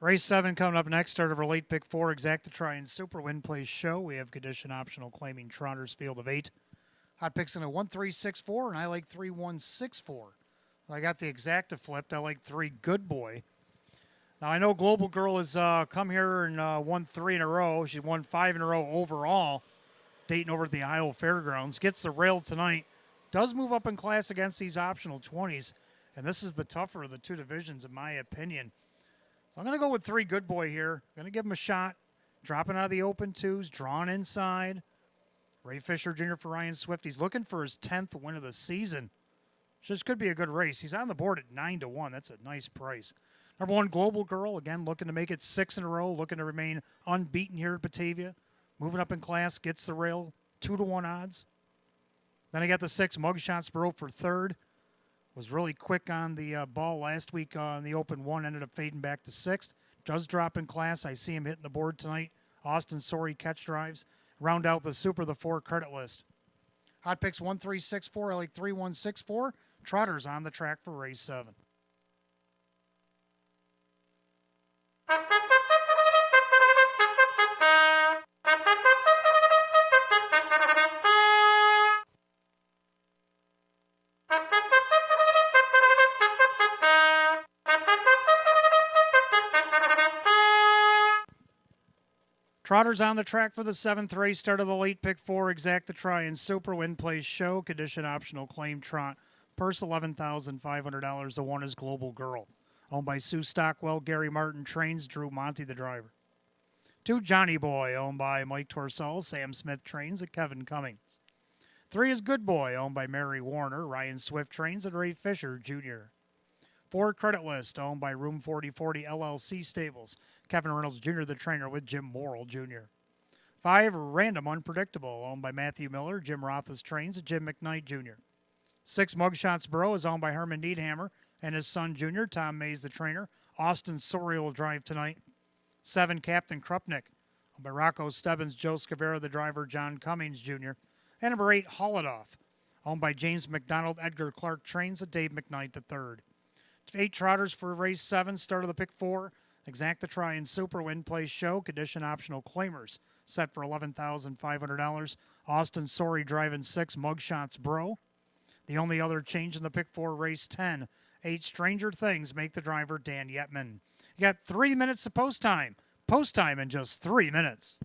Race 7 coming up next. Start of our late pick 4. Exact to try and super. Win, play, show. We have condition optional claiming Trotter's field of 8. Hot picks in a 1-3-6-4, and I like 3-1-6-4. I got the exacta flipped. I like 3 Good Boy. Now, I know Global Girl has come here and won 3 in a row. She won 5 in a row overall. Dayton over at the Iowa Fairgrounds. Gets the rail tonight. Does move up in class against these optional 20s. And this is the tougher of the 2 divisions, in my opinion. So I'm going to go with 3 Good Boy here. Going to give him a shot. Dropping out of the open 2s. Drawn inside. Ray Fisher Jr. for Ryan Swift. He's looking for his 10th win of the season. This could be a good race. He's on the board at 9-1. That's a nice price. Number 1, Global Girl. Again, looking to make it 6 in a row. Looking to remain unbeaten here at Batavia. Moving up in class. Gets the rail. 2-1 odds. Then I got the 6, Mugshots Bro for 3rd. Was really quick on the ball last week on the open 1. Ended up fading back to 6th. Does drop in class. I see him hitting the board tonight Austin Sorey catch drives. Round out the Super, the 4 credit list. Hot picks 1364, I like 3164. Trotters on the track for race 7. Trotters on the track for the 7th race. Start of the late pick 4. Exact the try and Super. Win place show. Condition optional claim trot. Purse $11,500. The 1 is Global Girl. Owned by Sue Stockwell. Gary Martin trains. Drew Monty the driver. 2 Johnny Boy. Owned by Mike Torsell. Sam Smith trains. And Kevin Cummings. 3 is Good Boy. Owned by Mary Warner. Ryan Swift trains. And Ray Fisher Jr. 4 credit list. Owned by Room 4040 LLC Stables. Kevin Reynolds Jr., the trainer, with Jim Morrill Jr. 5, Random Unpredictable, owned by Matthew Miller. Jim Roth's trains, and Jim McKnight Jr. 6, Mugshots Bro is owned by Herman Needhammer and his son Jr., Tom Mays, the trainer. Austin Sorey will drive tonight. 7, Captain Krupnik, owned by Rocco Stebbins, Joe Scavera, the driver, John Cummings Jr. And number 8, Holodoff, owned by James McDonald, Edgar Clark trains, and Dave McKnight III. 8 Trotters for race 7, start of the pick 4. Exact the try and Super. Win place show. Condition optional claimers. Set for $11,500. Austin Sorey driving 6. Mugshots Bro. The only other change in the pick 4 race 10. 8 Stranger Things make the driver Dan Yetman. You got 3 minutes of post time. Post time in just 3 minutes.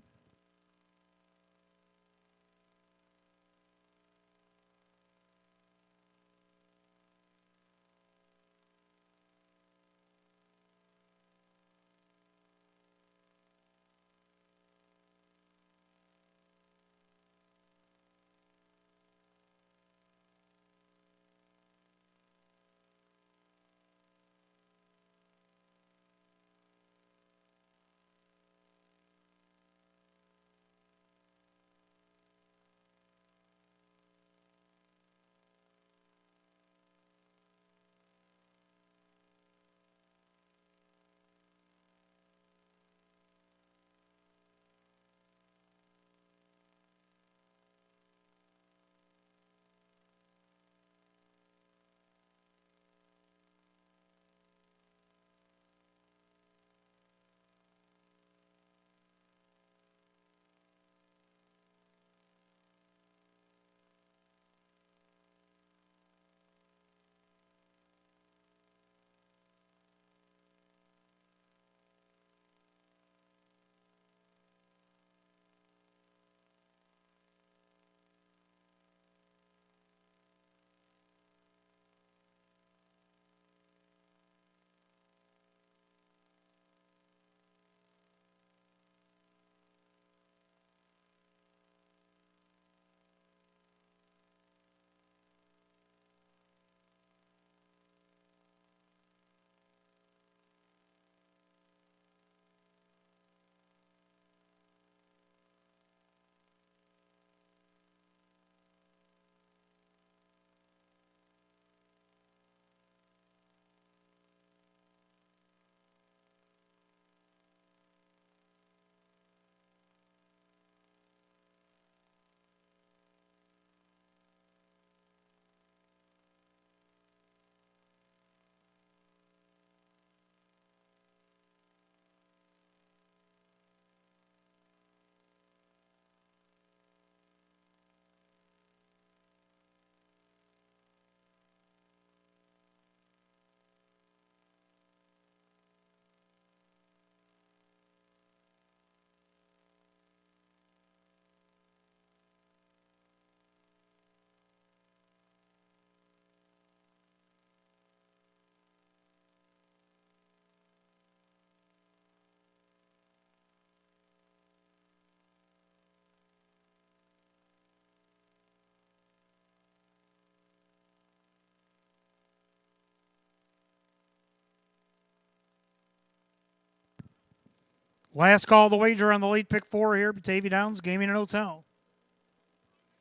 Last call of the wager on the late pick 4 here. Batavia Downs Gaming and Hotel.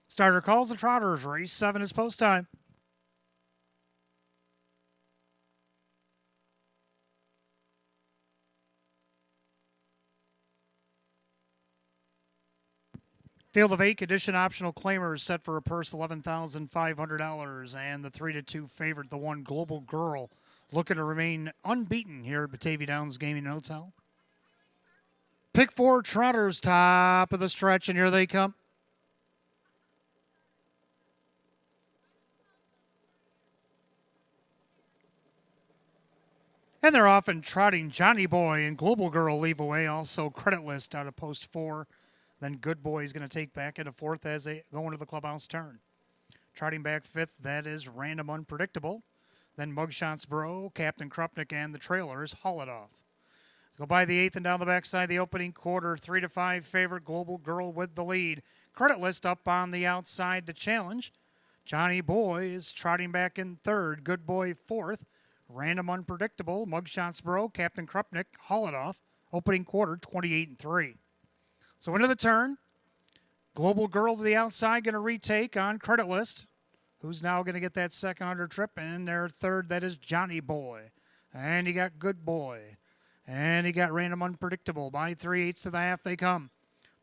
Starter calls the Trotters. Race 7 is post time. Field of 8 condition optional claimers set for a purse $11,500. And the 3-2 favorite, the one Global Girl, looking to remain unbeaten here at Batavia Downs Gaming and Hotel. Pick 4 trotters, top of the stretch, and here they come. And they're off and trotting. Johnny Boy and Global Girl leave away. Also credit list out of post 4. Then Good Boy is going to take back into 4th as they go into the clubhouse turn. Trotting back 5th, that is Random Unpredictable. Then Mugshots Bro, Captain Krupnik, and the trailers haul it off. Let's go by the 8th and down the backside, the opening quarter. 3-5 favorite Global Girl with the lead. Credit list up on the outside to challenge. Johnny Boy is trotting back in 3rd. Good Boy 4th. Random Unpredictable, Mugshots Bro, Captain Krupnik, haul it off. Opening quarter, 28-3. So into the turn. Global Girl to the outside, going to retake on credit list. Who's now going to get that second under trip? And their 3rd, that is Johnny Boy. And he got Good Boy. And he got Random Unpredictable. By 3/8 to the half they come.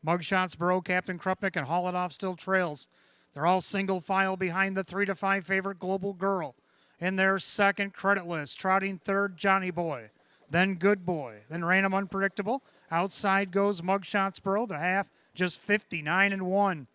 Mugshots Bro, Captain Krupnik, and haul it off still trails. They're all single file behind the 3-5 favorite Global Girl. In their second credit list, trotting 3rd, Johnny Boy. Then Good Boy. Then Random Unpredictable. Outside goes Mugshots Bro. The half, just 59-1.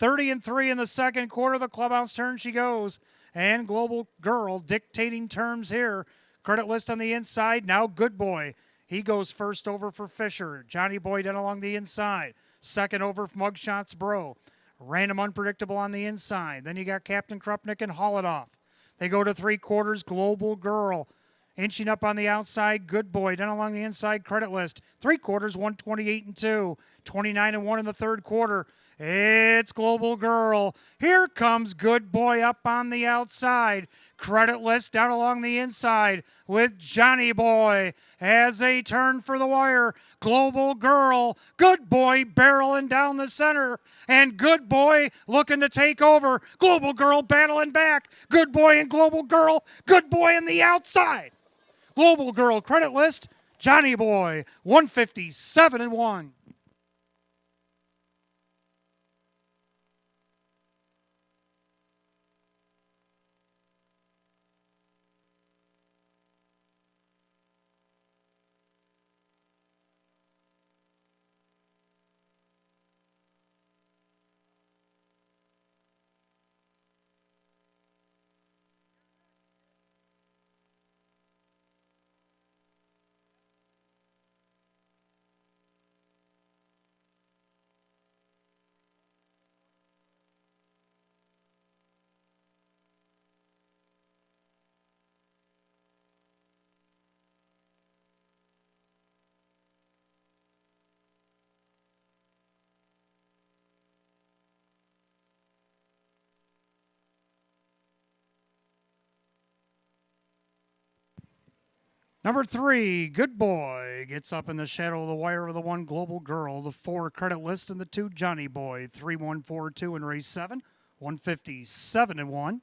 30-3 in the second quarter. The clubhouse turn she goes. And Global Girl dictating terms here. Credit list on the inside. Now Good Boy. He goes first over for Fisher. Johnny Boy down along the inside. Second over for Mugshots Bro. Random Unpredictable on the inside. Then you got Captain Krupnik and haul it off. They go to 3 quarters. Global Girl inching up on the outside. Good Boy down along the inside credit list. 3 quarters, 128-2. 29-1 in the third quarter. It's Global Girl. Here comes Good Boy up on the outside. Credit list down along the inside with Johnny Boy as they turn for the wire. Global Girl, Good Boy barreling down the center, and Good Boy looking to take over. Global Girl battling back. Good Boy and Global Girl. Good Boy on the outside. Global Girl credit list, Johnny Boy, 157-1. Number 3, Good Boy, gets up in the shadow of the wire with the 1 Global Girl, the 4 credit list, and the 2 Johnny Boy. 3-1-4-2 in race 7, 157-1.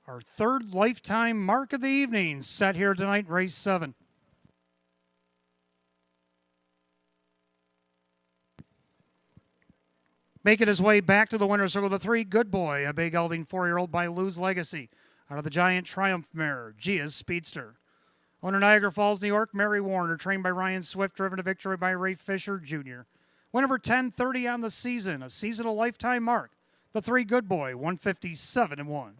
Our 3rd lifetime mark of the evening set here tonight, race 7. Making his way back to the winner's circle, the 3 Good Boy, a big gelding 4-year-old by Lou's Legacy. Out of the Giant Triumph mare, Gia's Speedster. Owner Niagara Falls, New York, Mary Warner, trained by Ryan Swift, driven to victory by Ray Fisher Jr. Win number 1030 on the season, a seasonal lifetime mark. The 3 Good Boy, 157-1.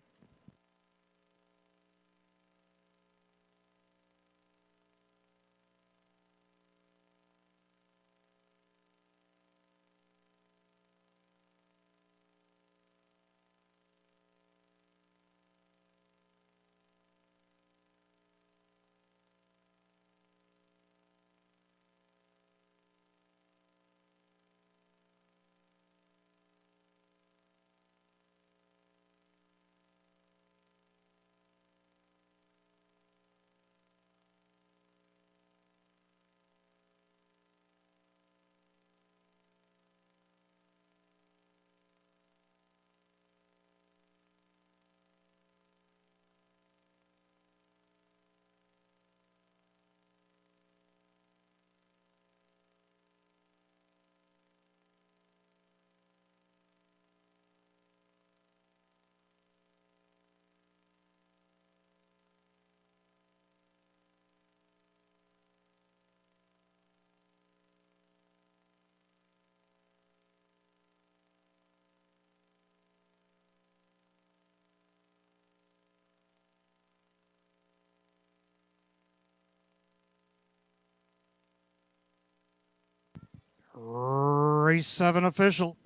Race 7 official.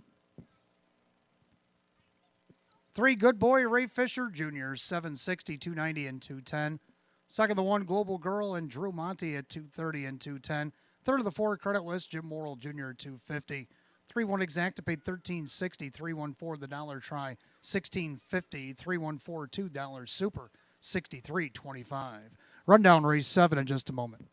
3, Good Boy, Ray Fisher Jr., 760, 290, and 210. Second, the 1, Global Girl, and Drew Monty at 230 and 210. Third of the 4, Credit List, Jim Morrill Jr. at 250. 3-1 Exacta paid $13.60. 3-1-4 the dollar try, $16.50. 3-1-4 $2 super, $63.25. Rundown race 7 in just a moment.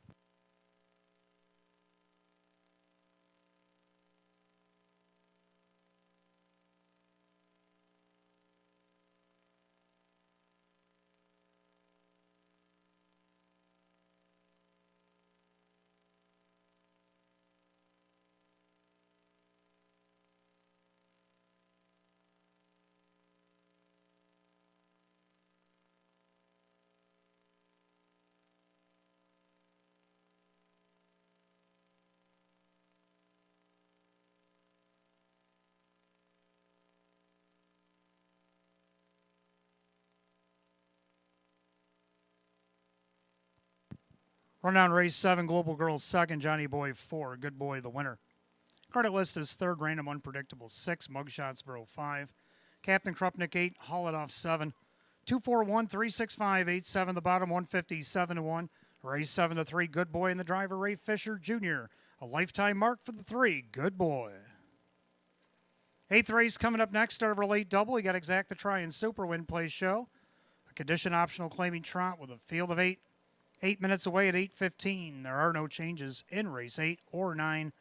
Rundown race 7, Global Girls 2nd, Johnny Boy 4, Good Boy the winner. Credit List is 3rd, Random Unpredictable 6, Mugshotsboro 5, Captain Krupnik 8, Haul It Off 7, 241, 365, 87, the bottom 157 to 1. Race 7 to 3, Good Boy, and the driver Ray Fisher Jr. A lifetime mark for the 3, Good Boy. 8th race coming up next, start of our late double. You got Exacta Try and Super Win Play Show. A condition optional claiming trot with a field of 8. 8 minutes away at 8:15. There are no changes in race 8 or 9.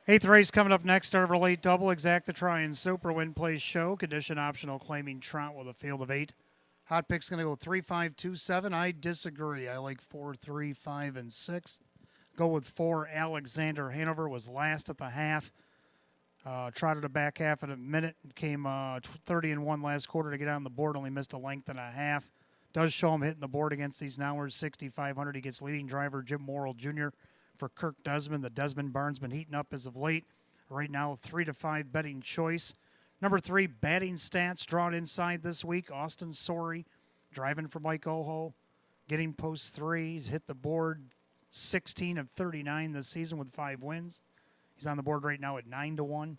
Eighth race coming up next, start of our late double. Exacta Try and Super Win Play Show. Condition optional claiming trot with a field of 8. Hot pick's going to go 3, 5, 2, 7. I disagree. I like 4, 3, 5, and 6. Go with 4. Alexander Hanover was last at the half. Trotted a back half in a minute. Came 30 and 1 last quarter to get on the board. Only missed a length and a half. Does show him hitting the board against these Nowers. 6,500. He gets leading driver Jim Morrill Jr. for Kirk Desmond. The Desmond barn's been heating up as of late. Right now, 3 to 5 betting choice. Number 3, batting stats drawn inside this week. Austin Sorey, driving for Mike Oho, getting post threes, hit the board 16 of 39 this season with 5 wins. He's on the board right now at 9-1.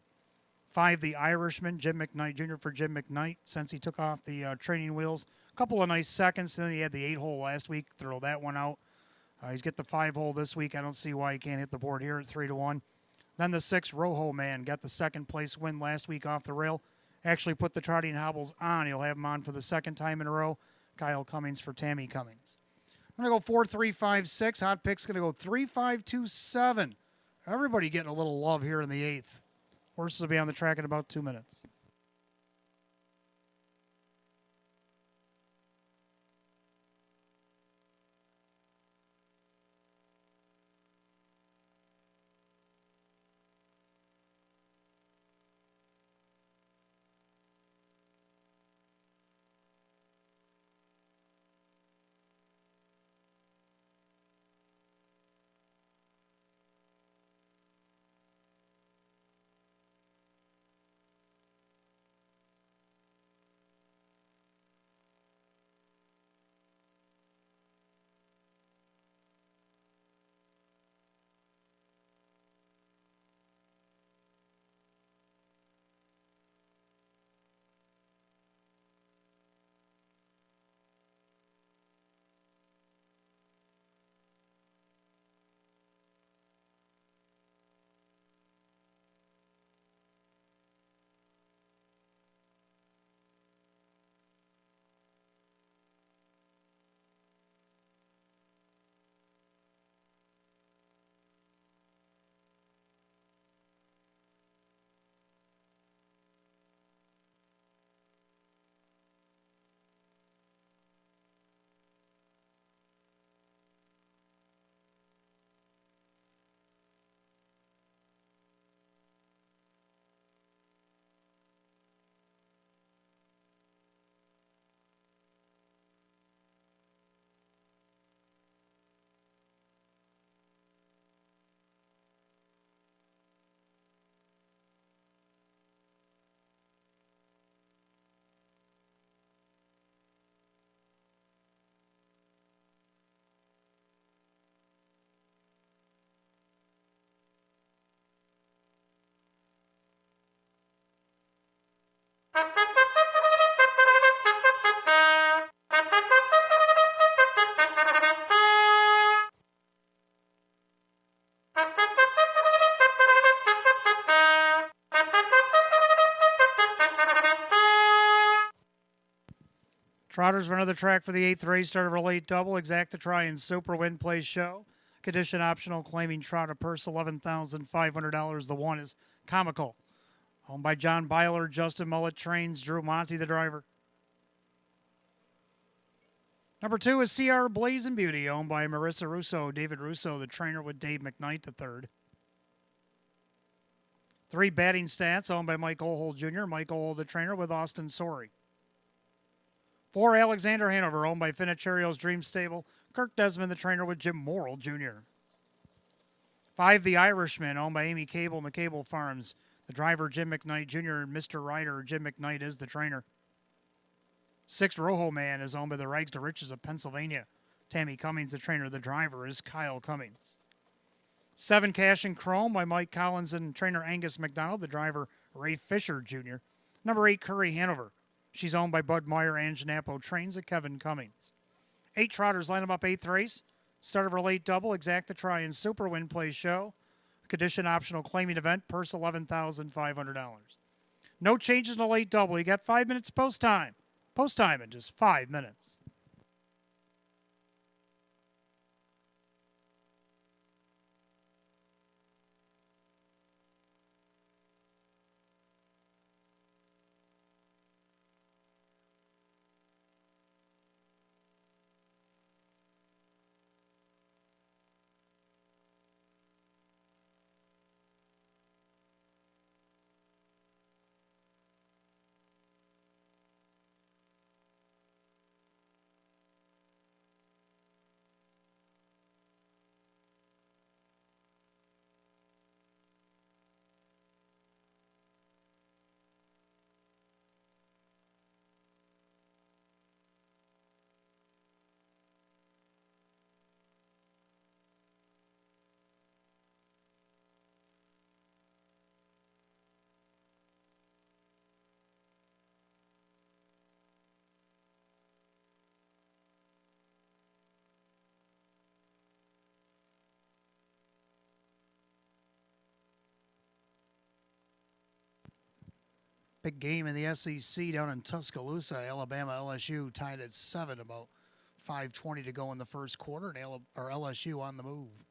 5, the Irishman, Jim McKnight Jr. for Jim McKnight since he took off the training wheels. A couple of nice seconds. Then he had the 8-hole last week. Throw that one out. He's got the 5-hole this week. I don't see why he can't hit the board here at 3-1. Then the 6, Rojo Man, got the second place win last week off the rail. Actually put the trotting hobbles on. He'll have them on for the second time in a row. Kyle Cummings for Tammy Cummings. I'm going to go 4, 3, 5, 6. Hot Pick's going to go 3, 5, 2, 7. Everybody getting a little love here in the 8th. Horses will be on the track in about 2 minutes. Trotters run another track for the 8th race. Start of a late double. Exacta Try and Super Win Play Show. Condition optional, claiming Trotter purse $11,500. The 1 is Comical. Owned by John Byler, Justin Mullet trains, Drew Monty the driver. Number 2 is CR Blazing Beauty, owned by Marissa Russo, David Russo, the trainer with Dave McKnight the third. 3, Batting Stats, owned by Mike Ohold Jr., Mike Ohold the trainer with Austin Sorey. 4, Alexander Hanover, owned by Finicherio's Dream Stable, Kirk Desmond the trainer with Jim Morrill Jr. 5, The Irishman, owned by Amy Cable and the Cable Farms, the driver Jim McKnight Jr. and Mr. Ryder Jim McKnight is the trainer. 6, Rojo Man is owned by the Rags to Riches of Pennsylvania. Tammy Cummings, the trainer. The driver is Kyle Cummings. 7, Cash and Chrome by Mike Collins and trainer Angus McDonald. The driver Ray Fisher Jr. Number 8, Curry Hanover. She's owned by Bud Meyer and Janapo trains at Kevin Cummings. 8 Trotters line them up 8th race. Start of our late double. Exacta Try and Super Win Play Show. Condition optional claiming event. Purse $11,500. No changes in the late double. You got 5 minutes post time. Post time in just 5 minutes. Big game in the SEC down in Tuscaloosa. Alabama LSU tied at 7, about 5:20 to go in the first quarter, and LSU on the move.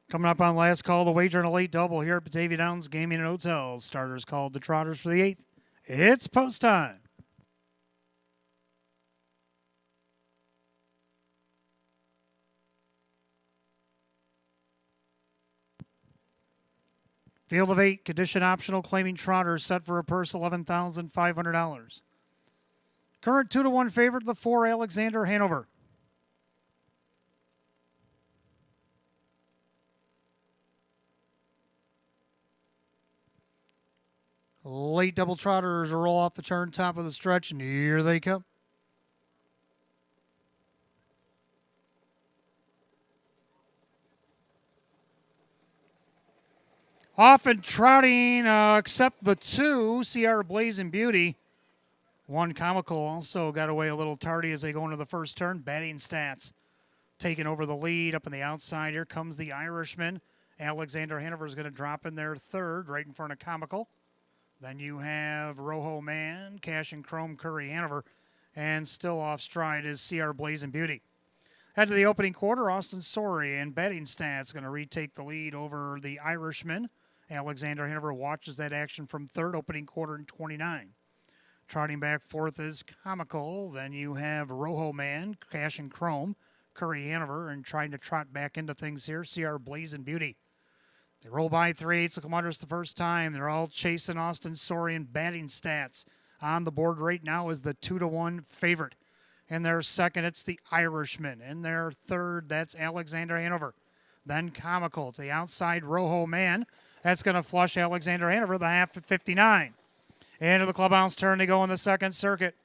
Coming up on last call, the wager and a late double here at Batavia Downs Gaming and Hotels. Starters called the Trotters for the 8th. It's post time. Field of 8, condition optional, claiming Trotters set for a purse $11,500. Current 2-1 favorite, the 4 Alexander Hanover. Late double Trotters roll off the turn, top of the stretch, and here they come. Off and trotting, except the 2, CR Blazing Beauty. 1 Comical also got away a little tardy as they go into the first turn. Batting Stats taking over the lead up on the outside. Here comes the Irishman. Alexander Hanover is going to drop in there third, right in front of Comical. Then you have Rojo Man, Cash and Chrome, Curry Hanover, and still off stride is CR Blazing Beauty. Head to the opening quarter, Austin Sorey and Betting Stats going to retake the lead over the Irishman. Alexander Hanover watches that action from third, opening quarter in 29. Trotting back fourth is Comical. Then you have Rojo Man, Cash and Chrome, Curry Hanover, and trying to trot back into things here, CR Blazing Beauty. They roll by 3/8, come under us the first time. They're all chasing Austin Sorey and Batting Stats. On the board right now is the 2-1 favorite. In their second, it's the Irishman. In their third, that's Alexander Hanover. Then Comical to the outside, Rojo Man. That's going to flush Alexander Hanover, the half at 59. Into the clubhouse turn to go in the second circuit.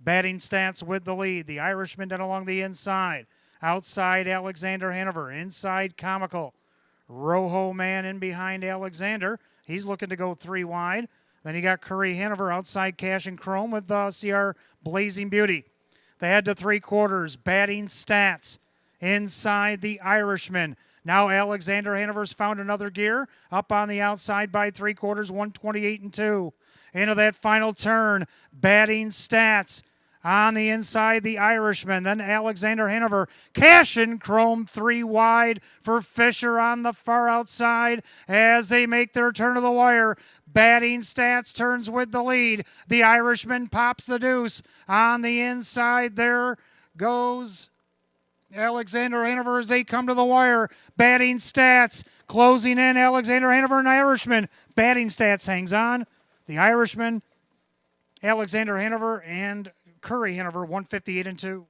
Batting Stats with the lead. The Irishman down along the inside. Outside, Alexander Hanover. Inside, Comical. Rojo Man in behind Alexander. He's looking to go 3 wide. Then you got Curry Hanover outside Cash and Chrome with CR Blazing Beauty. They head to 3 quarters. Batting Stats inside the Irishman. Now Alexander Hanover's found another gear. Up on the outside by 3/4, 128-2. Into that final turn, batting stats. On the inside, the Irishman. Then Alexander Hanover. Cashin Chrome 3 wide for Fisher on the far outside as they make their turn to the wire. Batting stats turns with the lead. The Irishman pops the deuce. On the inside, there goes Alexander Hanover as they come to the wire. Batting stats closing in. Alexander Hanover and Irishman. Batting stats hangs on. The Irishman, Alexander Hanover, and Curry Hanover, 158-2.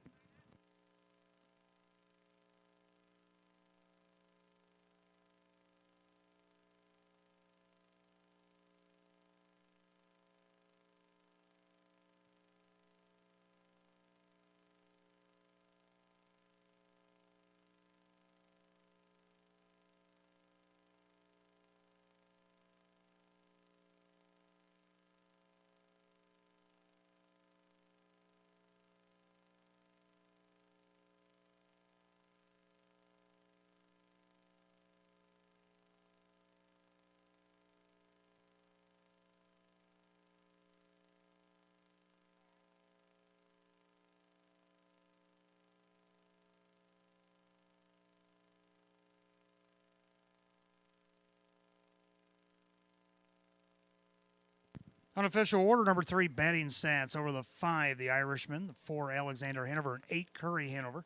Unofficial order number 3, batting stats over the 5, the Irishman, the 4, Alexander Hanover, and 8, Curry Hanover.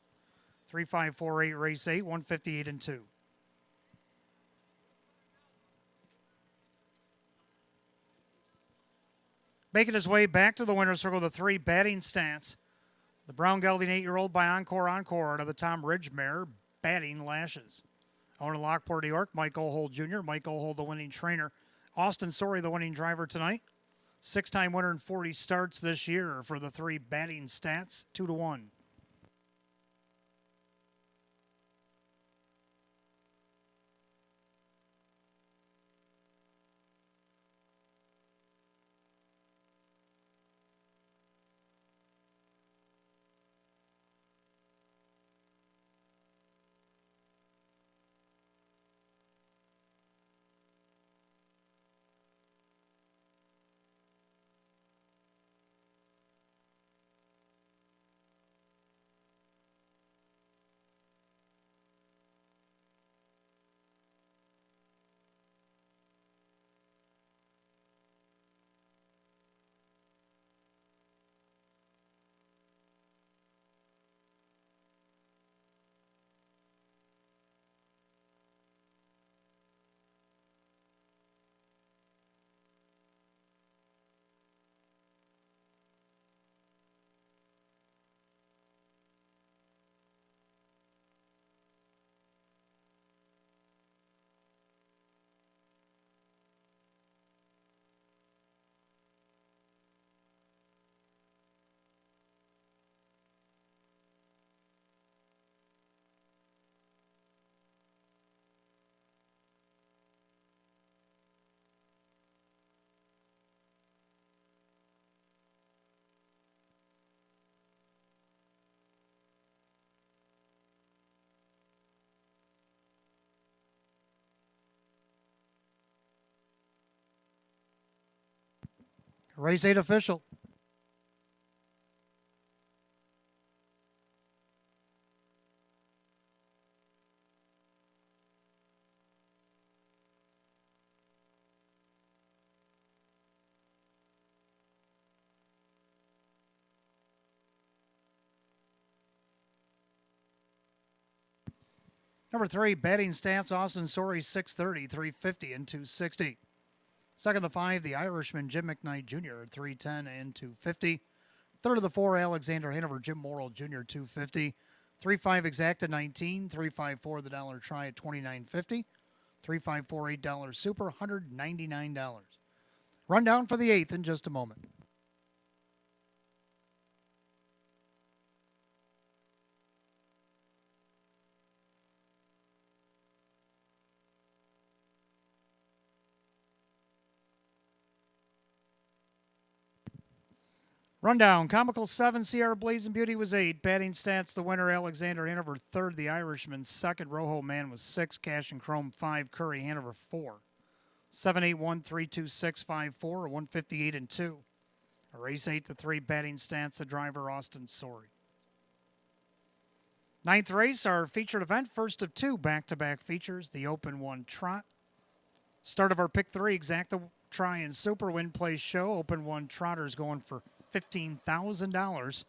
3-5-4-8, race 8, 158-2. Making his way back to the winner's circle, the 3, batting stats. The brown gelding 8-year-old by Encore out of the Tom Ridge mare, batting lashes. Out of Lockport, New York, Mike Ohold Jr., Mike Ohold, the winning trainer. Austin Sorey, the winning driver tonight. 6-time winner in 40 starts this year for the 3, batting stats, 2-1. Race 8 official. Number 3, batting stats, Austin Sorey, 630, 350, and 260. Second of the 5, the Irishman, Jim McKnight Jr., 310 and 250. Third of the 4, Alexander Hanover, Jim Morrill Jr., 250. 3-5 exacta 19, 3-5-4 the dollar try at $29.50. 3-5-4 $8 super, $199. Rundown for the 8th in just a moment. Rundown, Comical 7, CR Blazing Beauty was 8. Batting stats, the winner, Alexander Hanover 3rd, the Irishman 2nd, Rojo Man was 6, Cash and Chrome 5, Curry Hanover 4. 781-326-54, 158 and 2. A race 8 to 3, batting stats, the driver, Austin Sorey. Ninth race, our featured event, first of 2 back-to-back features, the Open 1 Trot. Start of our pick 3, Exacta Try and Super Win Play Show. Open 1 Trotters going for $15,000.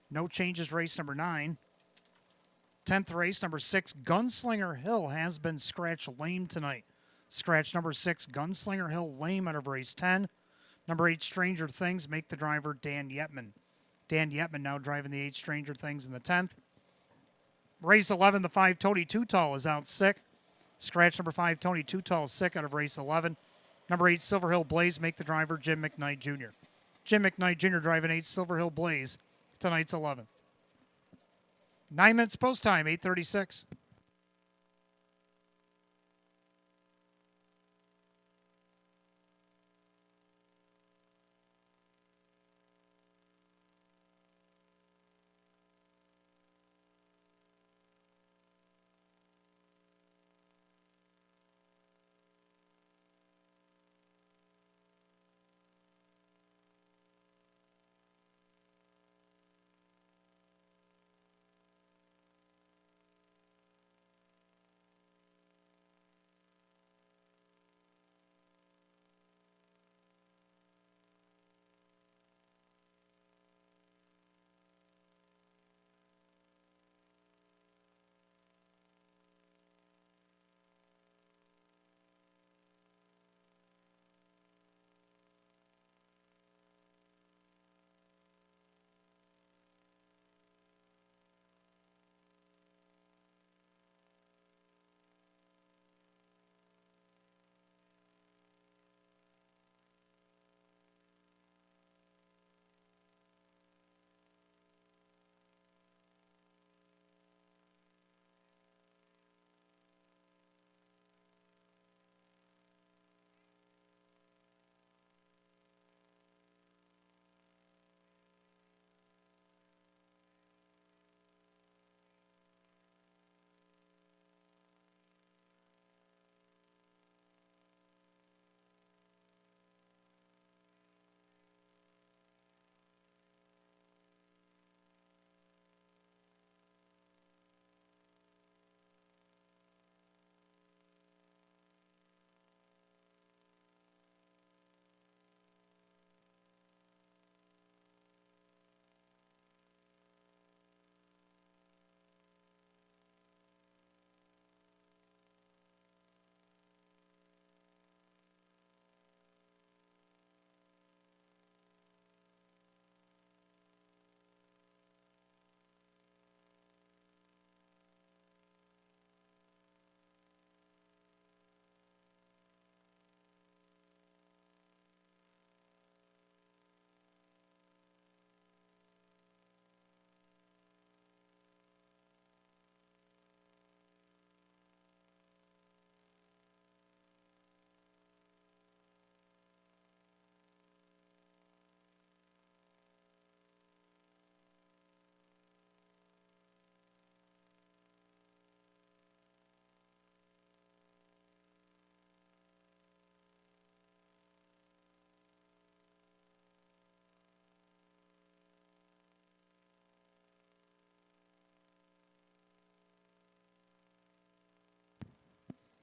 No changes, race number 9. 10th race, number 6, Gunslinger Hill has been scratched lame tonight. Scratch number 6, Gunslinger Hill lame out of race 10. Number 8, Stranger Things, make the driver Dan Yetman. Dan Yetman now driving the 8 Stranger Things in the 10th. Race 11, the 5, Tony Tootal is out sick. Scratch number 5, Tony Tootal is sick out of race 11. Number 8, Silver Hill Blaze, make the driver Jim McKnight Jr. Jim McKnight Jr. driving 8 Silver Hill Blaze, tonight's 11th. 9 minutes post time, 8:36.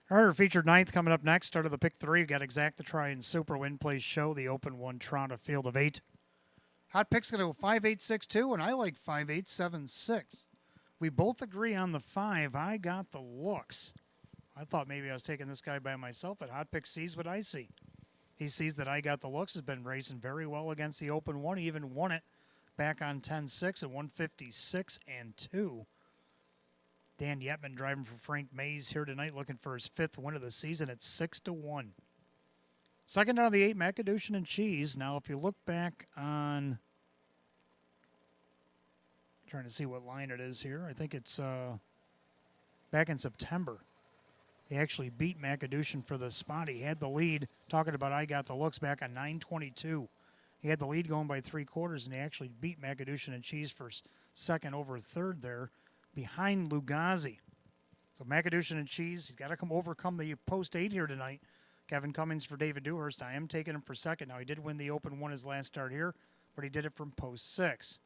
Our featured 9th coming up next. Start of the pick 3. We've got Exacta Try and Super Win Play Show, the Open 1 Trot, a field of 8. Hot pick's going to go 5862, and I like 5876. We both agree on the 5. I got the looks. I thought maybe I was taking this guy by myself, but Hot Pick sees what I see. He sees that I got the looks, has been racing very well against the Open 1. He even won it back on 10-6 at 156 and 2. Dan Yetman driving for Frank Mays here tonight, looking for his 5th win of the season at 6-1. Second out of the 8, Macadocian and Cheese. Now, if you look back on, trying to see what line it is here. I think it's back in September. He actually beat Macadocian for the spot. He had the lead, talking about I got the looks back on 9:22. He had the lead going by 3/4, and he actually beat Macadushin and Cheese for second over third there behind Lugazi. So Macadushin and Cheese, he's got to overcome the post 8 here tonight. Kevin Cummings for David Dewhurst. I am taking him for second. Now, he did win the Open 1 his last start here, but he did it from post 6.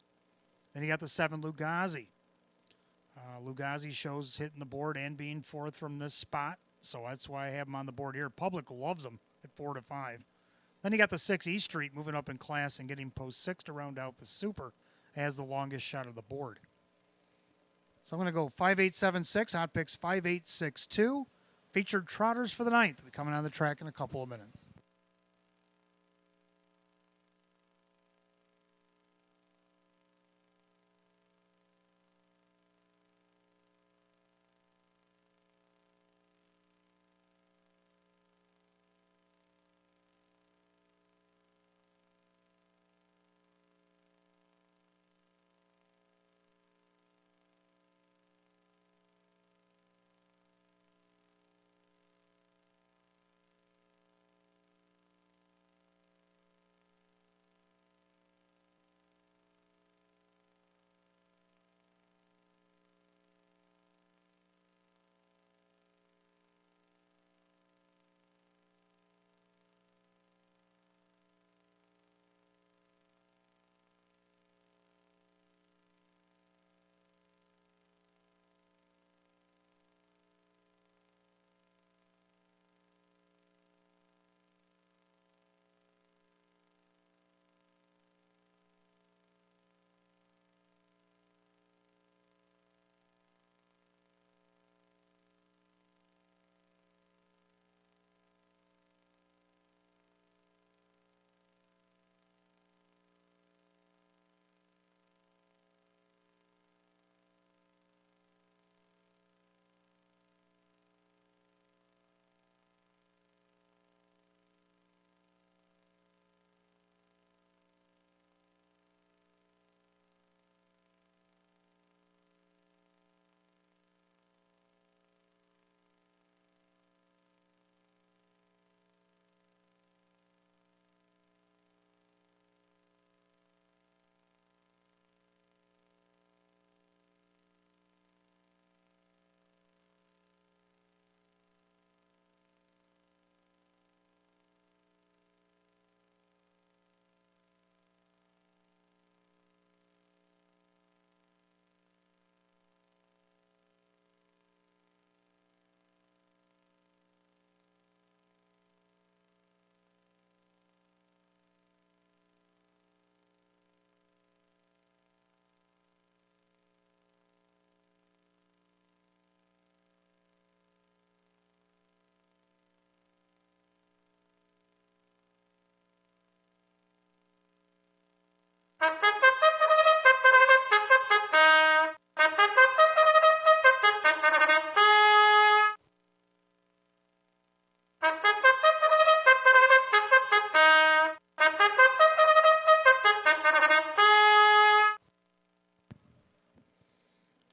Then he got the 7, Lugazi. Lugazi shows hitting the board and being fourth from this spot, so that's why I have him on the board here. Public loves him at 4 to 5. Then you got the 6, East Street, moving up in class and getting post 6 to round out the Super as the longest shot of the board. So I'm going to go 5876, hot picks 5862. Featured trotters for the 9th. We'll be coming on the track in a couple of minutes.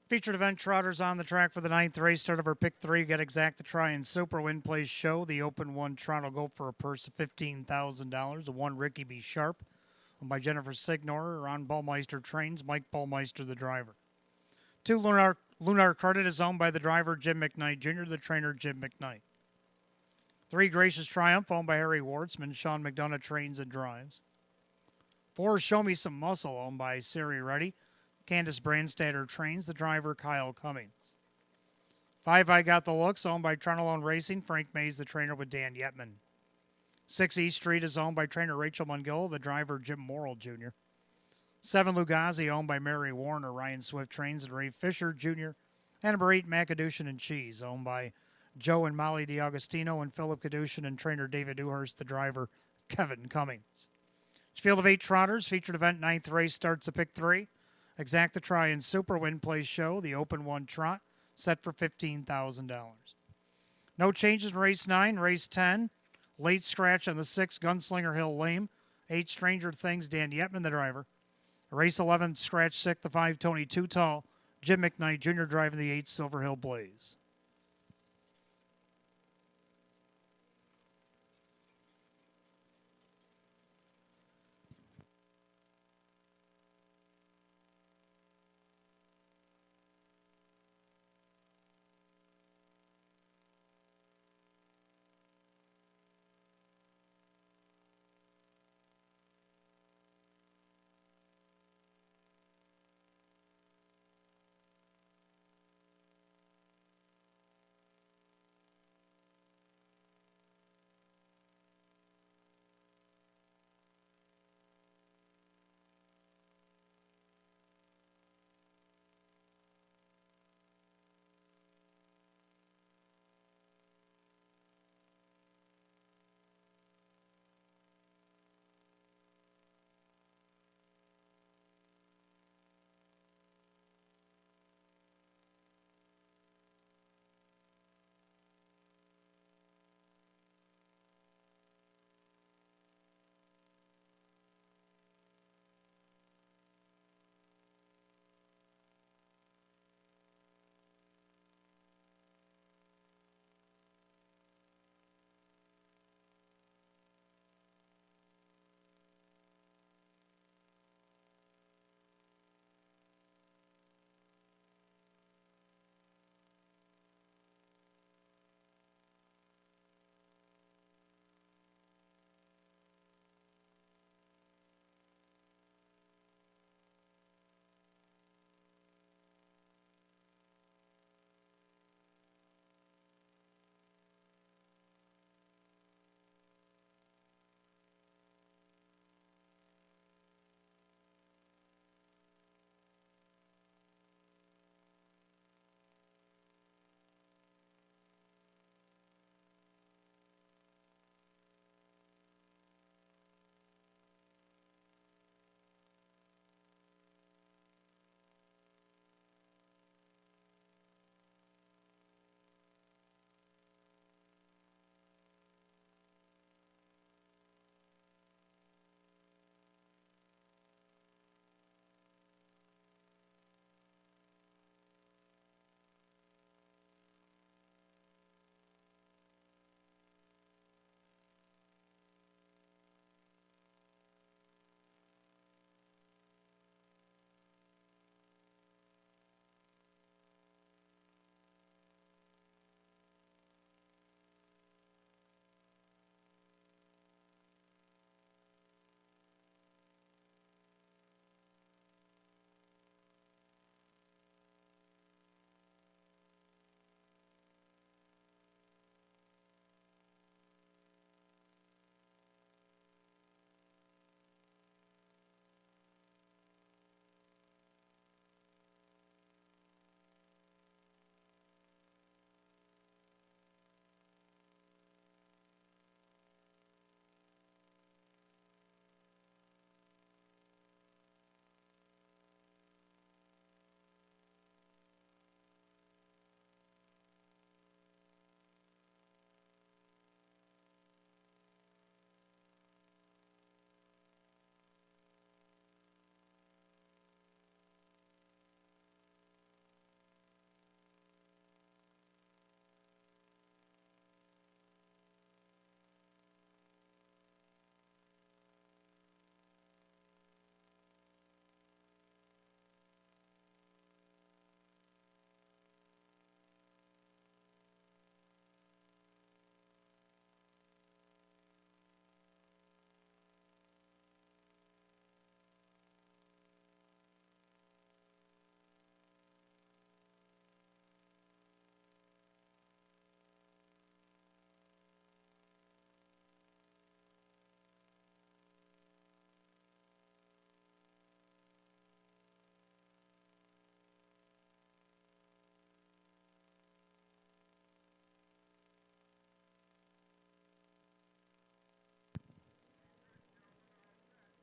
Featured event trotters on the track for the 9th race. Start of our pick 3. Get Exact to Try and Super Win Plays Show. The Open 1 trot will go for a purse of $15,000. The 1 Ricky B. Sharp, owned by Jennifer Signor. Ron Ballmeister trains. Mike Ballmeister, the driver. 2 Lunar Credit is owned by the driver Jim McKnight Jr., the trainer Jim McKnight. 3 Gracious Triumph, owned by Harry Wartsman. Sean McDonough trains and drives. 4 Show Me Some Muscle, owned by Siri Reddy. Candace Brandstatter trains, the driver Kyle Cummings. 5 I Got the Looks, owned by Trentalone Racing. Frank Mays, the trainer, with Dan Yetman. 6 East Street is owned by trainer Rachel Mungill, the driver Jim Morrill Jr. 7 Lugazi, owned by Mary Warner. Ryan Swift trains, and Ray Fisher Jr. And number 8 Macadushin and Cheese, owned by Joe and Molly DiAugustino and Philip Kadushin and trainer David Dewhurst, the driver Kevin Cummings. Field of 8 trotters, featured event 9th race starts at pick 3. Exact to Try and Super Win Plays Show, the Open 1 trot, set for $15,000. No changes in race 9, race 10. Late scratch on the 6, Gunslinger Hill Lame. 8, Stranger Things, Dan Yetman, the driver. Race 11, scratch 6, the 5, Tony Too Tall. Jim McKnight Jr. driving the 8, Silver Hill Blaze.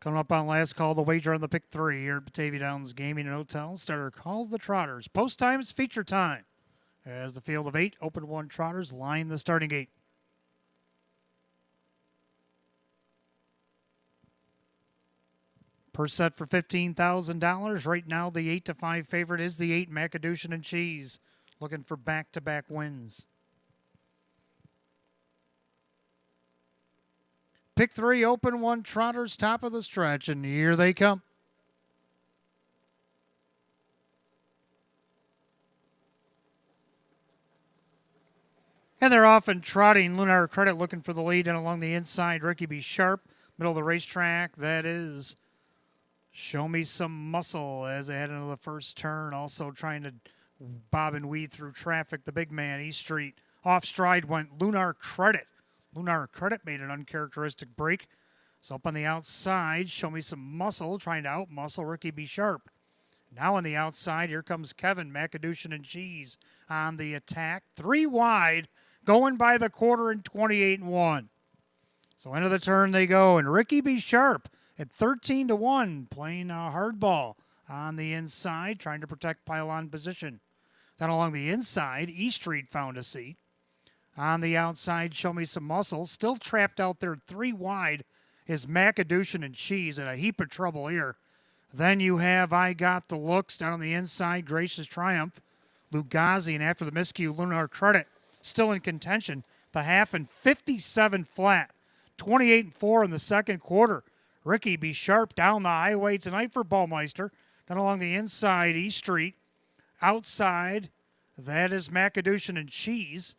Coming up on last call, the wager on the pick 3 here at Batavia Downs Gaming and Hotel. Starter calls the Trotters. Post time is feature time as the field of 8 open 1 Trotters line the starting gate. Per set for $15,000. Right now, the 8-5 favorite is the 8 Macadocian and Cheese, looking for back-to-back wins. Pick 3, open 1 Trotters, top of the stretch, and here they come. And they're off and trotting. Lunar Credit looking for the lead, and along the inside, Ricky B. Sharp, middle of the racetrack. That is Show Me Some Muscle as they head into the first turn. Also trying to bob and weave through traffic. The big man, East Street. Off stride went Lunar Credit. Lunar Credit made an uncharacteristic break. So up on the outside, Show Me Some Muscle, trying to out-muscle Ricky B. Sharp. Now on the outside, here comes Kevin, Macadocian and Cheese on the attack. 3 wide, going by the quarter in 28-1. So into the turn they go, and Ricky B. Sharp at 13-1, playing hardball on the inside, trying to protect pylon position. Then along the inside, East Street found a seat. On the outside, Show Me Some Muscle. Still trapped out there 3 wide is Macadocian and Cheese in a heap of trouble here. Then you have I Got the Looks down on the inside, Gracious Triumph. Lugazi, and after the miscue, Lunar Credit still in contention. The half and 57 flat. 28-4 in the second quarter. Ricky B. Sharp down the highway tonight for Baumeister. Then along the inside, East Street. Outside, that is Macadocian and Cheese.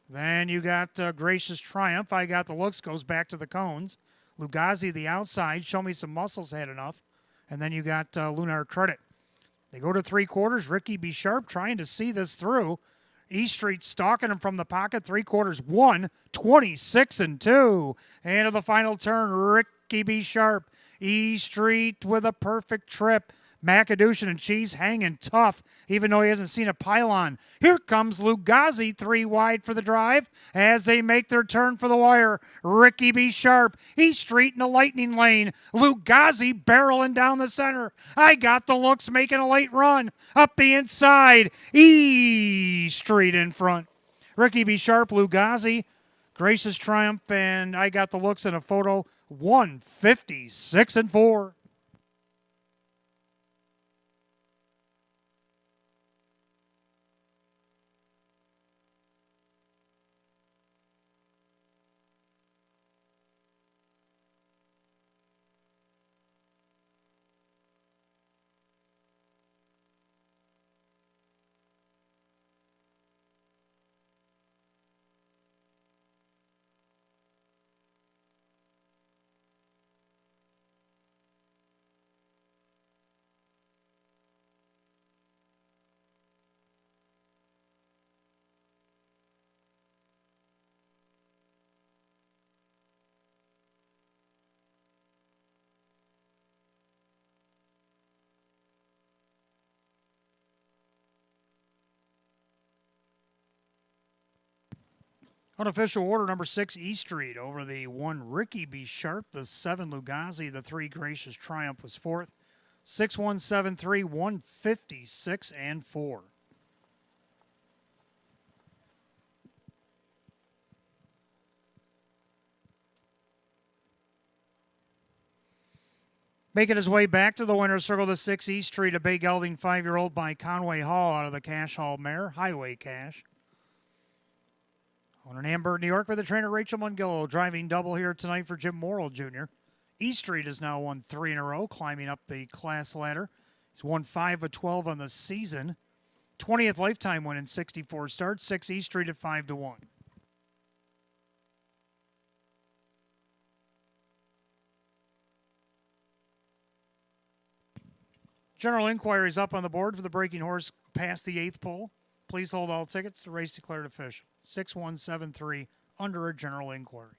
Then you got Gracious Triumph. I Got the Looks goes back to the cones. Lugazi, the outside. Show Me Some Muscles had enough. And then you got Lunar Credit. They go to 3 quarters. Ricky B. Sharp trying to see this through. East Street stalking him from the pocket. 3 quarters, 26-2. And to the final turn, Ricky B. Sharp. East Street with a perfect trip. Macadocian and Cheese hanging tough, even though he hasn't seen a pylon. Here comes Lugazi, 3 wide for the drive as they make their turn for the wire. Ricky B. Sharp, East Street in the lightning lane. Lugazi barreling down the center. I Got the Looks making a late run. Up the inside, East Street in front. Ricky B. Sharp, Lugazi, Gracious Triumph, and I Got the Looks in a photo. 156-4. Unofficial order number 6, East Street over the 1 Ricky B. Sharp, the 7 Lugazi, the 3 Gracious Triumph was 4th. 6-1-7-3, 156-4. Making his way back to the winner's circle, the 6 East Street, a big gelding 5-year-old by Conway Hall out of the Cash Hall mare, Highway Cash. On an Amber, New York, with the trainer Rachel Mungillo driving double here tonight for Jim Morrill Jr. East Street has now won 3 in a row, climbing up the class ladder. He's won 5 of 12 on the season. 20th lifetime win in 64 starts. 6 East Street at 5-1. General inquiries up on the board for the breaking horse past the 8th pole. Please hold all tickets. The race declared official. 6-1-7-3 under a general inquiry.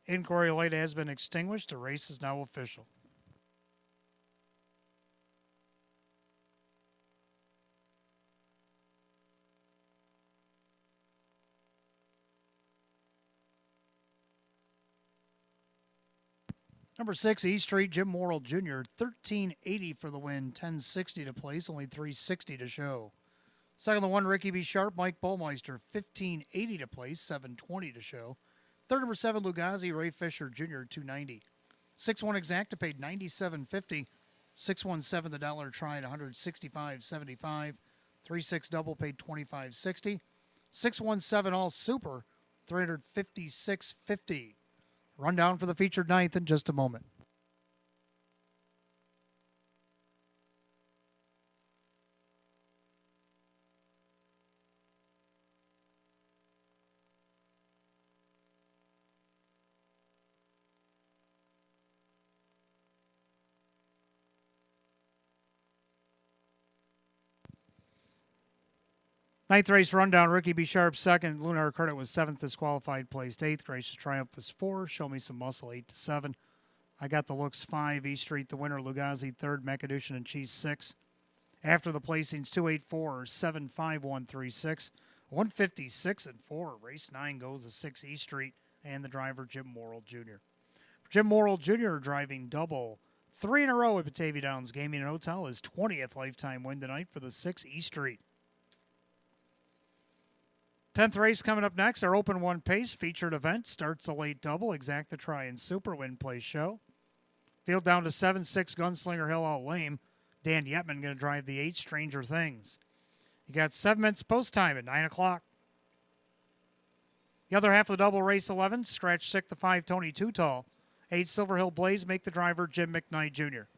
Inquiry light has been extinguished. The race is now official. Number 6, E Street, Jim Morrill Jr., 1380 for the win, 1060 to place, only 360 to show. Second, the 1, Ricky B. Sharp, Mike Bullmeister, 1580 to place, 720 to show. Third, number 7, Lugazi, Ray Fisher Jr., 290. 6-1 Exacta paid 97.50. 617 the dollar tried 165.75. 3-6 double paid 25.60. 617 all super 356.50. Rundown for the featured ninth in just a moment. Ninth race rundown, Ricky B. Sharp second, Lunar Credit was seventh, disqualified, placed eighth. Gracious Triumph was 4, Show Me Some Muscle 8-7. I Got the Looks 5, E Street the winner, Lugazi third, Macadushin and Cheese 6. After the placings, 284, 75136, 156 and 4. Race 9 goes to 6 E Street and the driver Jim Morrill Jr. Jim Morrill Jr. driving double 3 in a row at Batavia Downs Gaming and Hotel, his 20th lifetime win tonight for the 6 E Street. 10th race coming up next, our Open 1 Pace featured event. Starts a late double, Exacta Try and Super Win Play Show. Field down to 7-6, Gunslinger Hill Out Lame. Dan Yetman going to drive the 8, Stranger Things. You got 7 minutes post time at 9 o'clock. The other half of the double, race 11, Scratch Sick the 5, Tony Too Tall. 8, Silver Hill Blaze, make the driver Jim McKnight Jr.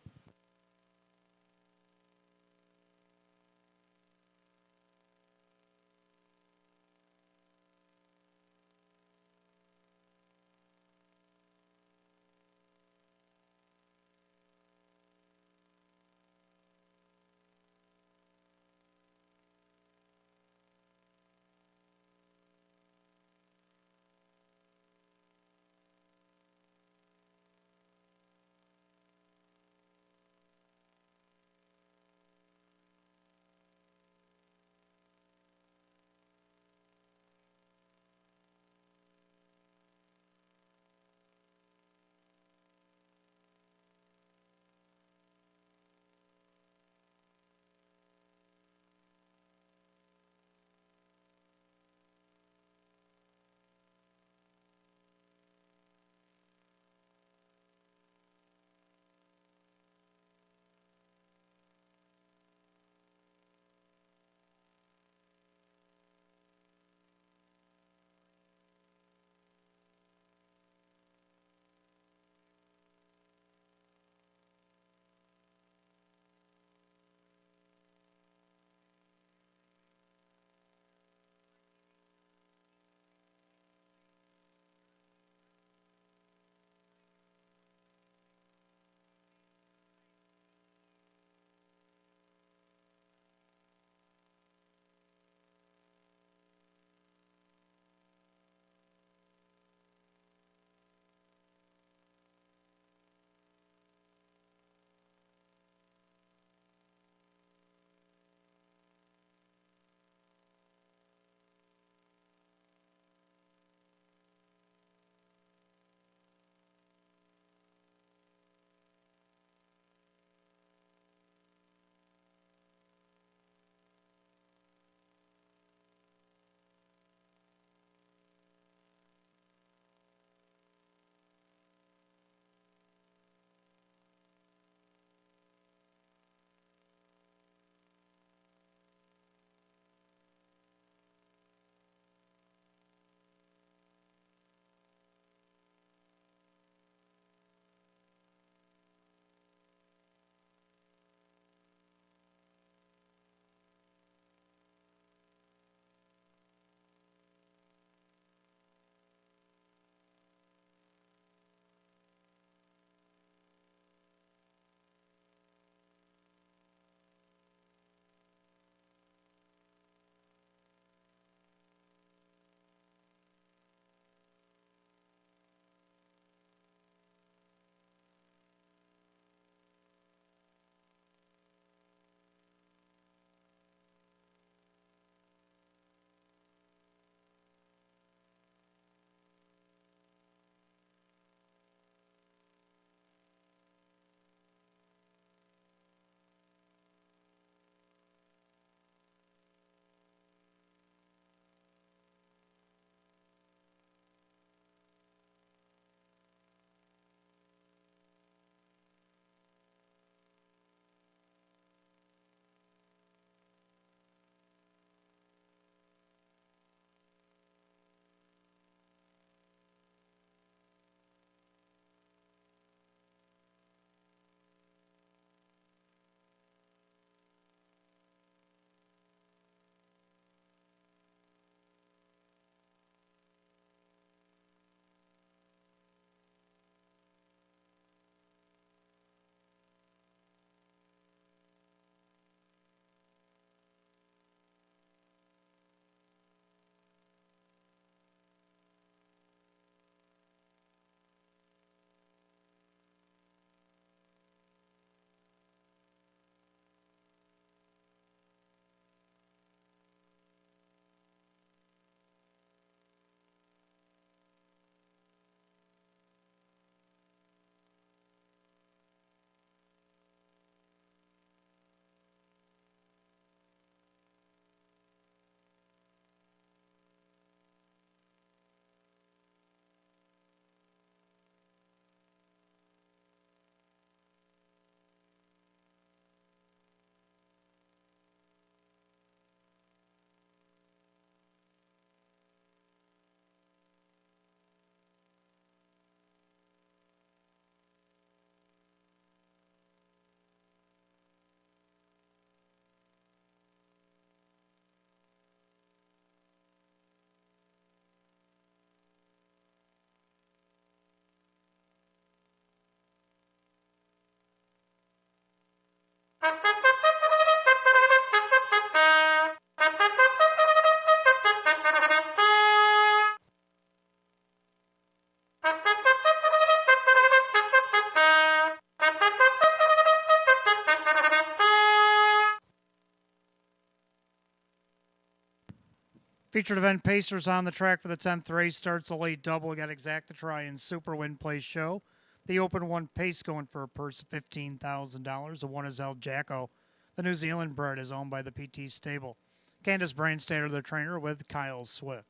Featured event Pacers on the track for the 10th race. Starts a late double. We got Exactatry and Super Win Place Show. The Open 1 Pace going for a purse of $15,000. The one is El Jacko. The New Zealand bred is owned by the PT Stable. Candace Brainstader, the trainer, with Kyle Swift.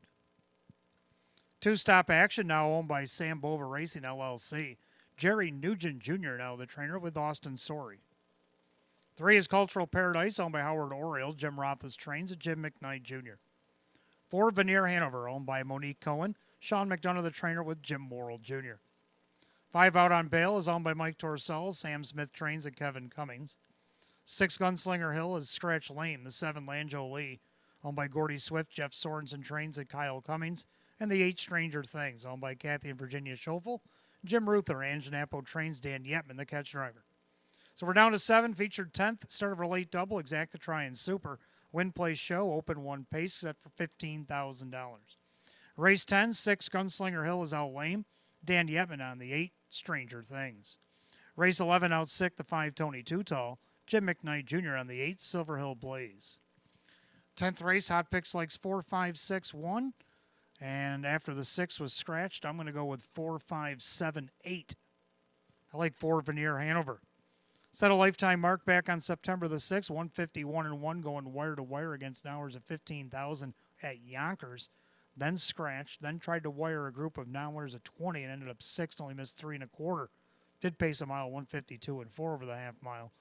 Two-stop action now owned by Sam Bova Racing LLC. Jerry Nugent Jr. now the trainer with Austin Sorey. 3 is Cultural Paradise owned by Howard Oriole. Jim Roth's trains at Jim McKnight Jr. 4 Veneer Hanover owned by Monique Cohen. Sean McDonough the trainer with Jim Morrill Jr. 5 Out on Bail is owned by Mike Torcell. Sam Smith trains at Kevin Cummings. 6 Gunslinger Hill is Scratch Lane. The 7 Lanjo Lee owned by Gordy Swift. Jeff Sorensen trains at Kyle Cummings. And the 8 Stranger Things owned by Kathy and Virginia Schoeffel. Jim Ruther, Anjanapo trains Dan Yetman, the catch driver. So we're down to 7, featured 10th, start of our late double, Exactatry and Super. Win Place Show, Open 1 Pace, set for $15,000. Race 10, 6 Gunslinger Hill is out lame. Dan Yetman on the 8, Stranger Things. Race 11, out sick, the 5 Tony Too Tall. Jim McKnight Jr. on the 8, Silver Hill Blaze. 10th race, Hot Picks likes 4, 5, 6, 1. And after the 6 was scratched, I'm going to go with 4, 5, 7, 8. I like 4 Veneer Hanover. Set a lifetime mark back on September the 6th, 151-1, going wire to wire against hours of 15,000 at Yonkers. Then scratched, then tried to wire a group of non-winners at 20 and ended up 6th, only missed 3 1/4. Did pace a mile, 152-4 over the half mile.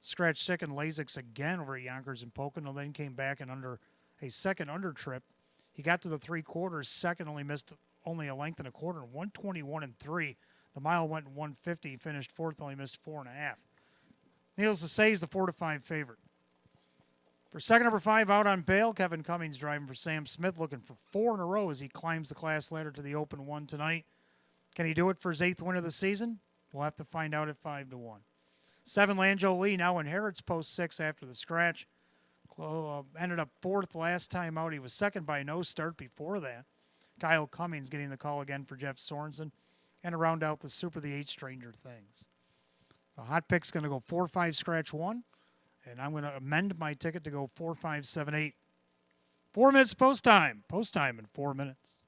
Scratched second Lasix again over at Yonkers and Pocono, then came back and under a second under trip. He got to the 3/4, second only missed only a length and a quarter, 121-3. The mile went in 150, finished 4th, only missed 4 1/2. Needless to say, he's the 4-5 favorite. For second number 5, Out on Bail, Kevin Cummings driving for Sam Smith, looking for 4 in a row as he climbs the class ladder to the Open 1 tonight. Can he do it for his 8th win of the season? We'll have to find out at 5-1. 7 Lanjo Lee now inherits post 6 after the scratch. Ended up 4th last time out. He was second by no start before that. Kyle Cummings getting the call again for Jeff Sorensen. And to round out the Super, the 8 Stranger Things. The Hot Pick's going to go 4, 5, scratch 1. And I'm going to amend my ticket to go 4, 5, 7, 8. 4 minutes post time. Post time in 4 minutes.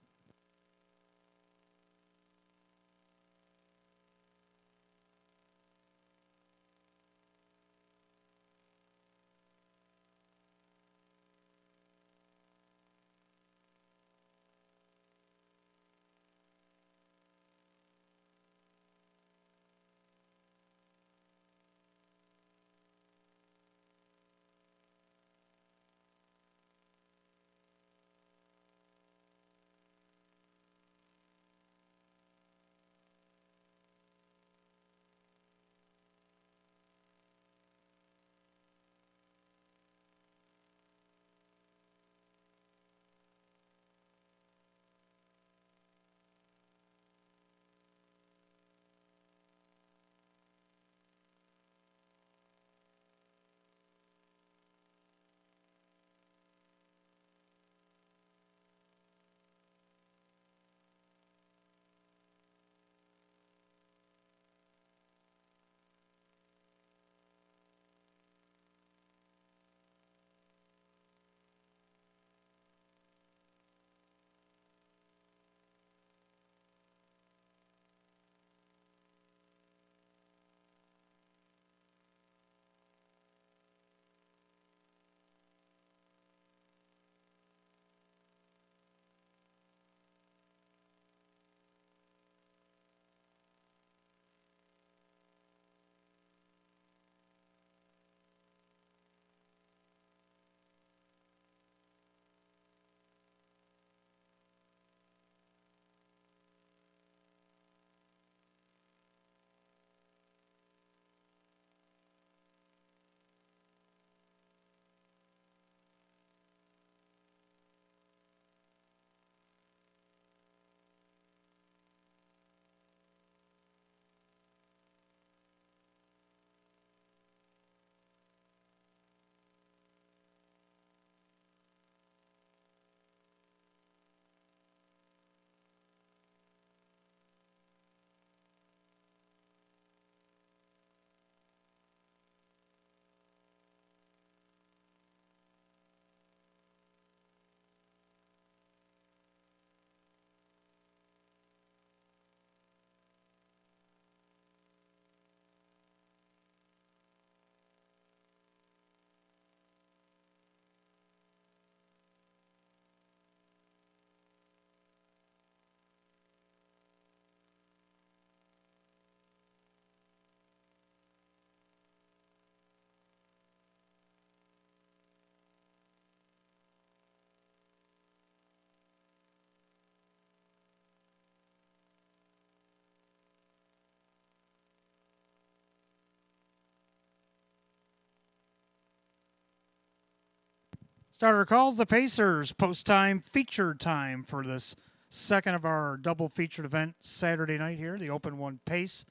Starter calls the Pacers. Post time, feature time for this second of our double featured event Saturday night here. The Open 1 Pace.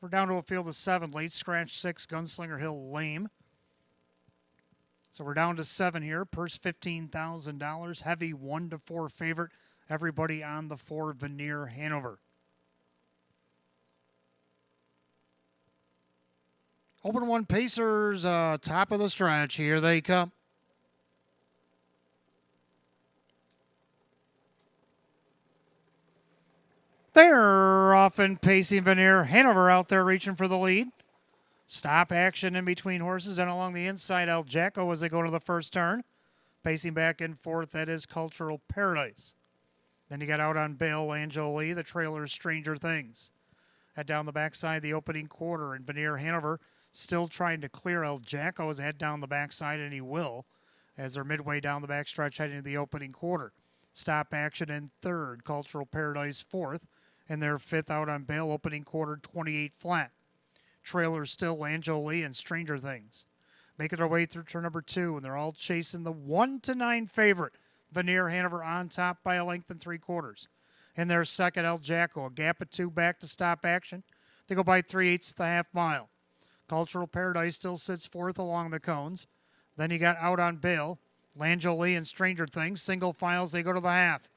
We're down to a field of 7. Late scratch 6. Gunslinger Hill lame. So we're down to 7 here. Purse $15,000. Heavy 1-4 favorite. Everybody on the 4 Veneer Hanover. Open 1 Pacers, top of the stretch. Here they come. They're off and pacing Veneer Hanover out there reaching for the lead. Stop action in between horses and along the inside, El Jacko as they go to the first turn. Pacing back and forth, that is Cultural Paradise. Then you got out on bail, Angel Lee, the trailer Stranger Things. Head down the backside, the opening quarter, and Veneer Hanover still trying to clear El Jacko as head down the backside, and he will, as they're midway down the backstretch heading to the opening quarter. Stop action in third, Cultural Paradise fourth, and they're fifth out on bail, opening quarter 28 flat. Trailer still Angel Lee and Stranger Things. Making their way through turn number 2, and they're all chasing the 1-9 favorite. Veneer Hanover on top by a length and 3/4. In their second, El Jacko, a gap of 2 back to stop action. They go by 3/8 the half mile. Cultural Paradise still sits fourth along the cones. Then you got out on bail, Angel Lee and Stranger Things. Single files, they go to the half.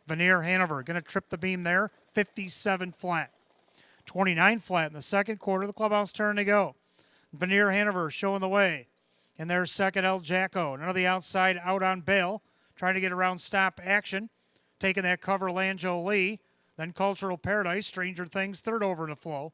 Veneer Hanover going to trip the beam there, 57 flat. 29 flat in the second quarter. The clubhouse turn to go. Veneer Hanover showing the way. In their second, El Jacko. None of the outside out on bail. Trying to get around stop action. Taking that cover, Angel Lee. Then Cultural Paradise. Stranger Things third over to flow.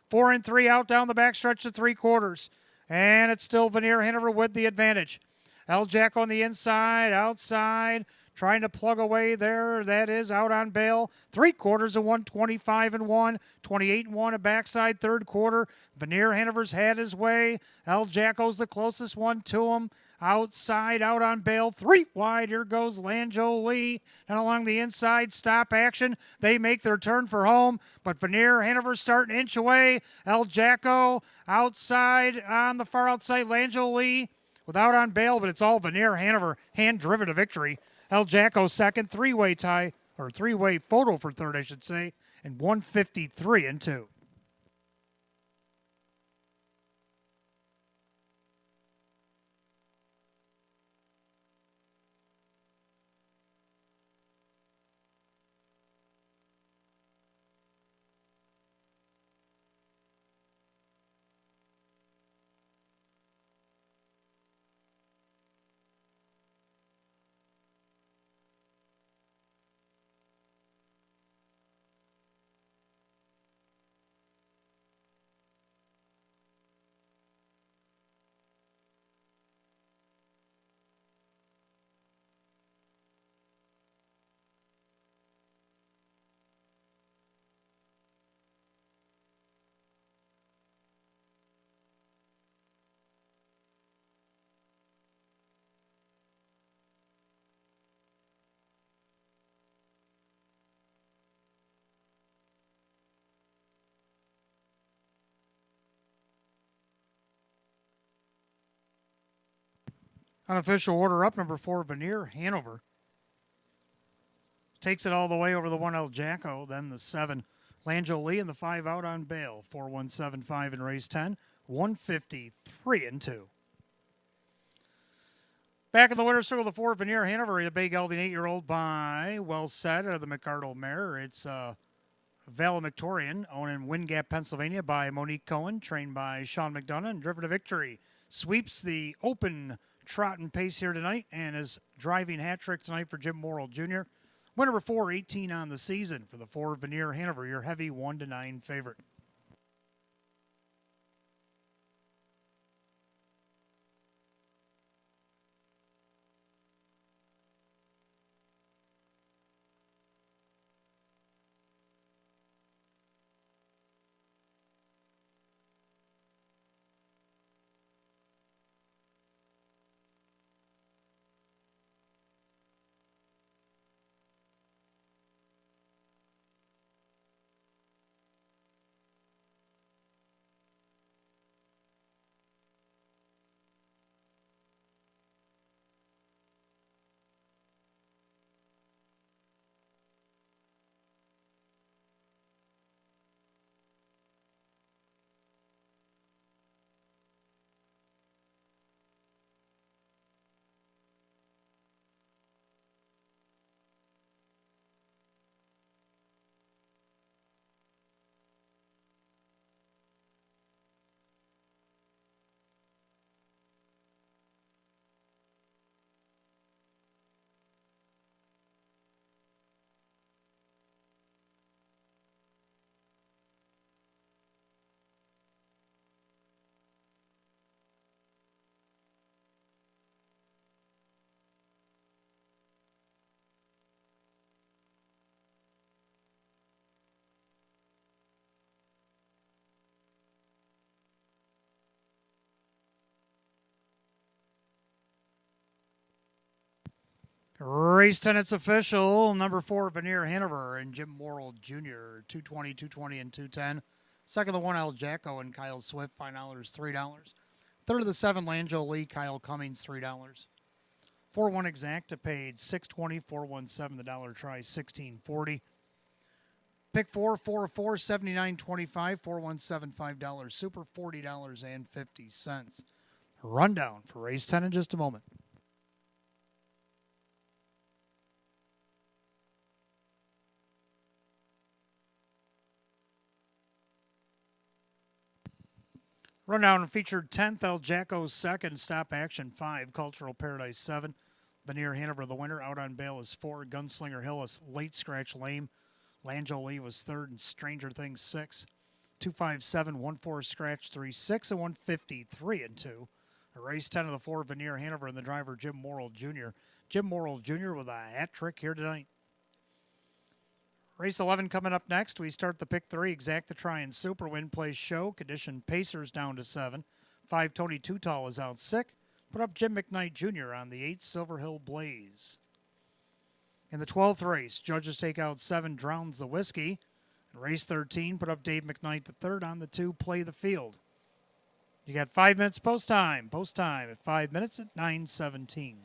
4 and 3 out down the backstretch to 3/4. And it's still Veneer Hanover with the advantage. El Jacko on the inside, outside. Trying to plug away there. That is out on bail. 3/4 of 1, 25 and 1, 28 and 1, a backside third quarter. Veneer Hanover's had his way. El Jacko's the closest one to him. Outside, out on bail, 3 wide. Here goes Lanjo Lee. And along the inside, stop action. They make their turn for home, but Veneer Hanover starting to inch away. El Jacko outside on the far outside. Lanjo Lee without on bail, but it's all Veneer Hanover hand driven to victory. El Jacko second, 3-way tie, or 3-way photo for third, I should say, and 153 and 2. Unofficial order up, number 4, Veneer Hanover. Takes it all the way over the 1, El Jacko, then the 7, Lanjo Lee, and the 5 out on bail. 4-1-7-5 in race 10, 153 and 2. Back in the winner's circle, the 4, Veneer Hanover, a big gelding 8-year-old by Well Said, the McArdle mare. It's Valedictorian, owned in Wind Gap, Pennsylvania by Monique Cohen, trained by Sean McDonough, and driven to victory. Sweeps the open trot and pace here tonight and is driving hat trick tonight for Jim Morrill Jr. Winner number 4, 18 on the season for the 4 Veneer Hanover, your heavy 1-9 favorite. Race 10, it's official. Number 4, Veneer Hanover and Jim Morrill Jr. 220, and 210. Second, the 1, El Jacko and Kyle Swift, $5, $3. Third of the 7, Lanjo Lee, Kyle Cummings, $3. 4-1 Exacta paid $6.20, 417 the dollar try, $16.40. Pick 4, 4-4, $79.25, 417 $5. Super, $40.50. Rundown for race 10 in just a moment. Rundown featured 10th, El Jacko's second, Stop Action 5, Cultural Paradise 7, Veneer Hanover the winner, Out on Bail is 4, Gunslinger Hill is late scratch lame, Lanjo Lee was third, and Stranger Things 6, 257, 1-4 scratch 3-6, and 153 and 2. Race 10 of the 4, Veneer Hanover and the driver Jim Morrill Jr. Jim Morrill Jr. with a hat trick here tonight. Race 11 coming up next. We start the pick 3, Exacta Try and Super Win Place Show. Condition Pacers down to 7. 5, Tony Tutal is out sick. Put up Jim McKnight Jr. on the 8, Silver Hill Blaze. In the 12th race, judges take out 7, Drowns the Whiskey. In race 13, put up Dave McKnight the 3rd on the 2, Play the Field. You got 5 minutes post time. Post time at 5 minutes at 9:17.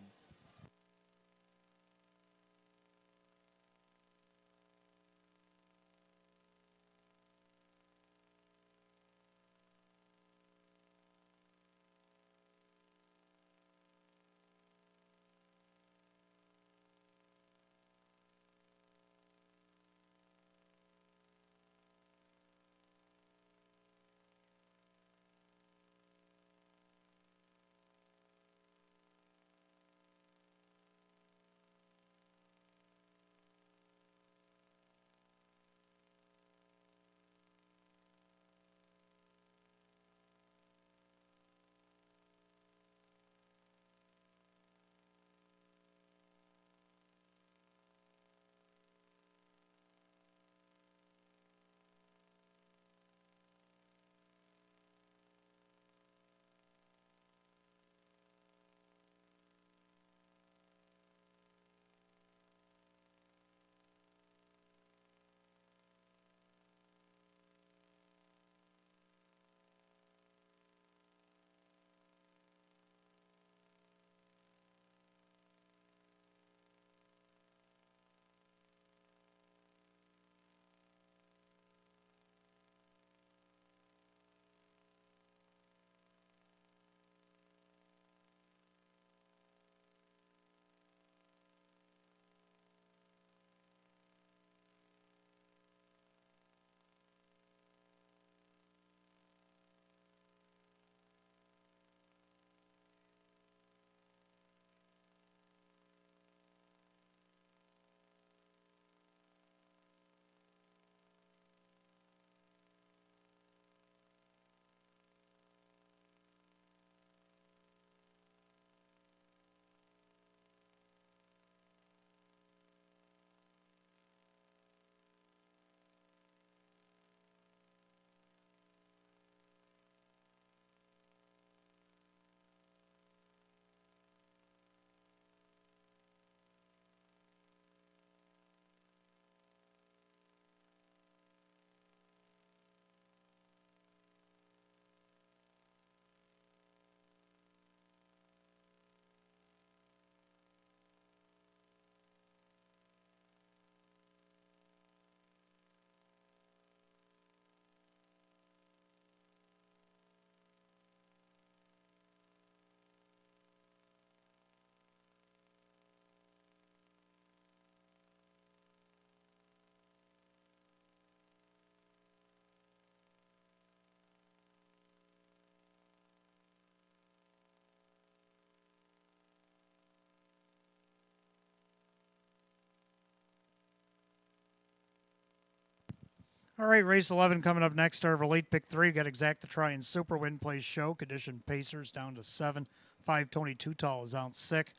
All right, race 11 coming up next. Our late pick 3, got Exacta Try and Super Win Place Show. Condition Pacers down to 7. 5, Tony Tutal is out sick.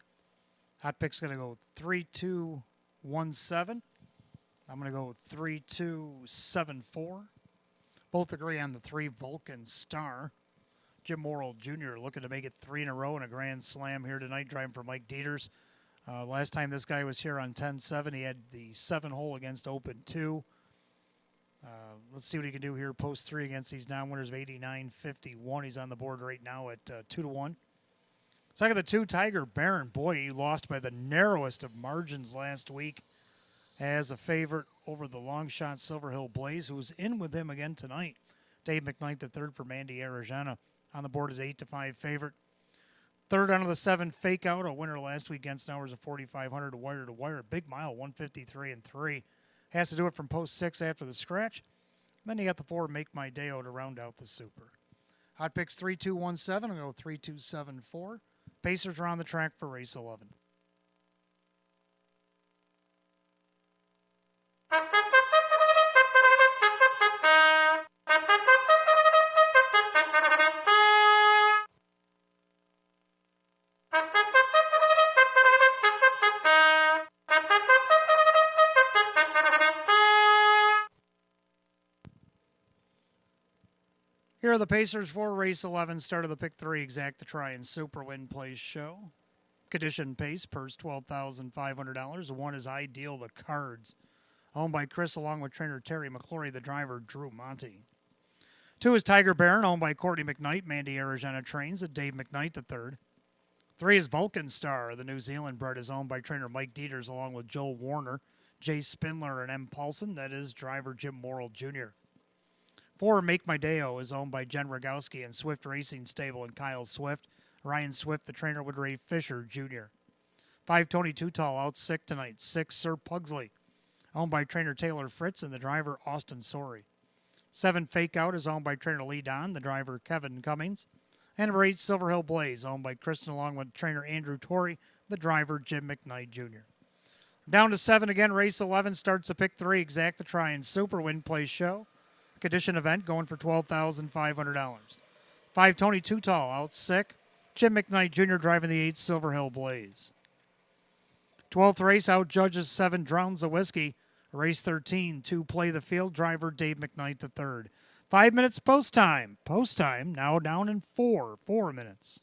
Hot pick's going to go 3-2-1-7. I'm going to go 3-2-7-4. Both agree on the 3, Vulcan Star. Jim Morrill Jr. looking to make it 3 in a row in a grand slam here tonight, driving for Mike Dieters. Last time this guy was here on 10-7, he had the 7-hole against Open 2. Let's see what he can do here. Post 3 against these non-winners of 89.51. He's on the board right now at 2-1. Second, the 2, Tiger Baron. Boy, he lost by the narrowest of margins last week as a favorite over the long shot Silver Hill Blaze, who's in with him again tonight. Dave McKnight, the third for Mandy Arajana. On the board is 8-5 favorite. Third out of the 7, Fake Out, a winner last week against Hours of 4,500 to wire. Big mile, 153-3. Has to do it from post 6 after the scratch. And then you got the 4, Make My Day-O, to round out the super. Hot picks 3-2-1-7. I'll go 3-2-7-4. Pacers are on the track for race 11. Here are the Pacers for race 11. Start of the pick 3, Exact to Try and Super Win Plays show. Condition pace, purse $12,500. 1 is Ideal, the Cards. Owned by Chris along with trainer Terry McClory, the driver Drew Monty. 2 is Tiger Baron, owned by Courtney McKnight. Mandy Arajana trains at Dave McKnight, the third. 3 is Vulcan Star, the New Zealand bred, is owned by trainer Mike Dieters along with Joel Warner, Jay Spindler, and M. Paulson. That is driver Jim Morrill Jr. 4, Make My Day-O, is owned by Jen Rogowski and Swift Racing Stable and Kyle Swift. Ryan Swift, the trainer, with Ray Fisher Jr. 5, Tony Tootal, out sick tonight. 6, Sir Pugsley, owned by trainer Taylor Fritz and the driver Austin Sorey. 7, Fake Out, is owned by trainer Lee Don, the driver Kevin Cummings. And number 8, Silver Hill Blaze, owned by Kristen along with trainer Andrew Torrey, the driver Jim McKnight Jr. Down to 7 again, race 11 starts a pick 3, Exact to Try and Super Win Plays show. Condition event going for $12,500. 5, Tony Tootal, out sick. Jim McKnight Jr. driving the 8, Silver Hill Blaze. 12th race, out judges 7, Drowns of Whiskey. Race 13, 2, Play the Field, driver Dave McKnight the third. 5 minutes post time. Post time now down in 4 minutes.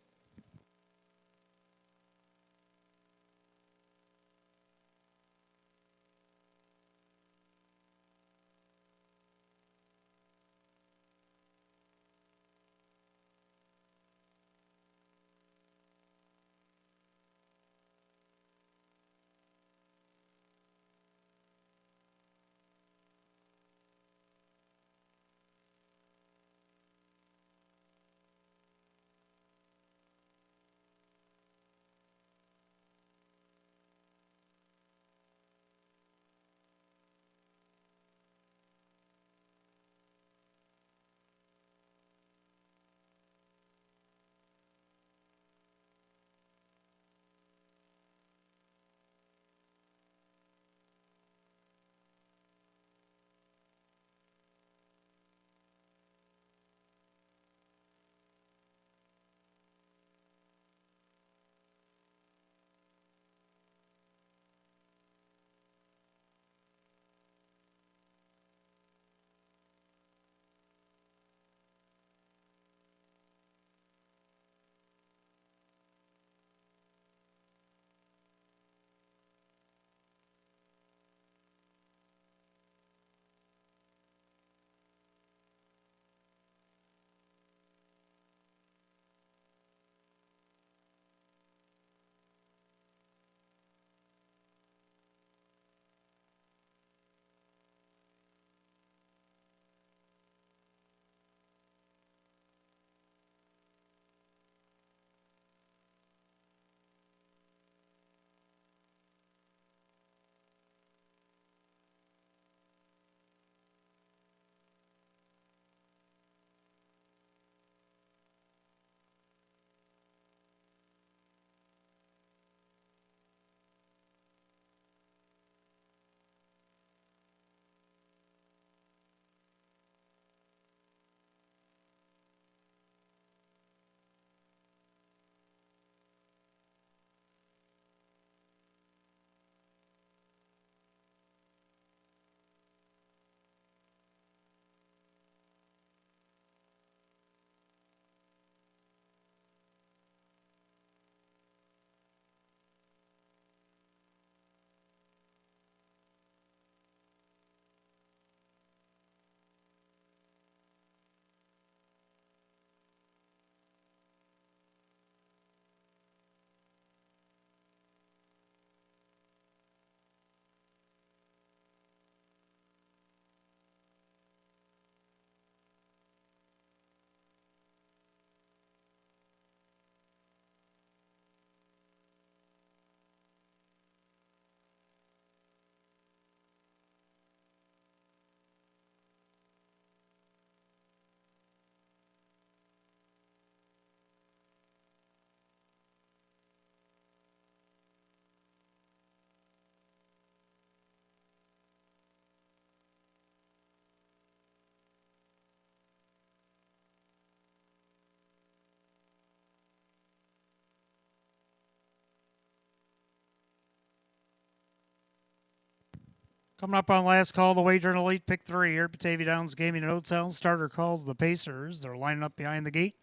Coming up on last call, the wager in Elite Pick 3 here at Batavia Downs Gaming and Hotel. Starter calls the Pacers. They're lining up behind the gate.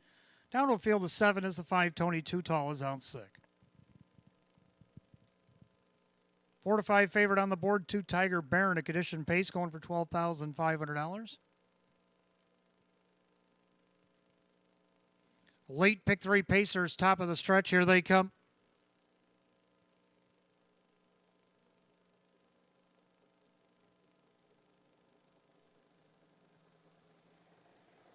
Down to a field of 7 is the 5. Tony Too Tall is out sick. 4 to 5 favorite on the board. 2 Tiger Baron, a condition pace going for $12,500. Late Pick 3 Pacers, top of the stretch. Here they come.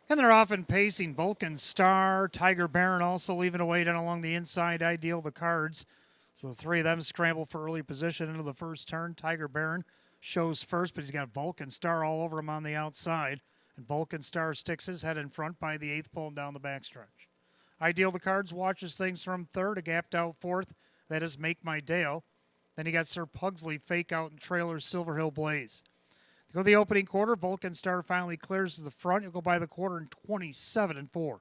And they're often pacing. Vulcan Star, Tiger Baron also leaving away down along the inside. Ideal the cards. So the three of them scramble for early position into the first turn. Tiger Baron shows first, but he's got Vulcan Star all over him on the outside. And Vulcan Star sticks his head in front by the 8th pole and down the backstretch. Ideal the cards watches things from third, a gapped out fourth. That is Make My Dale. Then you got Sir Pugsley, Fake Out, and Trailer Silver Hill Blaze. Go the opening quarter. Vulcan Star finally clears to the front. He'll go by the quarter in 27-4.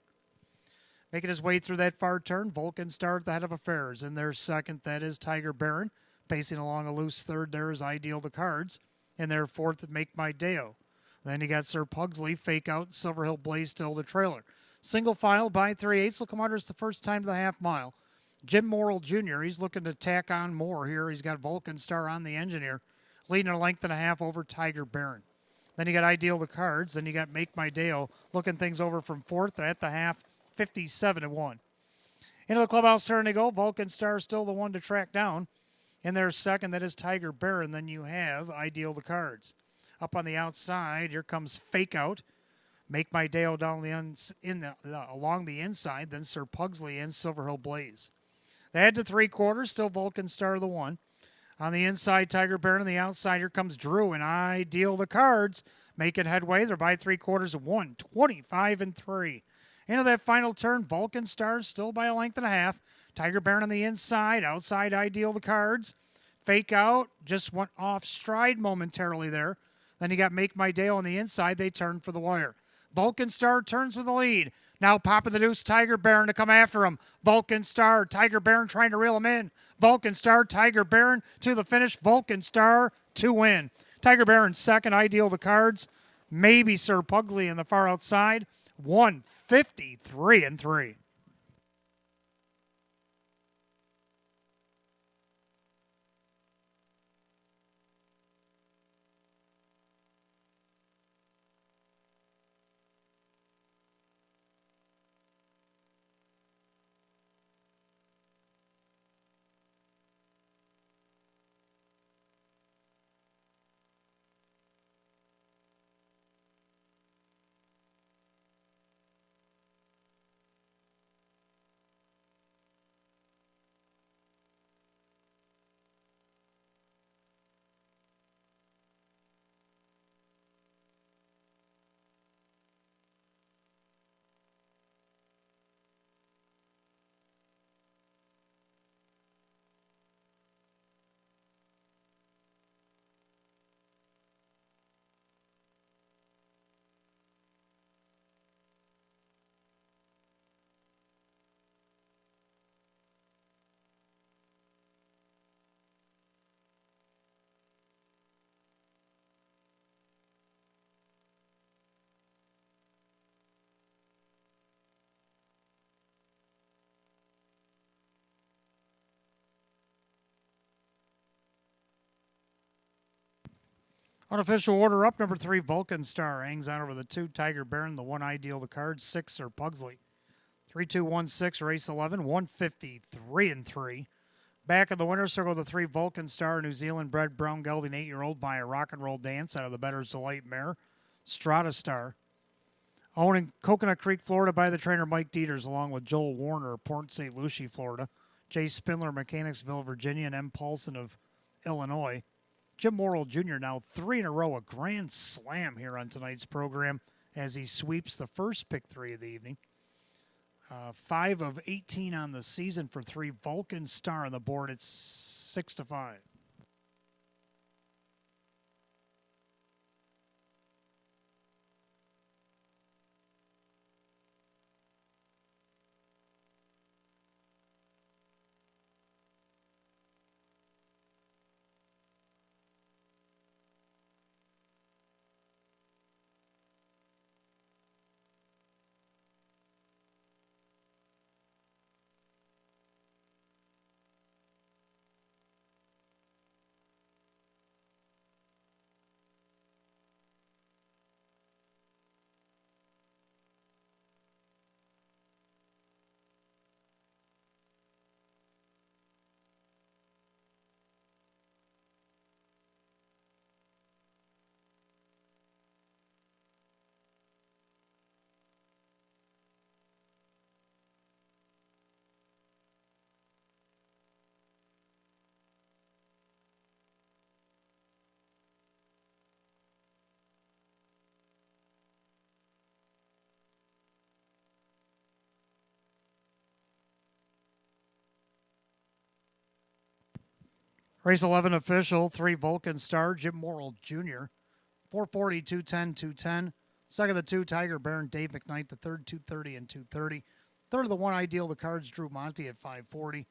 Making his way through that far turn, Vulcan Star at the head of affairs. In their second, that is Tiger Baron. Pacing along a loose third, there is Ideal the cards. In their fourth, Make My Deo. Then you got Sir Pugsley, Fake Out, Silver Hill Blaze still the trailer. Single file by 3/8. Will come under us the first time to the half mile. Jim Morrill Jr., he's looking to tack on more here. He's got Vulcan Star on the engine here, leading a length and a half over Tiger Baron. Then you got Ideal the cards. Then you got Make My Deo looking things over from fourth at the half, 57-1. Into the clubhouse turn they go. Vulcan Star still the one to track down. In their second, that is Tiger Baron. Then you have Ideal the cards. Up on the outside, here comes Fake Out. Make My Deo down along the inside. Then Sir Pugsley and Silver Hill Blaze. They head to 3/4. Still Vulcan Star the one. On the inside, Tiger Baron. On the outside, here comes Drew and Ideal the cards. Making headway. They're by 3/4 of 125-3. Into that final turn, Vulcan Star still by a length and a half. Tiger Baron on the inside. Outside, Ideal the cards. Fake Out. Just went off stride momentarily there. Then you got Make My Dale on the inside. They turn for the wire. Vulcan Star turns with the lead. Now popping the deuce, Tiger Baron to come after him. Vulcan Star, Tiger Baron trying to reel him in. Vulcan Star, Tiger Baron to the finish. Vulcan Star to win. Tiger Baron second, Ideal the cards. Maybe Sir Pugsley in the far outside. 153-3. Unofficial order up. Number 3, Vulcan Star hangs on over the 2, Tiger Baron. The 1, Ideal the cards. 6 are Pugsley. 3-2-1-6, race 11, 153-3. Back in the winner's circle, the 3, Vulcan Star, New Zealand bred brown gelding 8-year-old by a rock and roll dance out of the Better's Delight mare. Strata Star. Owned in Coconut Creek, Florida by the trainer Mike Dieters, along with Joel Warner of Port St. Lucie, Florida. Jay Spindler, Mechanicsville, Virginia, and M. Paulson of Illinois. Jim Morrill Jr. now 3 in a row, a grand slam here on tonight's program as he sweeps the first pick 3 of the evening. 5 of 18 on the season for 3. Vulcan Star on the board. It's 6-5. Race 11 official, 3 Vulcan Star, Jim Morrill Jr., 440, 210, 210. Second, the 2, Tiger Baron, Dave McKnight. The third, 230 and 230. Third of the 1, Ideal the Cards, Drew Monty at 540.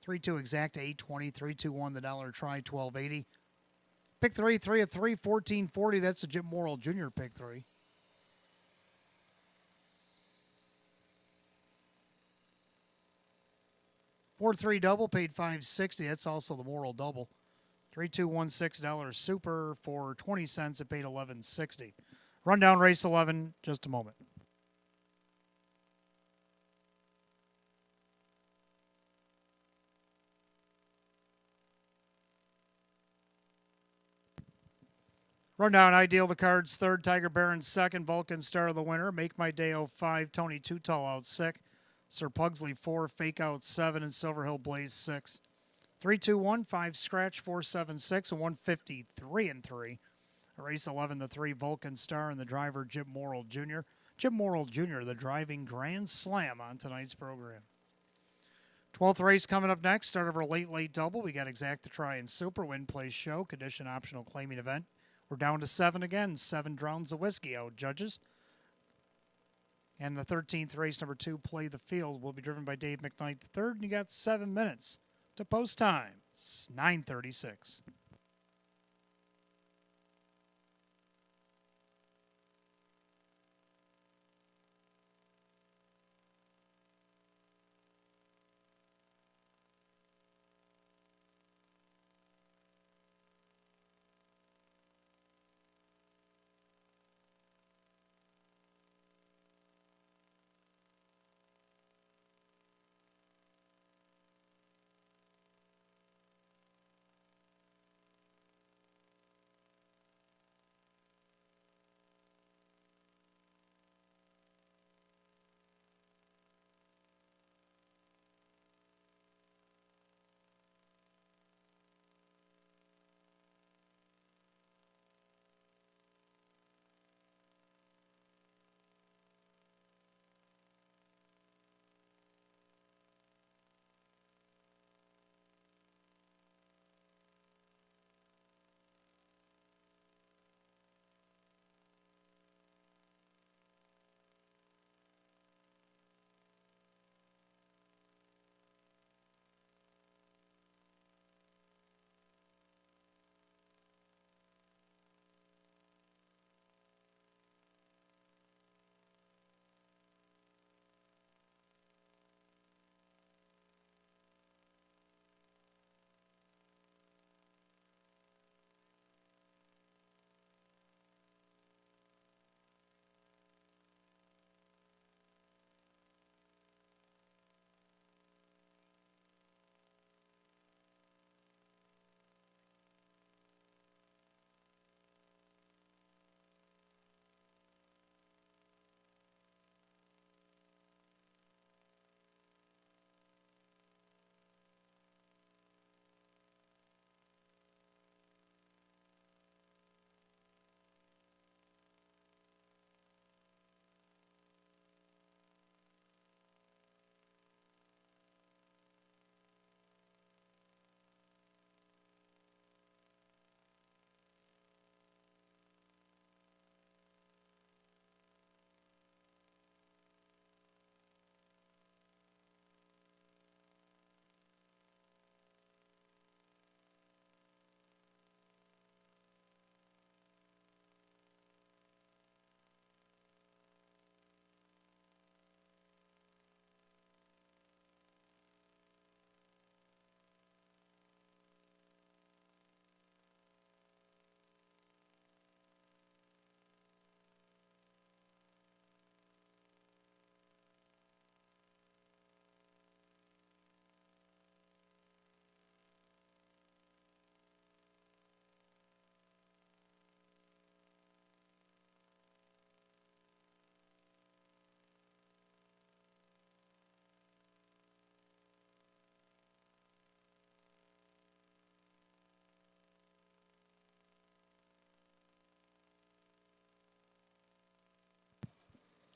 3-2 Exact, 820. 3-2-1, the Dollar Try, 1280. Pick 3, 3 of 3, 1440. That's the Jim Morrill Jr. pick 3. Four three double paid $5.60. That's also the Morrill double. 3216 $6 super for 20 cents. It paid $11.60. Rundown race 11. Just a moment. Rundown, Ideal the Cards, third, Tiger Baron, second, Vulcan Star the winner, Make My Day 05, Tony Too Tall out sick, Sir Pugsley 4, Fake Out 7, and Silver Hill Blaze 6. 3-2-1, 5 Scratch, 4-7-6, and 153 and 3. Race 11 to 3, Vulcan Star, and the driver Jim Morrill Jr. Jim Morrill Jr., the driving Grand Slam on tonight's program. 12th race coming up next. Start of our late double. We got Exact to Try and Super Win Place Show, condition optional claiming event. We're down to 7 again. 7 Drowns of Whiskey out, judges. And the 13th race, number 2, Play the Field, will be driven by Dave McKnight III. And you got 7 minutes to post time. It's 9:36.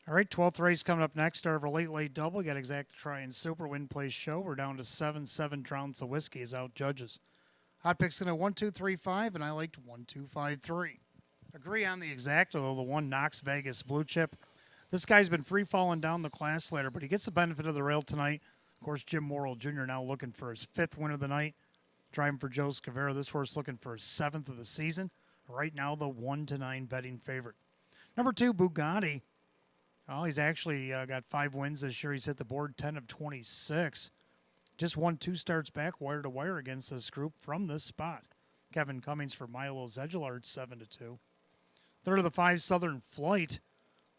All right, 12th race coming up next. Start of our late double. We got Exact to Try and Super Win Place Show. We're down to 7 Drowns of Whiskey is out, judges. Hot pick's going to 1-2-3-5, and I liked 1-2-5-3. Agree on the exact, although the one Knox Vegas blue chip. This guy's been free falling down the class ladder, but he gets the benefit of the rail tonight. Of course, Jim Morrill Jr. now looking for his 5th win of the night. Driving for Joe Scavera. This horse looking for his 7th of the season. Right now, the 1-9 betting favorite. Number 2, Bugatti. Oh, he's actually got 5 wins this year. He's hit the board 10 of 26. Just won 2 starts back, wire to wire against this group from this spot. Kevin Cummings for Milo Zedgelard, 7-2. Third of the 5, Southern Flight.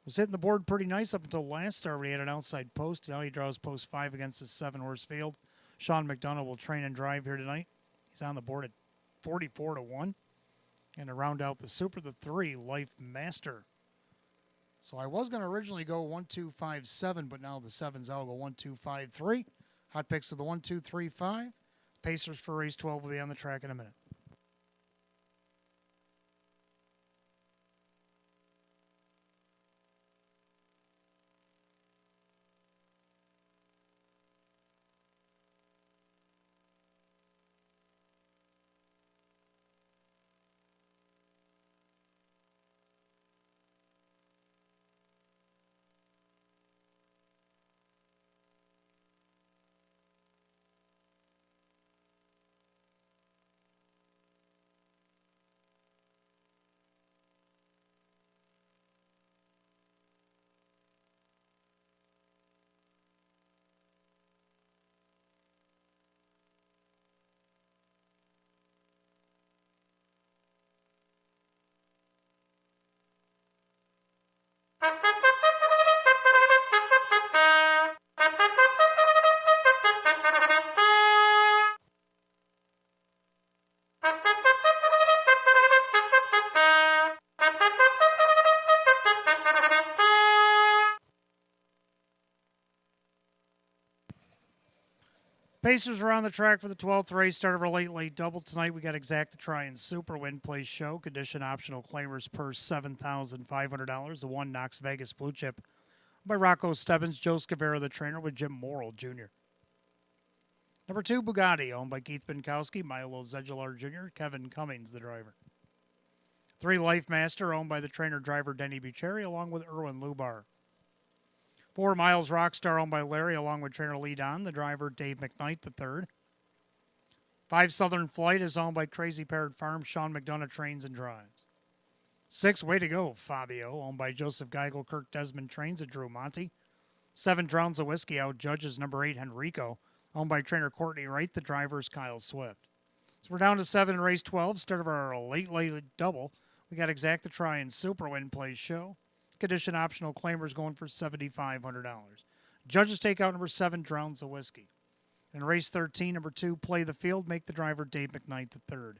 Was hitting the board pretty nice up until last start when he had an outside post. Now he draws post 5 against his 7-horse field. Sean McDonough will train and drive here tonight. He's on the board at 44-1. And to round out the Super, the 3, Life Master. So I was going to originally go 1-2-5-7, but now the 7's out. I'll go 1-2-5-3. Hot picks of the 1-2-3-5. Pacers for race 12 will be on the track in a minute. Pacers are on the track for the 12th race. Start of our late double tonight. We got Exact to try and Super Win Play Show. Condition optional claimers per $7,500. The 1 Knox Vegas blue chip by Rocco Stebbins, Joe Scavera, the trainer, with Jim Morrill Jr. Number 2, Bugatti, owned by Keith Binkowski, Milo Zedgelard Jr., Kevin Cummings, the driver. 3, Life Master, owned by the trainer-driver Denny Bucheri, along with Erwin Lubar. 4, Miles Rockstar, owned by Larry, along with trainer Lee Don, the driver Dave McKnight, the third. 5, Southern Flight is owned by Crazy Parrot Farm. Sean McDonough trains and drives. 6, Way to Go, Fabio, owned by Joseph Geigel. Kirk Desmond trains and Drew Monty. 7, Drowns of Whiskey, out judges number 8, Henrico, owned by trainer Courtney Wright. The driver is Kyle Swift. So we're down to 7 in race 12. Start of our late double. We got Exact to try and Super Win Play Show. Condition optional claimers going for $7,500. Judges take out number 7, Drowns of Whiskey. In race 13, number 2, Play the Field, make the driver Dave McKnight the third.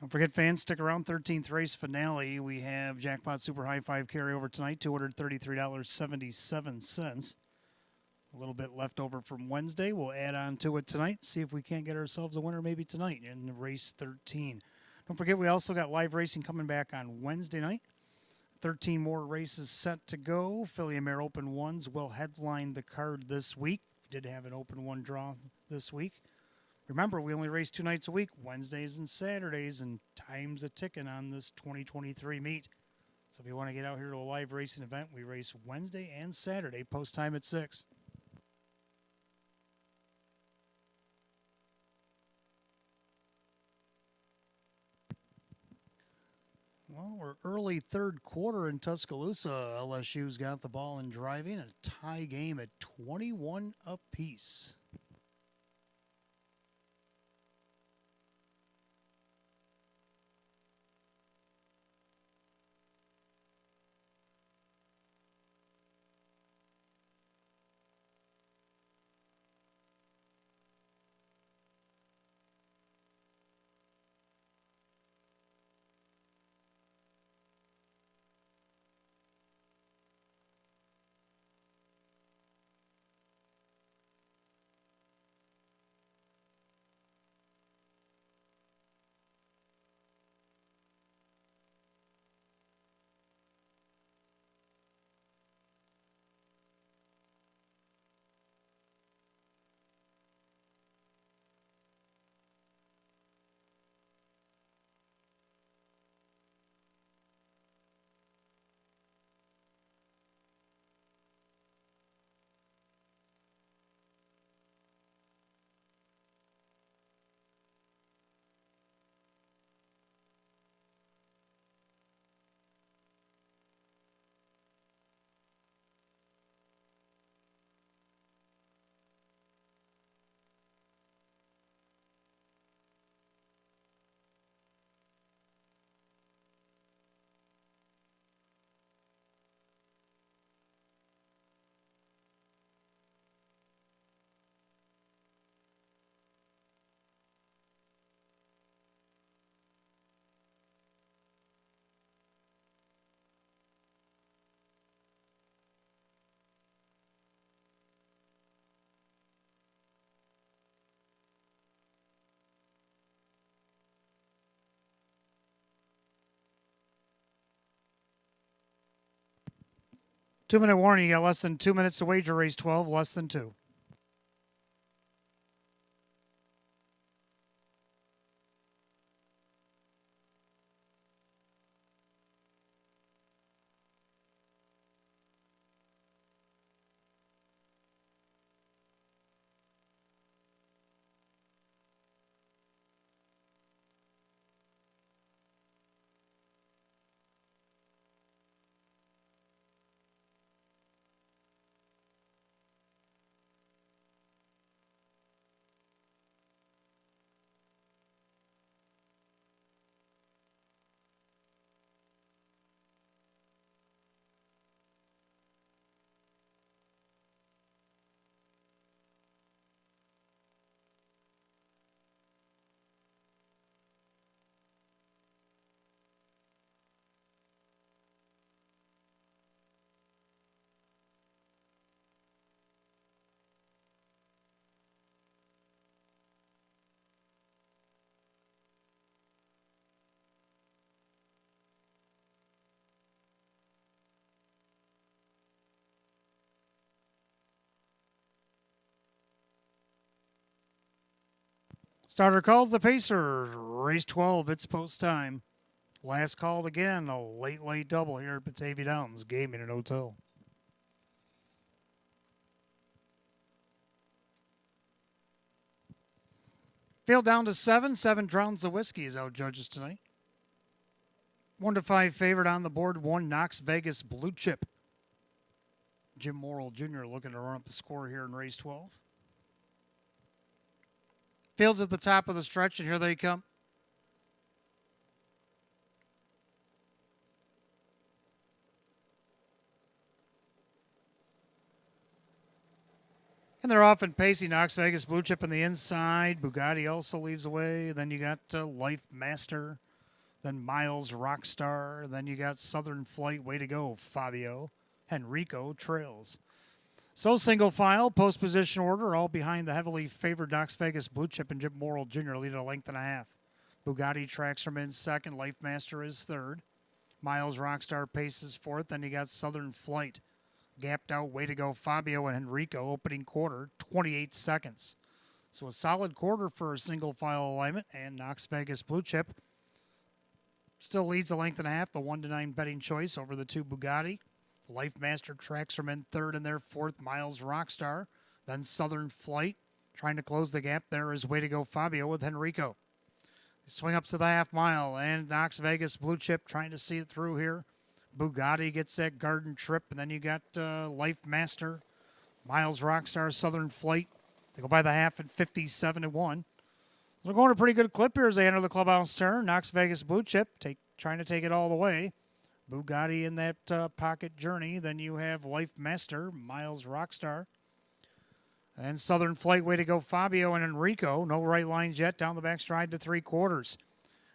Don't forget, fans, stick around. 13th race finale. We have Jackpot Super High 5 carryover tonight, $233.77. A little bit left over from Wednesday. We'll add on to it tonight. See if we can't get ourselves a winner maybe tonight in race 13. Don't forget, we also got live racing coming back on Wednesday night. 13 more races set to go. Philly and Mare Open 1s will headline the card this week. We did have an Open 1 draw this week. Remember, we only race 2 nights a week, Wednesdays and Saturdays, and time's a ticking on this 2023 meet. So if you want to get out here to a live racing event, we race Wednesday and Saturday, post time at 6. Well, we're early third quarter in Tuscaloosa. LSU's got the ball and driving. A tie game at 21 apiece. Two-minute warning. You got less than 2 minutes to wager race 12, less than 2. Starter calls the Pacers. Race 12, it's post time. Last called again, a late double here at Batavia Downs Gaming and Hotel. Field down to 7. 7 drowns the whiskey is out judges tonight. 1-5 favorite on the board. 1 Knox Vegas Blue Chip. Jim Morrill Jr. looking to run up the score here in race 12. Field's at the top of the stretch, and here they come. And they're off and pacey. Knox Vegas Blue Chip on the inside. Bugatti also leaves away. Then you got Life Master then Miles Rockstar, then you got Southern Flight, way to go, Fabio. Henrico trails. So single file, post position order, all behind the heavily favored Knox Vegas Blue Chip and Jim Morrill Jr. lead a length and a half. Bugatti tracks from in second, Life Master is third. Miles Rockstar paces fourth, then you got Southern Flight. Gapped out, way to go, Fabio and Henrico, opening quarter, 28 seconds. So a solid quarter for a single file alignment, and Knox Vegas Blue Chip still leads a length and a half, the 1-9 betting choice over the two Bugatti. Life Master tracks from in third and their fourth, Miles Rockstar. Then Southern Flight trying to close the gap. There is way to go, Fabio with Henrico. They swing up to the half mile, and Knox Vegas Blue Chip trying to see it through here. Bugatti gets that garden trip, and then you got Life Master, Miles Rockstar, Southern Flight. They go by the half at 57-1. They're going a pretty good clip here as they enter the clubhouse turn. Knox Vegas Blue Chip trying to take it all the way. Bugatti in that pocket journey. Then you have Life Master, Miles Rockstar. And Southern Flight, way to go, Fabio and Henrico. No right lines yet, down the backstride to three quarters.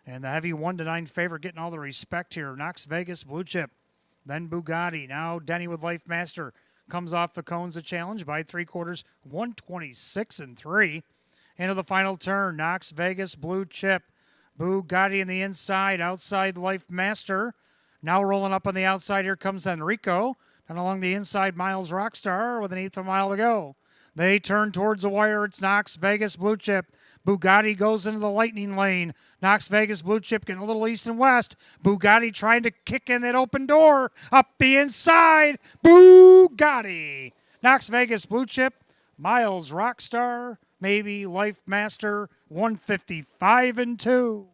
And the heavy 1-9 favorite getting all the respect here. Knox Vegas Blue Chip. Then Bugatti. Now Denny with Life Master. Comes off the cones of challenge by three quarters, 126-3. Into the final turn, Knox Vegas Blue Chip. Bugatti in the inside, outside Life Master. Now rolling up on the outside, here comes Henrico. And along the inside, Miles Rockstar with an eighth of a mile to go. They turn towards the wire. It's Knox Vegas Blue Chip. Bugatti goes into the lightning lane. Knox Vegas Blue Chip getting a little east and west. Bugatti trying to kick in that open door. Up the inside. Bugatti. Knox Vegas Blue Chip. Miles Rockstar. Maybe Life Master. 155-2.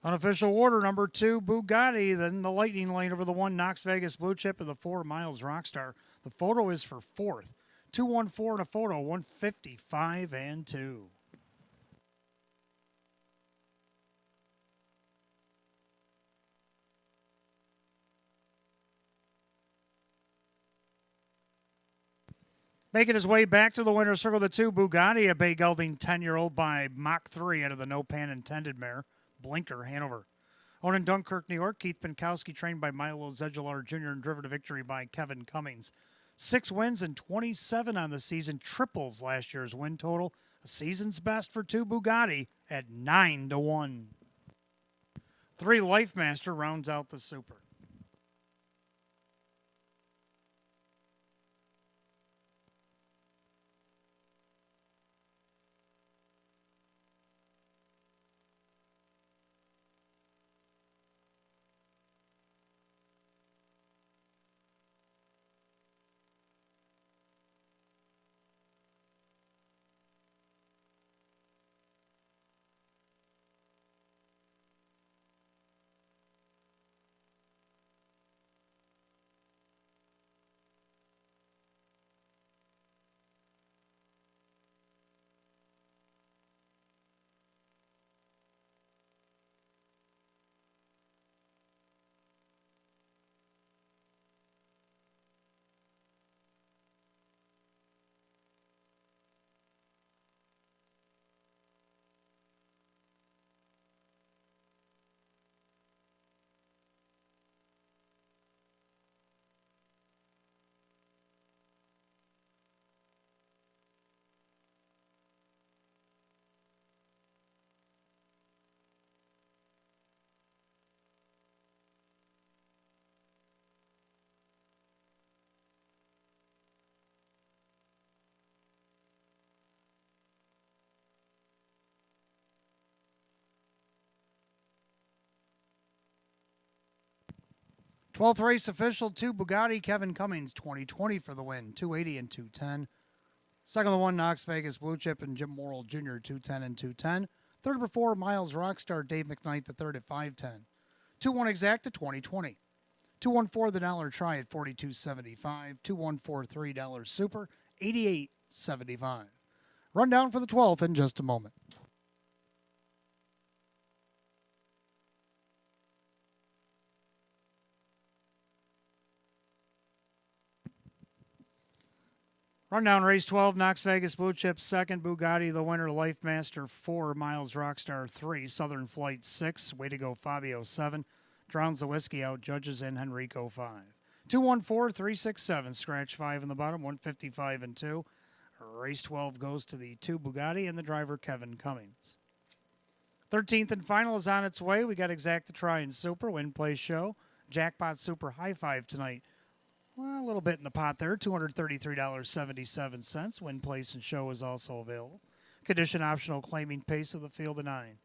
Unofficial order, number 2, Bugatti. Then the lightning lane over the 1, Knox Vegas Blue Chip, and the 4, Miles Rockstar. The photo is for 4th. 214 in a photo, 155-2. Making his way back to the winner's circle, the 2, Bugatti, a bay gelding 10-year-old by Mach 3 out of the no pan intended mare. Blinker, Hanover. Owned in Dunkirk, New York, Keith Pinkowski, trained by Milo Zedular Jr. and driven to victory by Kevin Cummings. 6 wins and 27 on the season, triples last year's win total. A season's best for 2 Bugatti at 9-1. 3 Life Master rounds out the super. 12th race official, 2 Bugatti, Kevin Cummings, 2020 for the win, 280 and 210. Second to 1, Knox Vegas Blue Chip and Jim Morrill Jr., 210 and 210. Third number 4, Miles Rockstar, Dave McKnight, the third at 510. 2-1 exact at 2020. 214 the dollar try at 42.75. 2143 dollar super 88.75. Rundown for the 12th in just a moment. Rundown race 12, Knox Vegas Blue Chip 2nd, Bugatti the winner, Life Master 4, Miles Rockstar 3, Southern Flight 6, Way to Go Fabio 7, Drowns the Whiskey out, Judges and Henrico 5. 214-367, scratch 5 in the bottom, 155 and 2. Race 12 goes to the 2 Bugatti and the driver Kevin Cummings. 13th and final is on its way. We got Exacta Try and Super, Win Play Show, Jackpot Super High Five tonight. Well, a little bit in the pot there, $233.77. Win Place and Show is also available. Condition optional, claiming pace of the field of 9.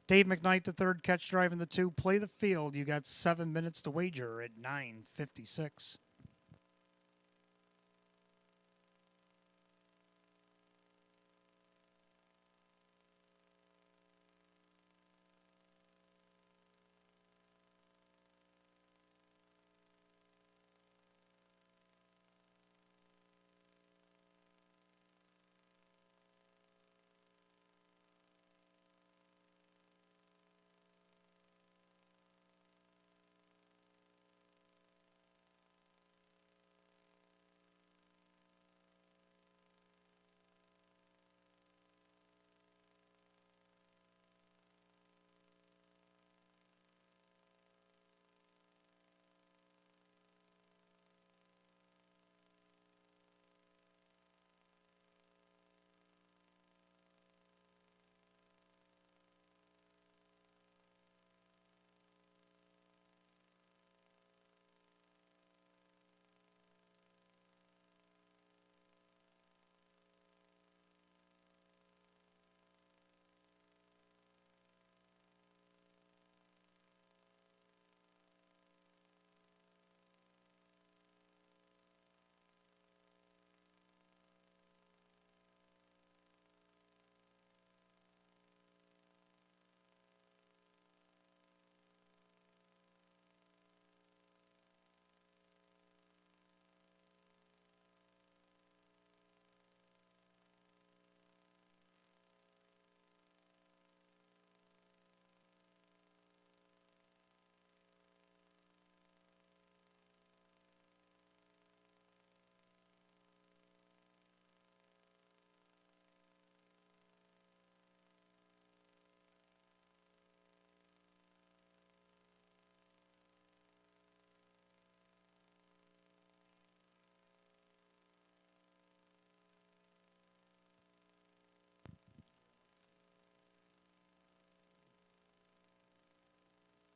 Dave McKnight, the third, catch drive in the 2. Play the field. You got 7 minutes to wager at 9:56.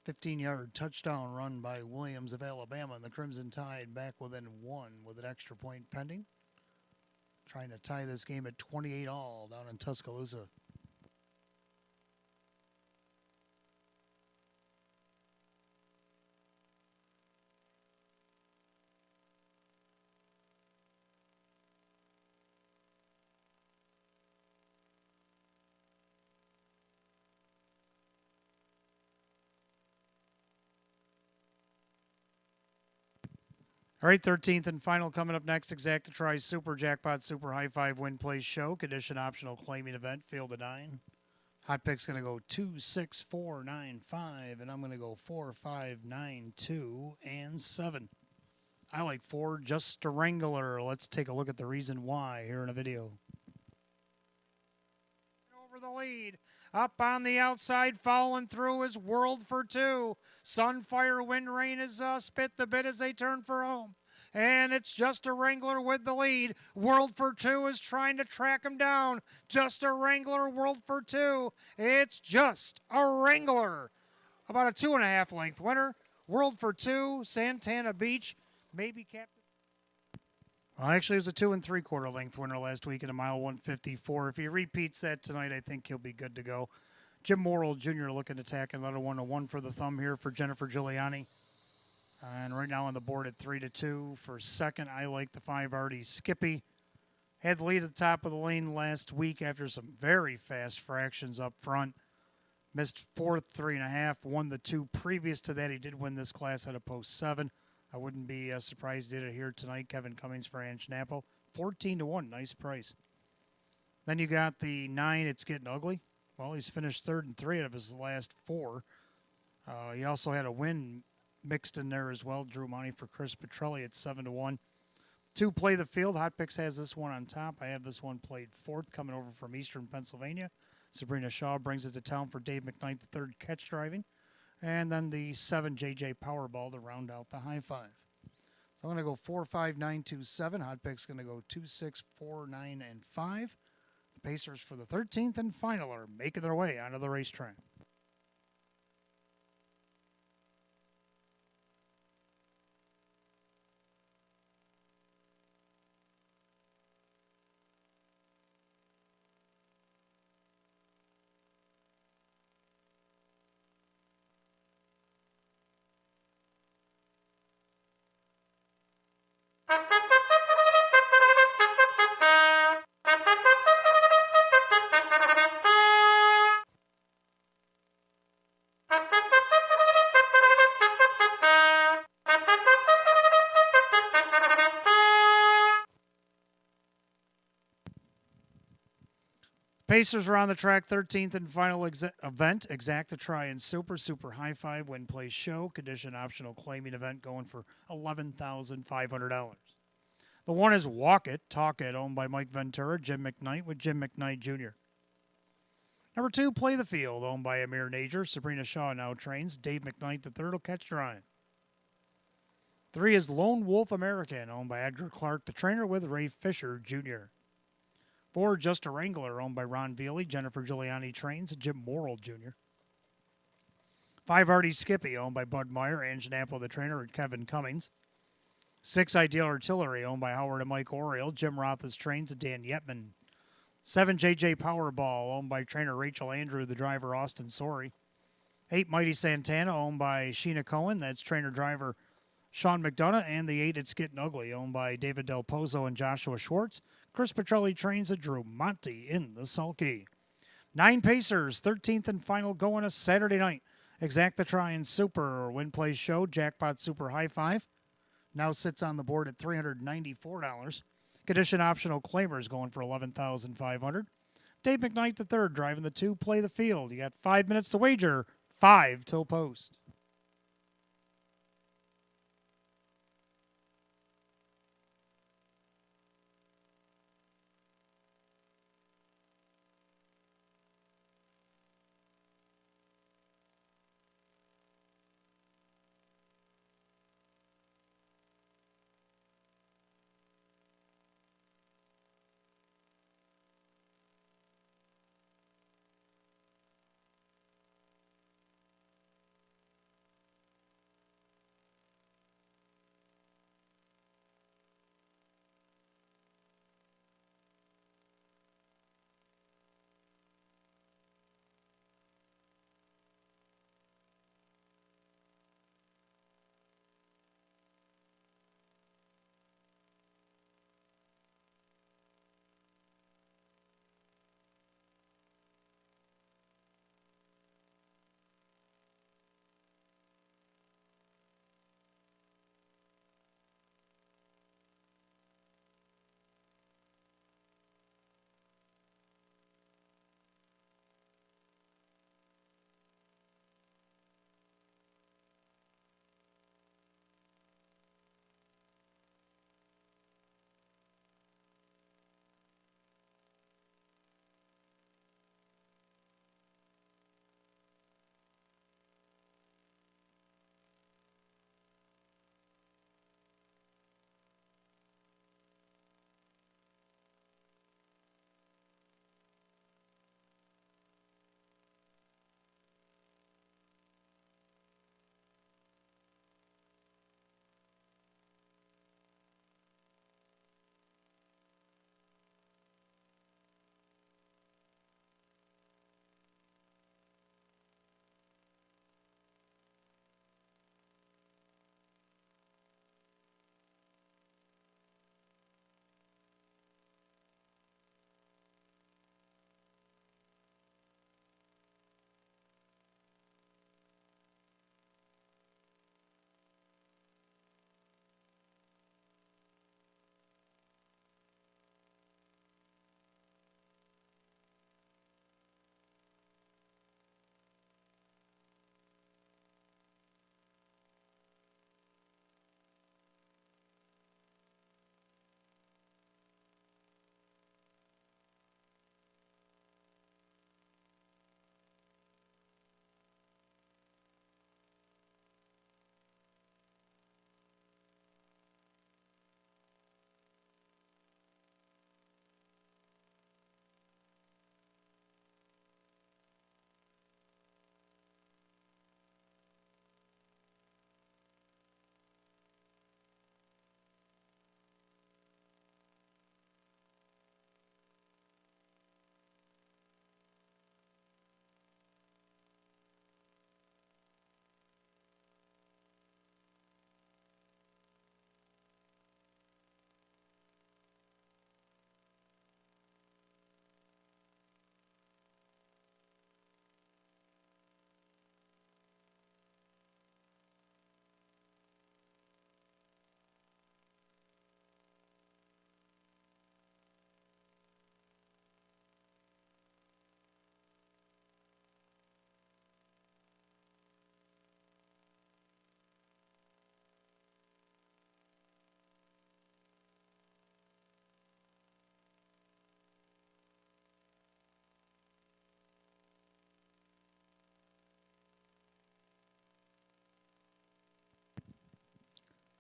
"15-yard touchdown run by Williams of Alabama, and the Crimson Tide back within 1 with an extra point pending. Trying to tie this game at 28 all down in Tuscaloosa. All right, 13th and final coming up next. Exacta Try Super Jackpot Super High Five Win Play Show. Condition optional claiming event. Field of 9. Hot pick's going to go 2, 6, 4, 9, 5. And I'm going to go 4, 5, 9, 2, and 7. I like 4, Just a Wrangler. Let's take a look at the reason why here in a video. Over the lead. Up on the outside, following through is World for 2. Sunfire Wind Rain is spit the bit as they turn for home. And it's Just a Wrangler with the lead. World for 2 is trying to track him down. Just a Wrangler, World for 2. It's Just a Wrangler. About a 2.5 length winner. World for 2, Santana Beach. Maybe Captain. Well, actually, it was a 2 3/4 length winner last week in a mile 154. If he repeats that tonight, I think he'll be good to go. Jim Morrill Jr. looking to tack another 1-1 for the thumb here for Jennifer Giuliani. And right now on the board at 3-2 for second, I like the 5 Artie Skippy. Had the lead at the top of the lane last week after some very fast fractions up front. Missed fourth, 3.5. Won the 2 previous to that. He did win this class at a post 7. I wouldn't be surprised he did it here tonight. Kevin Cummings for Anschnappel. 14-1. Nice price. Then you got the 9, It's Getting Ugly. Well, he's finished third in 3 out of his last 4. He also had a win mixed in there as well. Drew money for Chris Petrelli at 7-1. 2, Play the Field. Hot Picks has this one on top. I have this one played 4th, coming over from Eastern Pennsylvania. Sabrina Shaw brings it to town for Dave McKnight, the 3rd catch driving. And then the 7, JJ Powerball to round out the high 5. So I'm going to go 4, 5, 9, 2, 7. Hot Picks going to go 2, 6, 4, 9, and 5. The Pacers for the 13th and final are making their way onto the racetrack. Pacers are on the track, 13th and final event, Exacta Try and Super High 5 Win Play Show, condition optional claiming event going for $11,500. The 1 is Walk It, Talk It, owned by Mike Ventura, Jim McKnight with Jim McKnight Jr. Number 2, Play the Field, owned by Amir Najer, Sabrina Shaw now trains, Dave McKnight the 3rd will catch Ryan. 3 is Lone Wolf American, owned by Edgar Clark, the trainer with Ray Fisher Jr. 4, Just a Wrangler, owned by Ron Veely, Jennifer Giuliani trains, and Jim Morrill Jr. 5, Artie Skippy, owned by Bud Meyer, Anschnappel, the trainer, and Kevin Cummings. 6, Ideal Artillery, owned by Howard and Mike Oriel, Jim Roth's trains, and Dan Yetman. 7, JJ Powerball, owned by trainer Rachel Andrew, the driver Austin Sorey. 8, Mighty Santana, owned by Sheena Cohen, that's trainer-driver Sean McDonough. And the 8, It's Getting Ugly, owned by David Del Pozo and Joshua Schwartz. Chris Petrelli trains at Drew Monty in the sulky. 9 Pacers, 13th and final going a Saturday night. Exacta Try and Super Win Play Show, Jackpot Super High 5. Now sits on the board at $394. Condition optional claimers going for $11,500. Dave McKnight the 3rd driving the 2, Play the Field. You got 5 minutes to wager, 5 till post.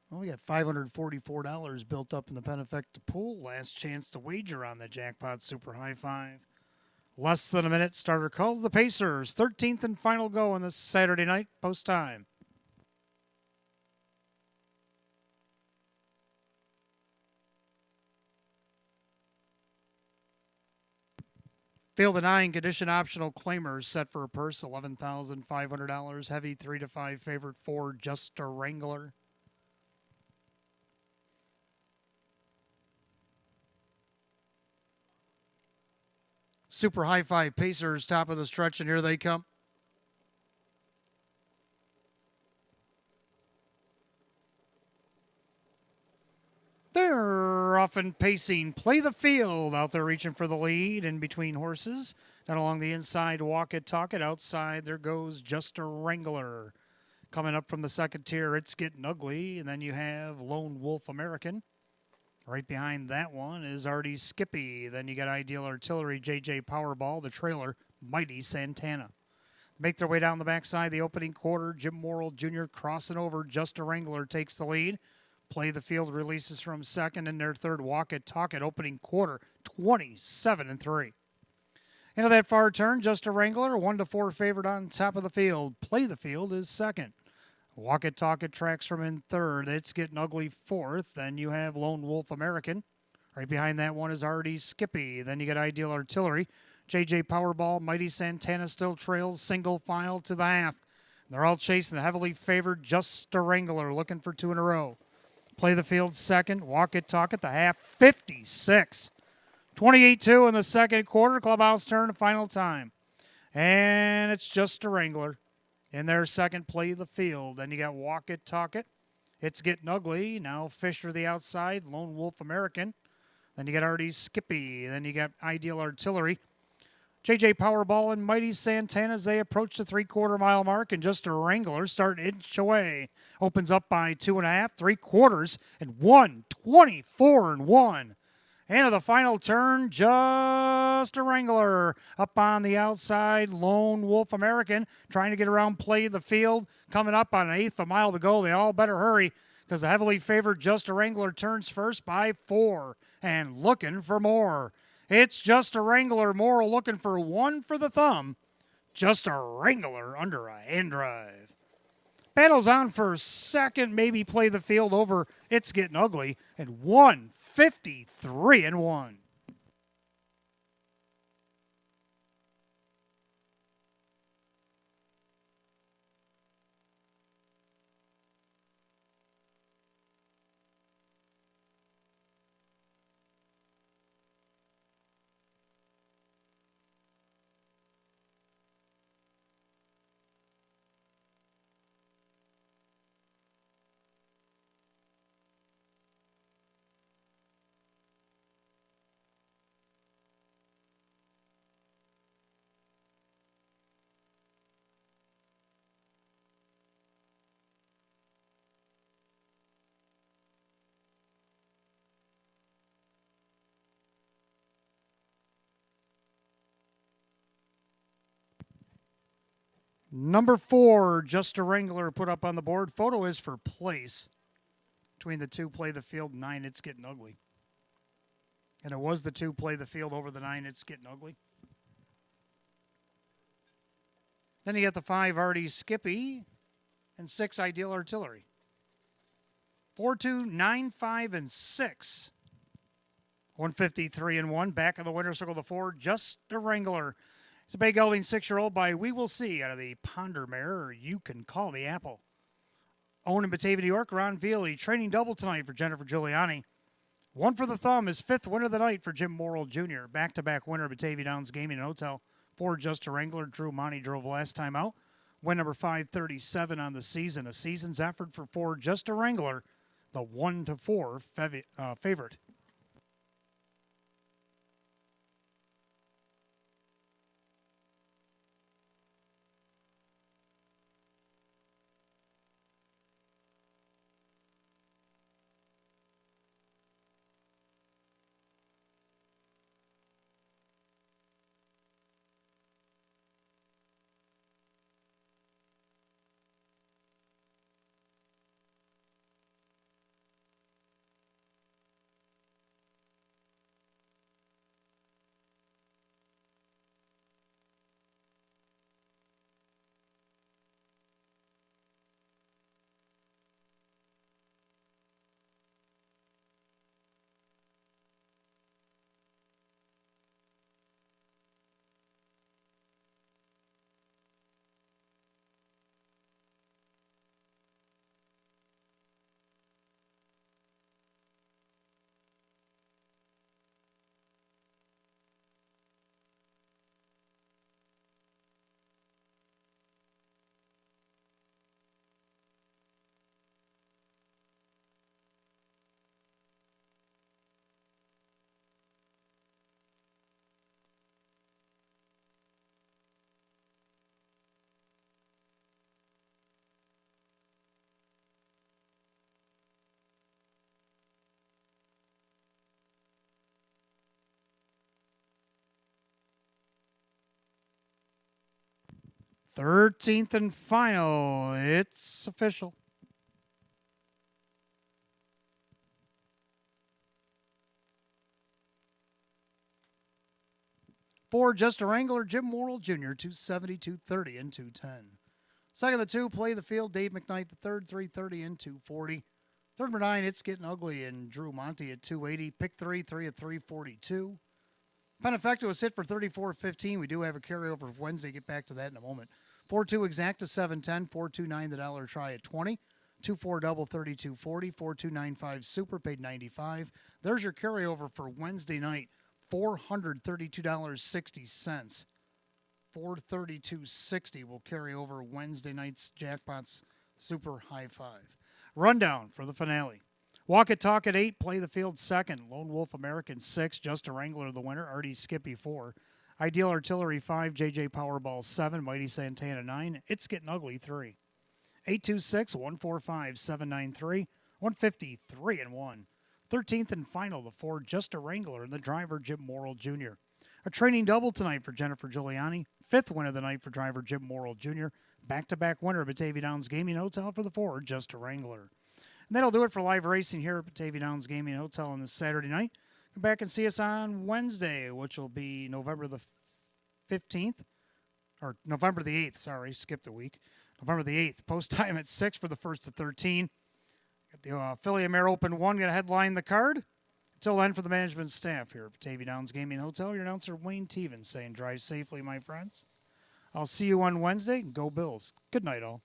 Well, we got $544 built up in the Penifecta pool. Last chance to wager on the jackpot super high five. Less than a minute. Starter calls the Pacers. 13th and final go on this Saturday night. Post time. Field of 9, condition optional claimers set for a purse $11,500. Heavy 3 to 5 favorite 4, Just a Wrangler. Super high five Pacers, top of the stretch, and here they come. They're often pacing, play the field, out there reaching for the lead in between horses. Then along the inside, walk it, talk it. Outside, there goes Just a Wrangler. Coming up from the second tier, It's Getting Ugly. And then you have Lone Wolf American. Right behind that one is Artie Skippy. Then you got Ideal Artillery, JJ Powerball, the trailer, Mighty Santana. Make their way down the backside, the opening quarter. Jim Morrill Jr. crossing over. Just a Wrangler takes the lead. Play the field releases from second, and their third, Walk It, Talk It, opening quarter, 27-3. Into that far turn, Just a Wrangler, 1-4 favorite on top of the field. Play the field is second. Walk It, Talk It tracks from in third. It's Getting Ugly fourth. Then you have Lone Wolf American. Right behind that one is Artie Skippy. Then you got Ideal Artillery. JJ Powerball, Mighty Santana still trails single file to the half. They're all chasing the heavily favored Just a Wrangler, looking for 2 in a row. Play the field second. Walk It, Talk It, the half, 56. 28-2 in the second quarter. Clubhouse turn, final time. And it's Just a Wrangler. In their second, Play the field. Then you got Walk It, Talk It. It's Getting Ugly. Now Fisher the outside. Lone Wolf American. Then you got Artie Skippy. Then you got Ideal Artillery. JJ Powerball and Mighty Santana as they approach the 3/4 mile mark, and Just a Wrangler start inch away. Opens up by 2.5, 3/4, and 1:24-1. And of the final turn, Just a Wrangler. Up on the outside, Lone Wolf American trying to get around, Play the field. Coming up on 1/8 a mile to go. They all better hurry because the heavily favored Just a Wrangler turns first by 4 and looking for more. It's Just a Wrangler. Morrill looking for 1 for the thumb. Just a Wrangler under a hand drive. Battles on for second. Maybe Play the field over It's Getting Ugly. And 1:53-1. Number 4, Just a Wrangler put up on the board. Photo is for place. Between the 2, Play the field, 9, It's Getting Ugly. And it was the 2, Play the field over the 9, It's Getting Ugly. Then you got the 5, Artie Skippy, and 6, Ideal Artillery. 4, 2, 9, 5, and 6. 1:53-1. Back of the winner's circle, the 4, Just a Wrangler. It's a Bay Gelding 6-year-old by We Will See out of the Ponder Mare, or You Can Call Me Apple. Owned in Batavia, New York, Ron Veely. Training double tonight for Jennifer Giuliani. 1 for the thumb is 5th winner of the night for Jim Morrill Jr. Back-to-back winner of Batavia Downs Gaming and Hotel. 4, Just a Wrangler. Drew Monty drove last time out. Win number 537 on the season. A season's effort for 4, Just a Wrangler. The 1-4 favorite. 13th and final. It's official. For Just a Wrangler, Jim Morrill Jr., 270, 230, and 210. Second of the two, Play the Field, Dave McKnight, the third, 330 and 240. Third number 9, It's Getting Ugly, and Drew Monty at 280. Pick 3, 3 at 342. Penefecto was hit for 34.15. We do have a carryover for Wednesday. Get back to that in a moment. 4-2 Exacta, 710. 4-2-9 the dollar try at 20. 2-4 double, 32.40. 4-2-9-5 super, paid 95. There's your carryover for Wednesday night, $432.60. 432.60 will carry over Wednesday night's Jackpots Super High Five. Rundown for the finale. Walk It Talk at 8, Play the Field second, Lone Wolf American 6, Just a Wrangler the winner, Artie Skippy 4, Ideal Artillery 5, JJ Powerball 7, Mighty Santana 9, It's Getting Ugly 3. 826-145-793, 153 and 1. 13th and final, the 4, Just a Wrangler, and the driver, Jim Morrill Jr. A training double tonight for Jennifer Giuliani. 5th win of the night for driver Jim Morrill Jr. Back-to-back winner of Batavia Downs Gaming Hotel for the 4, Just a Wrangler. And that'll do it for live racing here at Batavia Downs Gaming Hotel on this Saturday night. Come back and see us on Wednesday, which will be November the 15th. Or November the 8th, sorry, skipped a week. November the 8th. Post time at 6 for the 1st to 13. Got the Philly Mare Open 1 going to headline the card. Until then, for the management staff here at Batavia Downs Gaming Hotel, your announcer Wayne Teven saying drive safely, my friends. I'll see you on Wednesday. Go Bills. Good night, all.